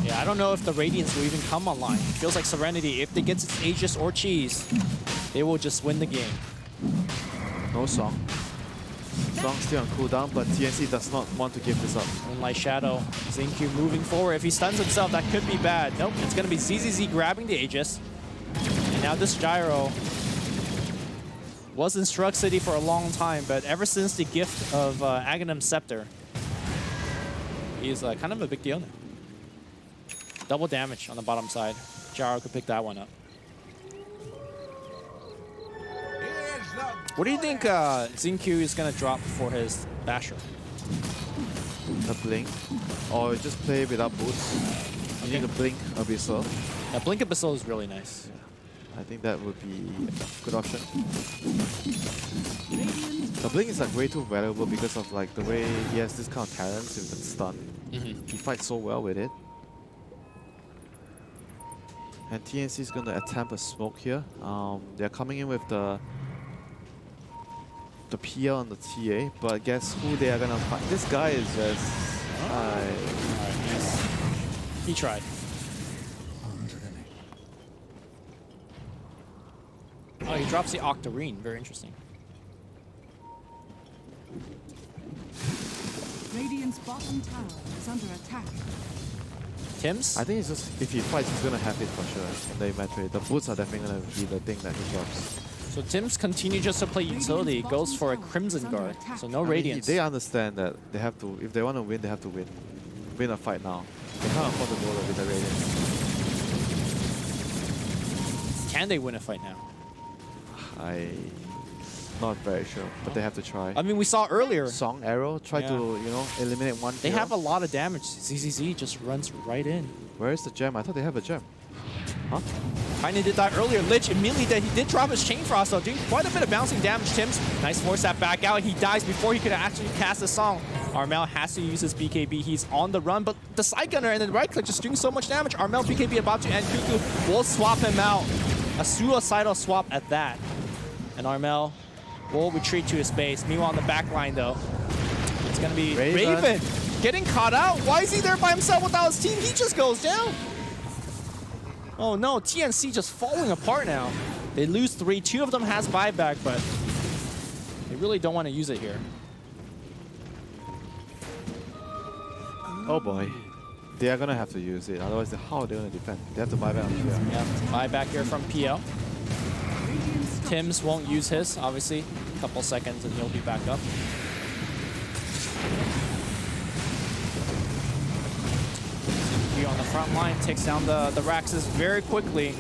Yeah, I don't know if the Radiance will even come online. It feels like Serenity, if they get its Aegis or Cheese, they will just win the game. No Song. Song's still on cooldown, but TNC does not want to give this up. Moonlight Shadow, Xingqiu moving forward. If he stuns himself, that could be bad. Nope, it's going to be ZZZ grabbing the Aegis. And now this Gyro was in Strug City for a long time, but ever since the gift of Aghanim Scepter, he's kind of a big deal now. Double damage on the bottom side. Gyro could pick that one up. What do you think Xingqiu is going to drop for his Basher? A Blink. Or just play without boots. You need a Blink Abyssal. Yeah, Blink Abyssal is really nice. Yeah. I think that would be a good option. The Blink is way too valuable because of the way he has this kind of talents with the stun. He fights so well with it. And TNC is going to attempt a smoke here. They're coming in with the PL and the TA, but guess who they are going to fight? This guy is just... Alright, nice. He tried. Oh, he drops the Octarine. Very interesting. Radiant's bottom tower is under attack. Tim's? I think it's just, if he fights, he's going to have it for sure in the inventory. The boots are definitely going to be the thing that he drops. So Tim's continue just to play utility, goes for a Crimson Guard. So no Radiance. They understand that they have to, if they want to win, they have to win. Win a fight now. They can't afford to go with the Radiance. Can they win a fight now? I'm not very sure, but they have to try. I mean, we saw earlier. Song Arrow, try to, eliminate one They hero. have a lot of damage. ZZZ just runs right in. Where is the gem? I thought they have a gem. Huh? Tiny did that earlier. Lich immediately did. He did drop his Chain Frost though, doing quite a bit of bouncing damage. Tim's nice force that back out. He dies before he could actually cast the song. Armel has to use his BKB. He's on the run, but the side gunner and the right click just doing so much damage. Armel BKB about to end. Cuckoo will swap him out. A suicidal swap at that. And Armel will retreat to his base. Meanwhile, on the back line though, it's gonna be Raven getting caught out. Why is he there by himself without his team? He just goes down. Oh no, TNC just falling apart now. They lose 3. 2 of them has buyback, but they really don't want to use it here. Oh boy. They are going to have to use it. Otherwise, how are they going to defend? They have to buy back on here. Yeah, buyback here from PL. Tim's won't use his, obviously. A couple seconds and he'll be back up. On the front line, takes down the Raxus very quickly.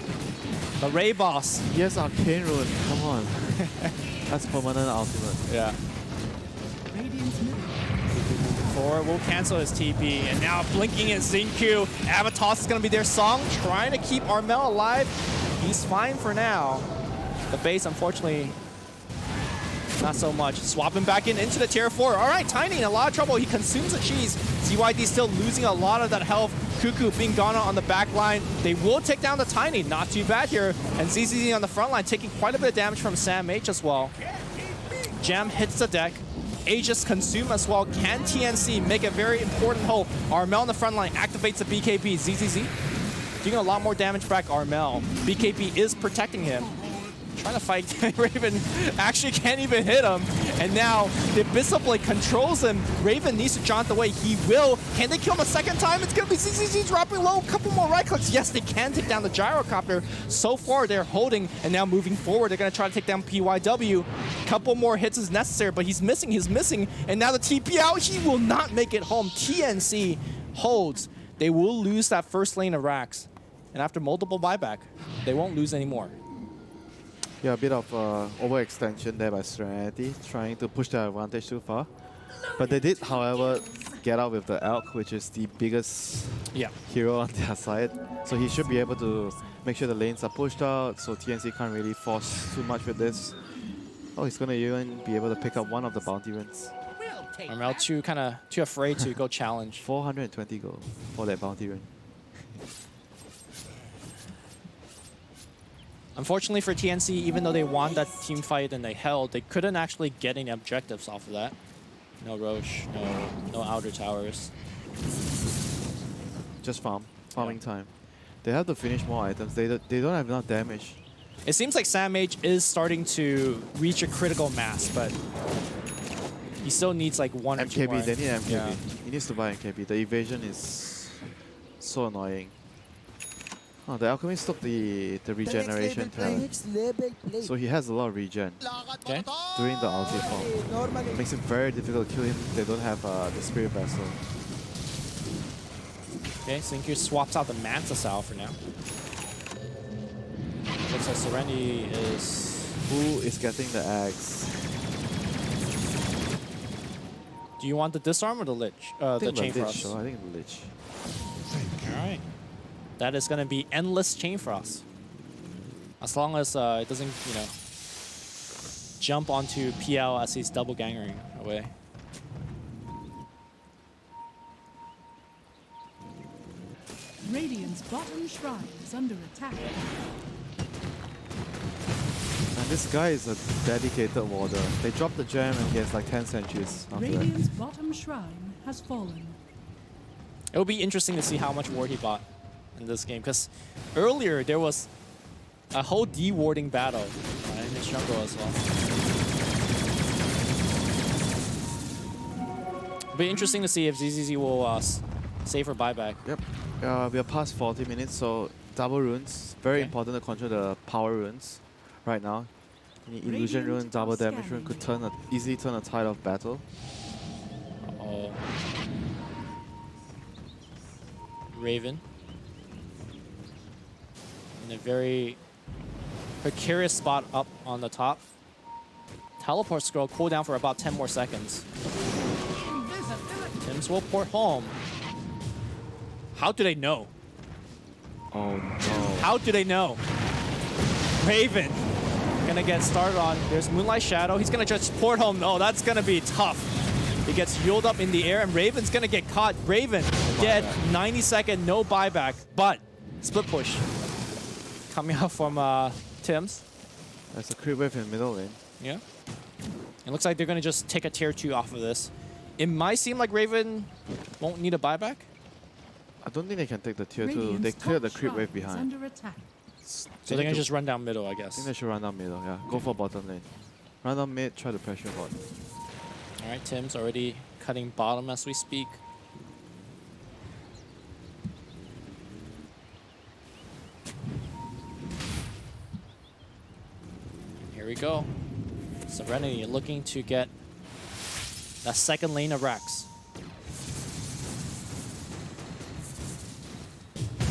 The Ray boss. Yes, Arcane Rune. Come on. That's permanent ultimate. Yeah. Forward will cancel his TP, and now blinking at Xingqiu. Avatos is going to be their song, trying to keep Armel alive. He's fine for now. The base, unfortunately, not so much. Swapping back into the tier 4. All right, Tiny in a lot of trouble. He consumes the cheese. CYD still losing a lot of that health. Cuckoo being gone on the back line. They will take down the Tiny. Not too bad here. And ZZZ on the front line taking quite a bit of damage from Sam H as well. Jam hits the deck. Aegis consume as well. Can TNC make a very important hold? Armel on the front line activates the BKB. ZZZ doing a lot more damage back. Armel. BKB is protecting him. Trying to fight Raven, actually can't even hit him. And now the Abyssal Blade controls him. Raven needs to jaunt away. He will. Can they kill him a second time? It's going to be ZZZ dropping low. A couple more right clicks. Yes, they can take down the Gyrocopter. So far, they're holding. And now moving forward, they're going to try to take down PYW. Couple more hits is necessary, but he's missing. He's missing. And now the TP out. He will not make it home. TNC holds. They will lose that first lane of Rax. And after multiple buyback, they won't lose anymore. Yeah, a bit of overextension there by Serenity, trying to push their advantage too far. But they did, however, get out with the Elk, which is the biggest hero on their side. So he should be able to make sure the lanes are pushed out, so TNC can't really force too much with this. Oh, he's going to even be able to pick up one of the bounty runes. Armel too afraid to go challenge. 420 gold for that bounty rune. Unfortunately for TNC, even though they won that team fight and they held, they couldn't actually get any objectives off of that. No Roche, no outer towers. Just farm. farming time. They have to finish more items. They don't have enough damage. It seems like Sam H is starting to reach a critical mass, but he still needs like one or two more. MKB, they need MKB. Yeah. He needs to buy MKB. The evasion is so annoying. Oh, the Alchemist took the regeneration talent. So he has a lot of regen Okay. during the ulti form. It makes it very difficult to kill him if they don't have the Spirit Vessel. Okay, Xingqiu swaps out the Mantis out for now. Looks like Serenity is... Who is getting the axe? Do you want the disarm or the lich? The chain frost. Sure, I think the Lich. Alright. That is gonna be endless chain frost. As long as it doesn't, you know, jump onto PL as he's double gangering away. Radiant's bottom shrine is under attack. And this guy is a dedicated warder. They drop the gem and he has like 10 centuries after that. Radiant's bottom shrine has fallen. It will be interesting to see how much ward he bought in this game, because earlier there was a whole de-warding battle in his jungle as well. It'll be interesting to see if ZZZ will save her buyback. Yep. We are past 40 minutes, so double runes. Very Okay. important to control the power runes right now. The illusion rune, double damage rune could easily turn a tide of battle. Oh. Raven. In a very precarious spot up on the top. Teleport scroll cooldown for about 10 more seconds. Tims will port home. How do they know? Oh no. How do they know? Raven gonna get started on. There's Moonlight Shadow. He's gonna just port home. Oh, that's gonna be tough. He gets yielded up in the air, and Raven's gonna get caught. Raven dead. 90-second, no buyback, but split push coming out from Tims. There's a creep wave in middle lane. Yeah. It looks like they're gonna just take a tier 2 off of this. It might seem like Raven won't need a buyback. I don't think they can take the tier 2. Radiant's They cleared the top creep wave shrine is behind. under attack. So they're gonna just run down middle, I I think guess. they should run down middle, yeah. Go for bottom lane. Run down mid, try to pressure bot. Alright, Tim's already cutting bottom as we speak. Here we go. Serenity looking to get that second lane of Rax.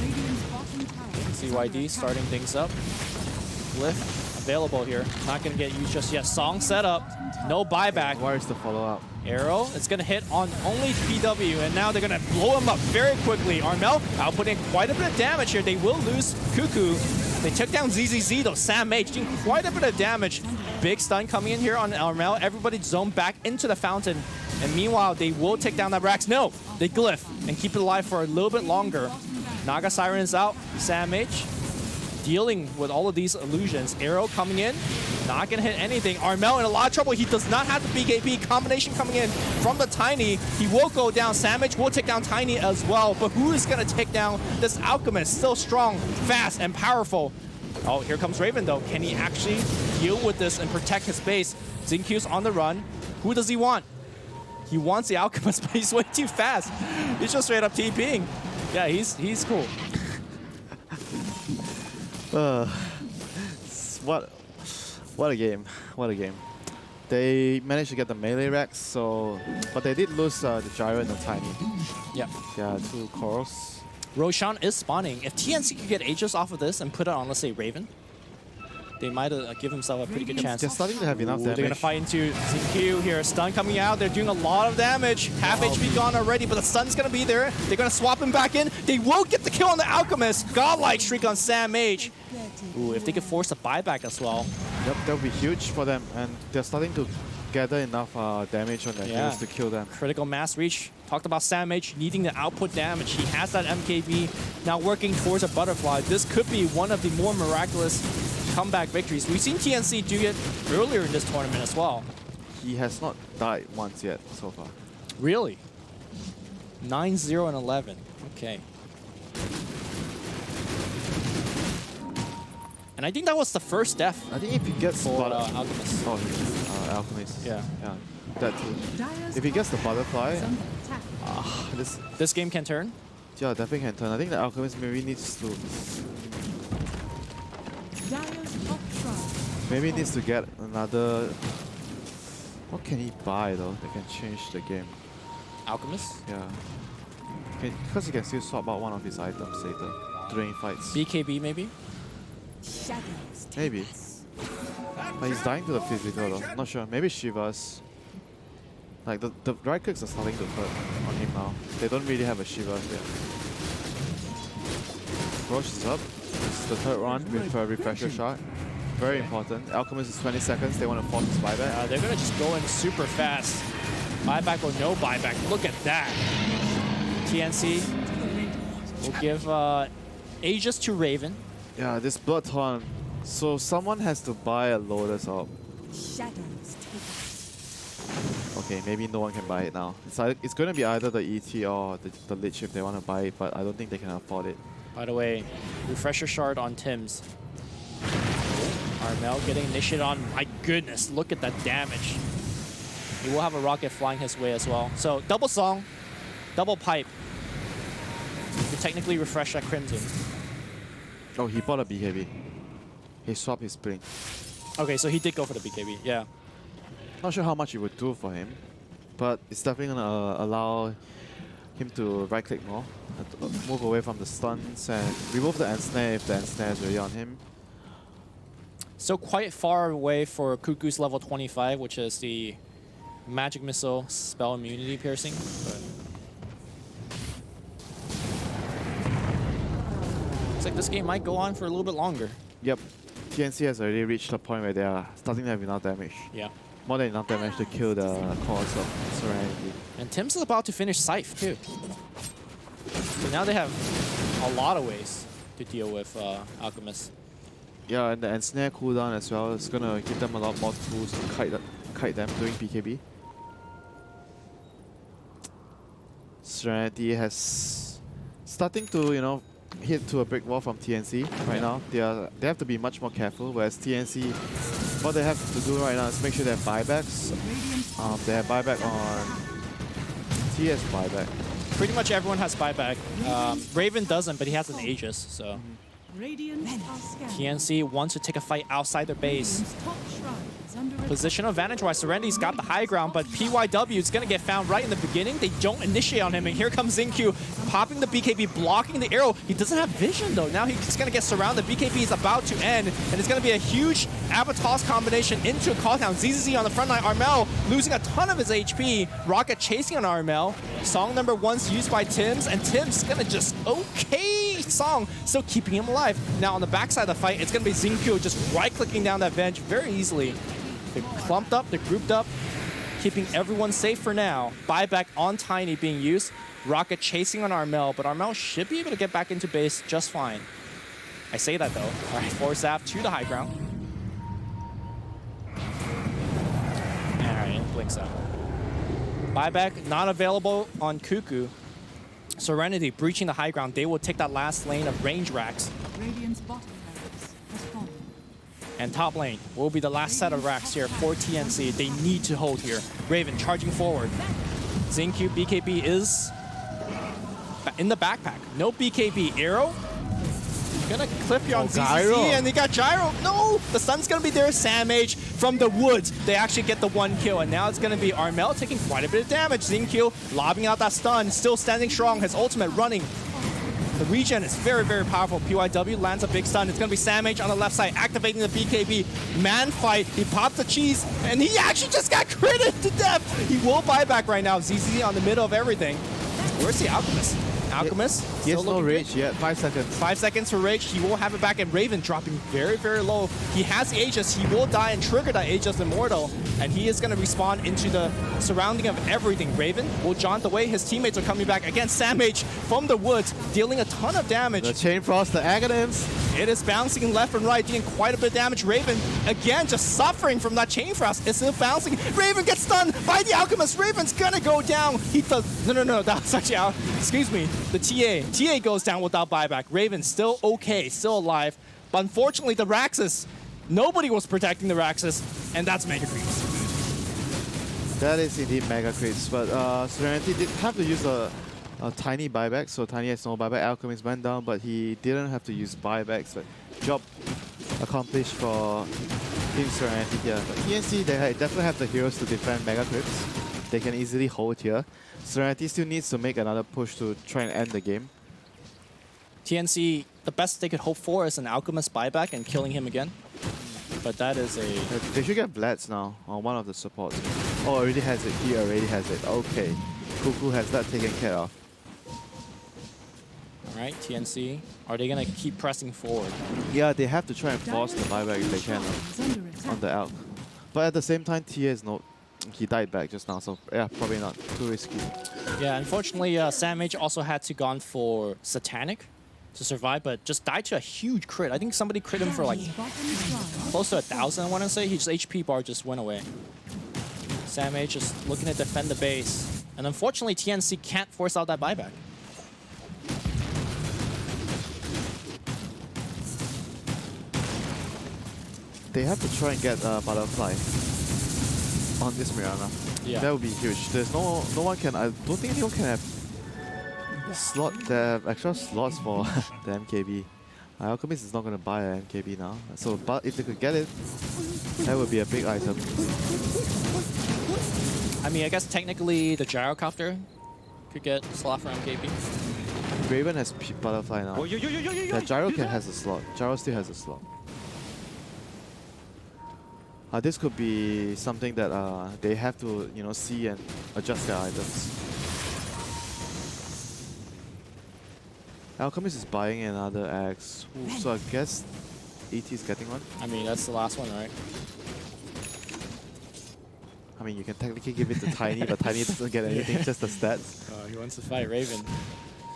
Radiant's bottom tower is under CYD attack. starting things up. Glyph available here. Not going to get used just yet. Song set up. No buyback. Where's the follow-up? Arrow, it's going to hit on only PW, and now they're going to blow him up very quickly. Armel outputting quite a bit of damage here. They will lose Cuckoo. They took down ZZZ though. Sam H doing quite a bit of damage. Big stun coming in here on Armel. Everybody zoned back into the fountain. And meanwhile, they will take down that Rax. No, they glyph and keep it alive for a little bit longer. Naga Siren's out. Sam H dealing with all of these illusions. Arrow coming in, not gonna hit anything. Armel in a lot of trouble. He does not have the BKB combination coming in from the Tiny. He will go down. Samage will take down Tiny as well. But who is gonna take down this Alchemist? Still strong, fast, and powerful. Oh, here comes Raven though. Can he actually deal with this and protect his base? Xingqiu's on the run. Who does he want? He wants the Alchemist, but he's way too fast. He's just straight up TPing. Yeah, he's cool. What a game. What a game. They managed to get the melee Rex, but they did lose the Gyro and the Tiny. Yeah. Yeah, 2 corals. Roshan is spawning. If TNC could get Aegis off of this and put it on, let's say, Raven, they might give themselves a pretty good chance. They're starting to have enough Ooh, damage. they're going to fight into Xingqiu here. Stun coming out. They're doing a lot of damage. Half HP gone already, but the stun's going to be there. They're going to swap him back in. They will get the kill on the Alchemist. Godlike streak on Sam H. Ooh, if they could force a buyback as well. Yep, that would be huge for them, and they're starting to gather enough damage on their heroes to kill them. Critical mass reach. Talked about Sam H needing the output damage. He has that MKB now working towards a butterfly. This could be one of the more miraculous comeback victories. We've seen TNC do it earlier in this tournament as well. He has not died once yet so far. Really? 9-0 and 11. Okay. And I think that was the first death I think if he gets for butterfly, Alchemist. Alchemist. Yeah. Yeah, that too. Dyer's If he gets the top tower butterfly, is under attack. this This game can turn. yeah definitely can turn. I think the Alchemist maybe needs to Dyer's top shrine. get another. What can he buy though that can change the game? Alchemist. Yeah. Because he can still swap out one of his items later during fights. BKB maybe. Shadows take Maybe. us. But he's dying to the physical though. Not sure. Maybe Shivas. Like the right clicks are starting to hurt on him now. They don't really have a Shivas yet. Roche is up. It's the third one with a refresher shot. Very important. Alchemist is 20 seconds. They want to force his buyback. They're gonna just go in super fast. Buyback or no buyback. Look at that. TNC will give Aegis to Raven. Yeah, this Blood Torn. So someone has to buy a Lotus up. Shadows take us. Okay, maybe no one can buy it now. It's going to be either the ET or the Lich if they want to buy it, but I don't think they can afford it. By the way, refresher shard on Tim's. Armel getting initiated on. My goodness, look at that damage. He will have a rocket flying his way as well. So double song, double pipe. You technically refresh that Crimson. Oh, he bought a BKB. He swapped his Blink. Okay, so he did go for the BKB, yeah. Not sure how much it would do for him, but it's definitely going to allow him to right-click more, and to move away from the stuns and remove the ensnare if the ensnare is really on him. So quite far away for Cuckoo's level 25, which is the magic missile spell immunity piercing. But looks like this game might go on for a little bit longer. Yep, TNC has already reached a point where they are starting to have enough damage. Yeah. More than enough damage to kill the cause of Serenity. And Tim's is about to finish Scythe too. So now they have a lot of ways to deal with Alchemist. Yeah, and the ensnare cooldown as well is gonna give them a lot more tools to kite them during BKB. Serenity has starting to, you know, hit to a brick wall from TNC right now. They have to be much more careful, whereas TNC, what they have to do right now is make sure they have buybacks. They have buyback on TS buyback. Pretty much everyone has buyback. Raven doesn't, but he has an Aegis, so. Radiant are scattered. TNC wants to take a fight outside their base. Radiant's top shrine is under attack. Positional advantage-wise, Serenity's got the high ground, but PYW is going to get found right in the beginning. They don't initiate on him, and here comes Xingqiu popping the BKB, blocking the arrow. He doesn't have vision, though. Now he's going to get surrounded. BKB is about to end, and it's going to be a huge Avatar's combination into a call down. ZZZ on the front line. Armel losing a ton of his HP. Rocket chasing on Armel. Song number 1's used by Tim's, and Tim's going to just Song still keeping him alive. Now on the backside of the fight, it's going to be Xingqiu just right-clicking down that bench very easily. They're clumped up, they're grouped up, keeping everyone safe for now. Buyback on Tiny being used. Rocket chasing on Armel, but Armel should be able to get back into base just fine. I say that though. All right, force Zap to the high ground. All right, blinks out. Buyback not available on Cuckoo. Serenity breaching the high ground. They will take that last lane of range racks. Radiant's bottom barracks has fallen. And top lane will be the last set of racks here for TNC. They need to hold here. Raven charging forward. Xingqiu BKB is in the backpack. No BKB. Arrow. Gonna clip you on Gyro. ZZZ, and they got Gyro. No! The stun's gonna be there. Samage from the woods. They actually get the 1 kill, and now it's gonna be Armel taking quite a bit of damage. Xingqiu lobbing out that stun, still standing strong. His ultimate running. The regen is very, very powerful. PYW lands a big stun. It's gonna be Samage on the left side, activating the BKB. Man fight. He popped the cheese, and he actually just got critted to death. He will buy back right now. ZZZ on the middle of everything. Where's the Alchemist? Alchemist? He has still no looking rage good. yet. 5 seconds. 5 seconds for Rage. He will have it back, and Raven dropping very, very low. He has the Aegis. He will die and trigger that Aegis Immortal, and he is going to respawn into the surrounding of everything. Raven will jaunt away. His teammates are coming back. Again, Samage from the woods, dealing a ton of damage. The Chain Frost, the Aghanims. It is bouncing left and right, doing quite a bit of damage. Raven, again, just suffering from that Chain Frost. It's still bouncing. Raven gets stunned by the Alchemist. Raven's gonna go down. He does. No. That was actually out. Excuse me. The TA goes down without buyback. Raven still okay, still alive. But unfortunately, the Raxus, nobody was protecting the Raxus, and that's Mega Creeps. That is indeed mega creeps, but Serenity did have to use a tiny buyback, so Tiny has no buyback. Alchemist went down, but he didn't have to use buybacks. But job accomplished for Team Serenity here. But TNC, they definitely have the heroes to defend mega creeps. They can easily hold here. Serenity still needs to make another push to try and end the game. TNC, the best they could hope for is an Alchemist buyback and killing him again. But that is a... They should get Vlads now on one of the supports. Oh, already has it. He already has it. Okay. Cuckoo has that taken care of. Alright, TNC. Are they going to keep pressing forward? Yeah, they have to try and force the buyback if they can on the Alch. But at the same time, Tia is no... He died back just now, so yeah, probably not too risky. Yeah, unfortunately, Sandmage also had to gone for Satanic to survive, but just died to a huge crit. I think somebody crit him for like close to 1,000, I want to say. His HP bar just went away. Sandmage just looking to defend the base. And unfortunately, TNC can't force out that buyback. They have to try and get Butterfly on this Mirana. Yeah. That would be huge. There's no one can... I don't think anyone can have extra slots for the MKB. Alchemist is not going to buy an MKB now. So, but if they could get it, that would be a big item. I mean, I guess technically the Gyrocopter could get slot for MKB. Raven has Butterfly now. Yeah, Gyro has a slot. Gyro still has a slot. This could be something that they have to, see and adjust their items. Alchemist is buying another axe, so I guess ET is getting one. I mean, that's the last one, right? I mean, you can technically give it to Tiny, but Tiny doesn't get anything, just the stats. He wants to fight Raven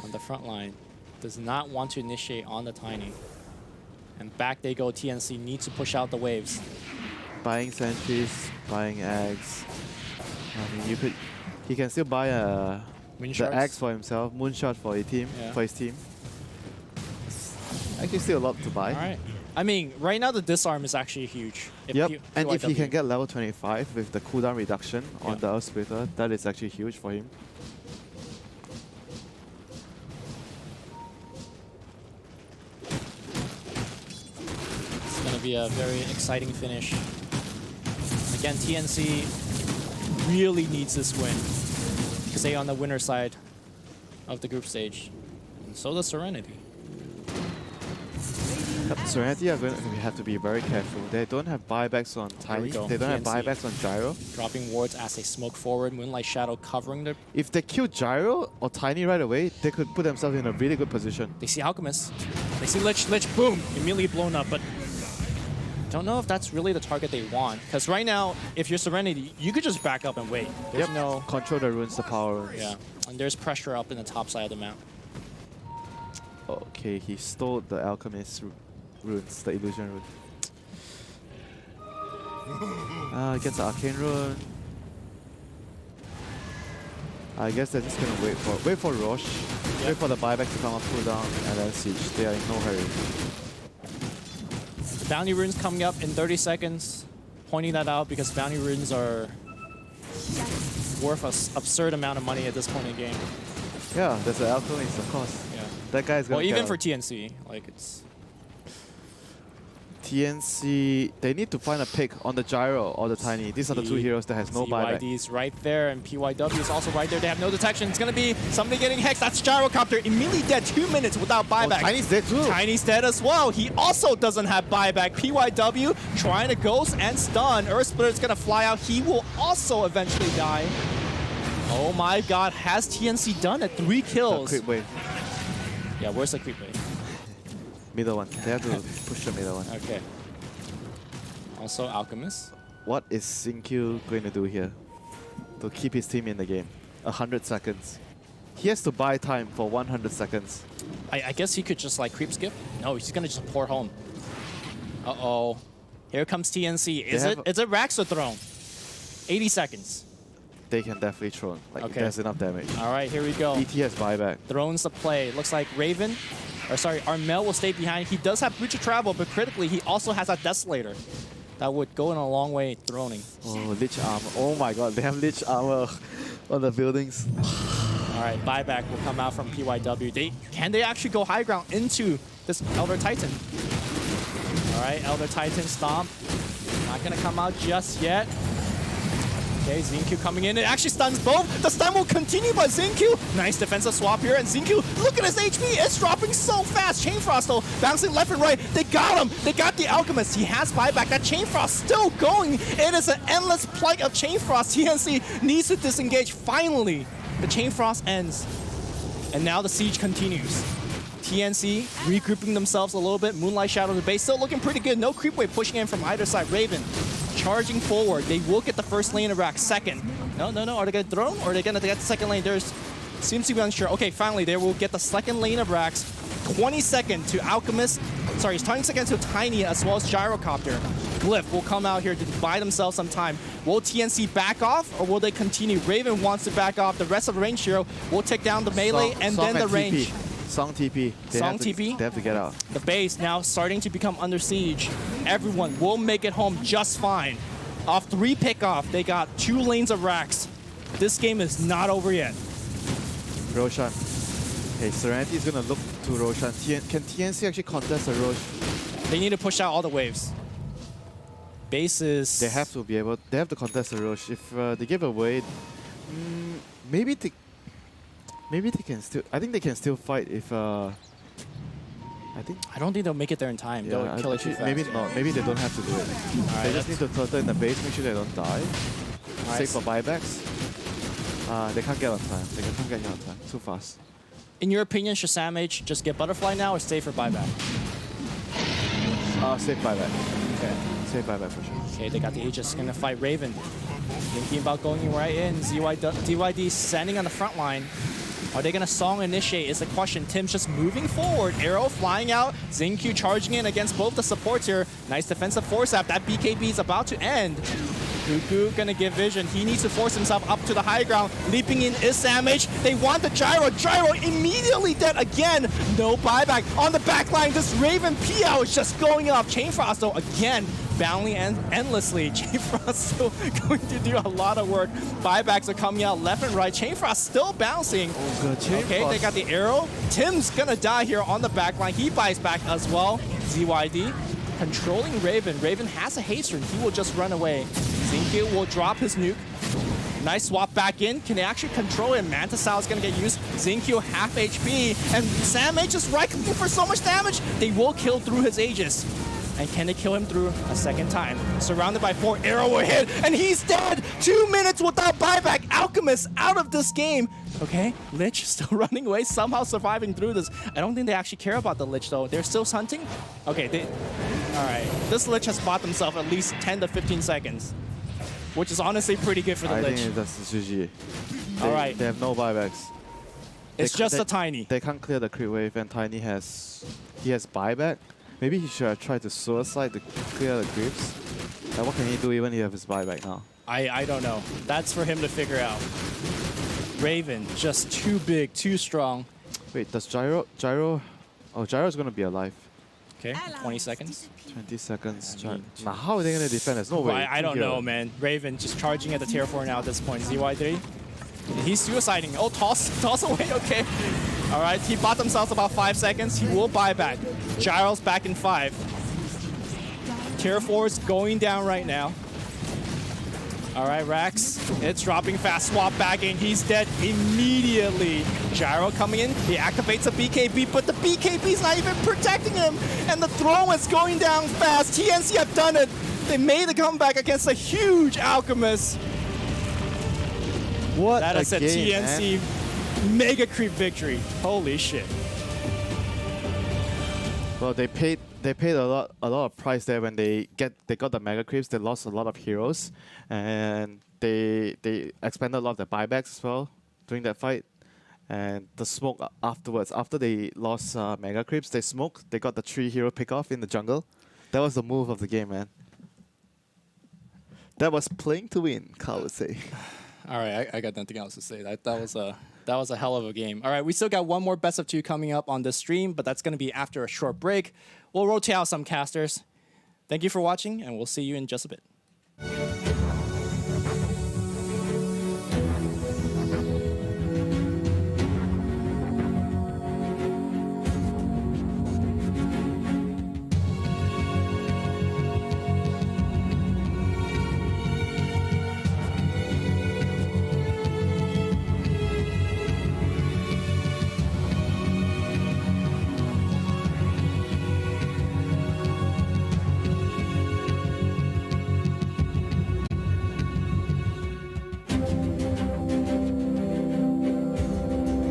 on the front line. Does not want to initiate on the Tiny. And back they go, TNC needs to push out the waves. Buying sentries, buying eggs. I mean, he can still buy the eggs for himself, moonshot for his team. Actually, still a lot to buy. All right. I mean, right now the disarm is actually huge. And if he can get level 25 with the cooldown reduction on the Earth Splitter, that is actually huge for him. It's gonna be a very exciting finish. Again, TNC really needs this win to stay on the winner side of the group stage. And so does Serenity. Serenity are going to have to be very careful. They don't have buybacks on Tiny. They don't have buybacks on Gyro. Dropping wards as they smoke forward. Moonlight Shadow covering their... If they kill Gyro or Tiny right away, they could put themselves in a really good position. They see Alchemist. They see Lich, boom! Immediately blown up, but... Don't know if that's really the target they want. Because right now, if you're Serenity, you could just back up and wait. There's no... Control the runes, the power runes. Yeah. And there's pressure up in the top side of the map. Okay, he stole the Alchemist runes, the illusion rune. Gets the arcane rune. I guess they're just gonna wait for Roche, wait for the buyback to come up, cool down, and then siege. They are in no hurry. The bounty runes coming up in 30 seconds. Pointing that out because bounty runes are worth an absurd amount of money at this point in the game. Yeah, there's the Alchemist, of course. Yeah. That guy's gonna. Well, even for TNC, like it's. TNC, they need to find a pick on the Gyro or the Tiny. These are the two heroes that has no buyback. CYD's right there, and PYW is also right there. They have no detection. It's going to be somebody getting hexed. That's Gyrocopter. Immediately dead. 2 minutes without buyback. Oh, Tiny's dead too. Tiny's dead as well. He also doesn't have buyback. PYW trying to ghost and stun. Earth Splitter's going to fly out. He will also eventually die. Oh my god. Has TNC done it? 3 kills. Creep wave. Yeah, where's the creep wave? Middle one. They have to push the middle one. Okay. Also Alchemist. What is Xingqiu going to do here to keep his team in the game? 100 seconds. He has to buy time for 100 seconds. I guess he could just like creep skip. No, he's gonna just pour home. Uh-oh. Here comes TNC. Is it Rax or Throne? 80 seconds. They can definitely throw. Like, there's enough damage. All right, here we go. ET has buyback. Throne's the play. Looks like Raven or sorry, Armel will stay behind. He does have Breach of Travel, but critically, he also has a Desolator that would go in a long way throning. Oh, Lich Armor. Oh my god, they have Lich Armor on the buildings. All right, buyback will come out from PYW. Can they actually go high ground into this Elder Titan? All right, Elder Titan stomp. Not gonna come out just yet. Okay, Xingqiu coming in. It actually stuns both. The stun will continue, but Xingqiu, nice defensive swap here. And Xingqiu, look at his HP. It's dropping so fast. Chain Frost, though, bouncing left and right. They got him. They got the Alchemist. He has buyback. That Chain Frost still going. It is an endless plight of Chain Frost. TNC needs to disengage. Finally, the Chain Frost ends. And now the siege continues. TNC regrouping themselves a little bit. Moonlight Shadow the base still looking pretty good. No creep wave pushing in from either side. Raven charging forward. They will get the first lane of rack. Second. No. Are they going to drone or are they going to get the second lane? There's seems to be unsure. Okay, finally they will get the second lane of racks. 20-second to Alchemist. Sorry, 20-second to Tiny as well as Gyrocopter. Glyph will come out here to buy themselves some time. Will TNC back off or will they continue? Raven wants to back off. The rest of the range hero will take down the melee and then the range. Song TP. They have to get out. The base now starting to become under siege. Everyone will make it home just fine. Off 3 pickoff, they got 2 lanes of racks. This game is not over yet. Roshan. Okay, Serenity is going to look to Roshan. Can TNC actually contest a Rosh? They need to push out all the waves. Bases. They have to be able. They have to contest the Rosh. If they give away, maybe they can still. I think they can still fight if. I don't think they'll make it there in time. Yeah, They'll kill it too fast. maybe not. Maybe they don't have to do it. They just need to turtle in the base, make sure they don't die. Save for buybacks. They can't get on time. They can't get here on time. Too fast. In your opinion, should Samage just get Butterfly now or stay for buyback? Save buyback. Okay. Save buyback for sure. Okay, they got the Aegis gonna fight Raven. Thinking about going right in. DYD standing on the front line. Are they gonna Song initiate is the question. Tim's just moving forward. Arrow flying out. Xingqiu charging in against both the supports here. Nice defensive force up. That BKB is about to end. Cuckoo gonna give vision. He needs to force himself up to the high ground. Leaping in is Samage. They want the Gyro. Gyro immediately dead again. No buyback. On the back line, this Raven PO is just going up. Chain Frost though again bounding endlessly. Chain Frost still going to do a lot of work. Buybacks are coming out left and right. Chain Frost still bouncing. Oh god, Chain Okay, Frost. they got the arrow. Tim's gonna die here on the back line. He buys back as well. ZYD controlling Raven. Raven has a haste rune. He will just run away. Xingqiu will drop his nuke. Nice swap back in. Can they actually control it? Manta Sao is going to get used. Xingqiu half HP. And Samage is right-clicking for so much damage. They will kill through his Aegis. And can they kill him through a second time? Surrounded by 4, arrow will hit, and he's dead! 2 minutes without buyback. Alchemist out of this game. Okay, Lich still running away, somehow surviving through this. I don't think they actually care about the Lich though. They're still hunting? Okay, alright. This Lich has bought themselves at least 10 to 15 seconds. Which is honestly pretty good for the Lich. I think that's GG. Alright. They have no buybacks. It's just a Tiny. They can't clear the creep wave, and Tiny has buyback. Maybe he should have tried to suicide to clear the creeps. Like, what can he do even if he has his buyback now? I don't know. That's for him to figure out. Raven, just too big, too strong. Wait, does Gyro? Oh, Gyro's gonna be alive. Okay, 20 seconds. 20 seconds. Now, how are they gonna defend? There's no way. I don't know, man. Raven just charging at the tier 4 now at this point. ZY3. He's suiciding. Oh, toss away. Okay. All right, he bought themselves about 5 seconds. He will buy back. Gyro's back in 5. Tier 4 is going down right now. All right, Rax, it's dropping fast. Swap back in. He's dead immediately. Gyro coming in. He activates a BKB, but the BKB's not even protecting him. And the throw is going down fast. TNC have done it. They made a comeback against a huge Alchemist. What that is a game, TNC man. mega creep victory. Holy shit. Well, they paid a lot of price there when they got the mega creeps. They lost a lot of heroes, and they expanded a lot of their buybacks as well during that fight. And the smoke afterwards, after they lost mega creeps, they smoked. They got the 3 hero pick off in the jungle. That was the move of the game, man. That was playing to win, Carl would say. All right, I got nothing else to say. That was a That was a hell of a game. All right, we still got one more best of 2 coming up on this stream, but that's going to be after a short break. We'll rotate out some casters. Thank you for watching, and we'll see you in just a bit.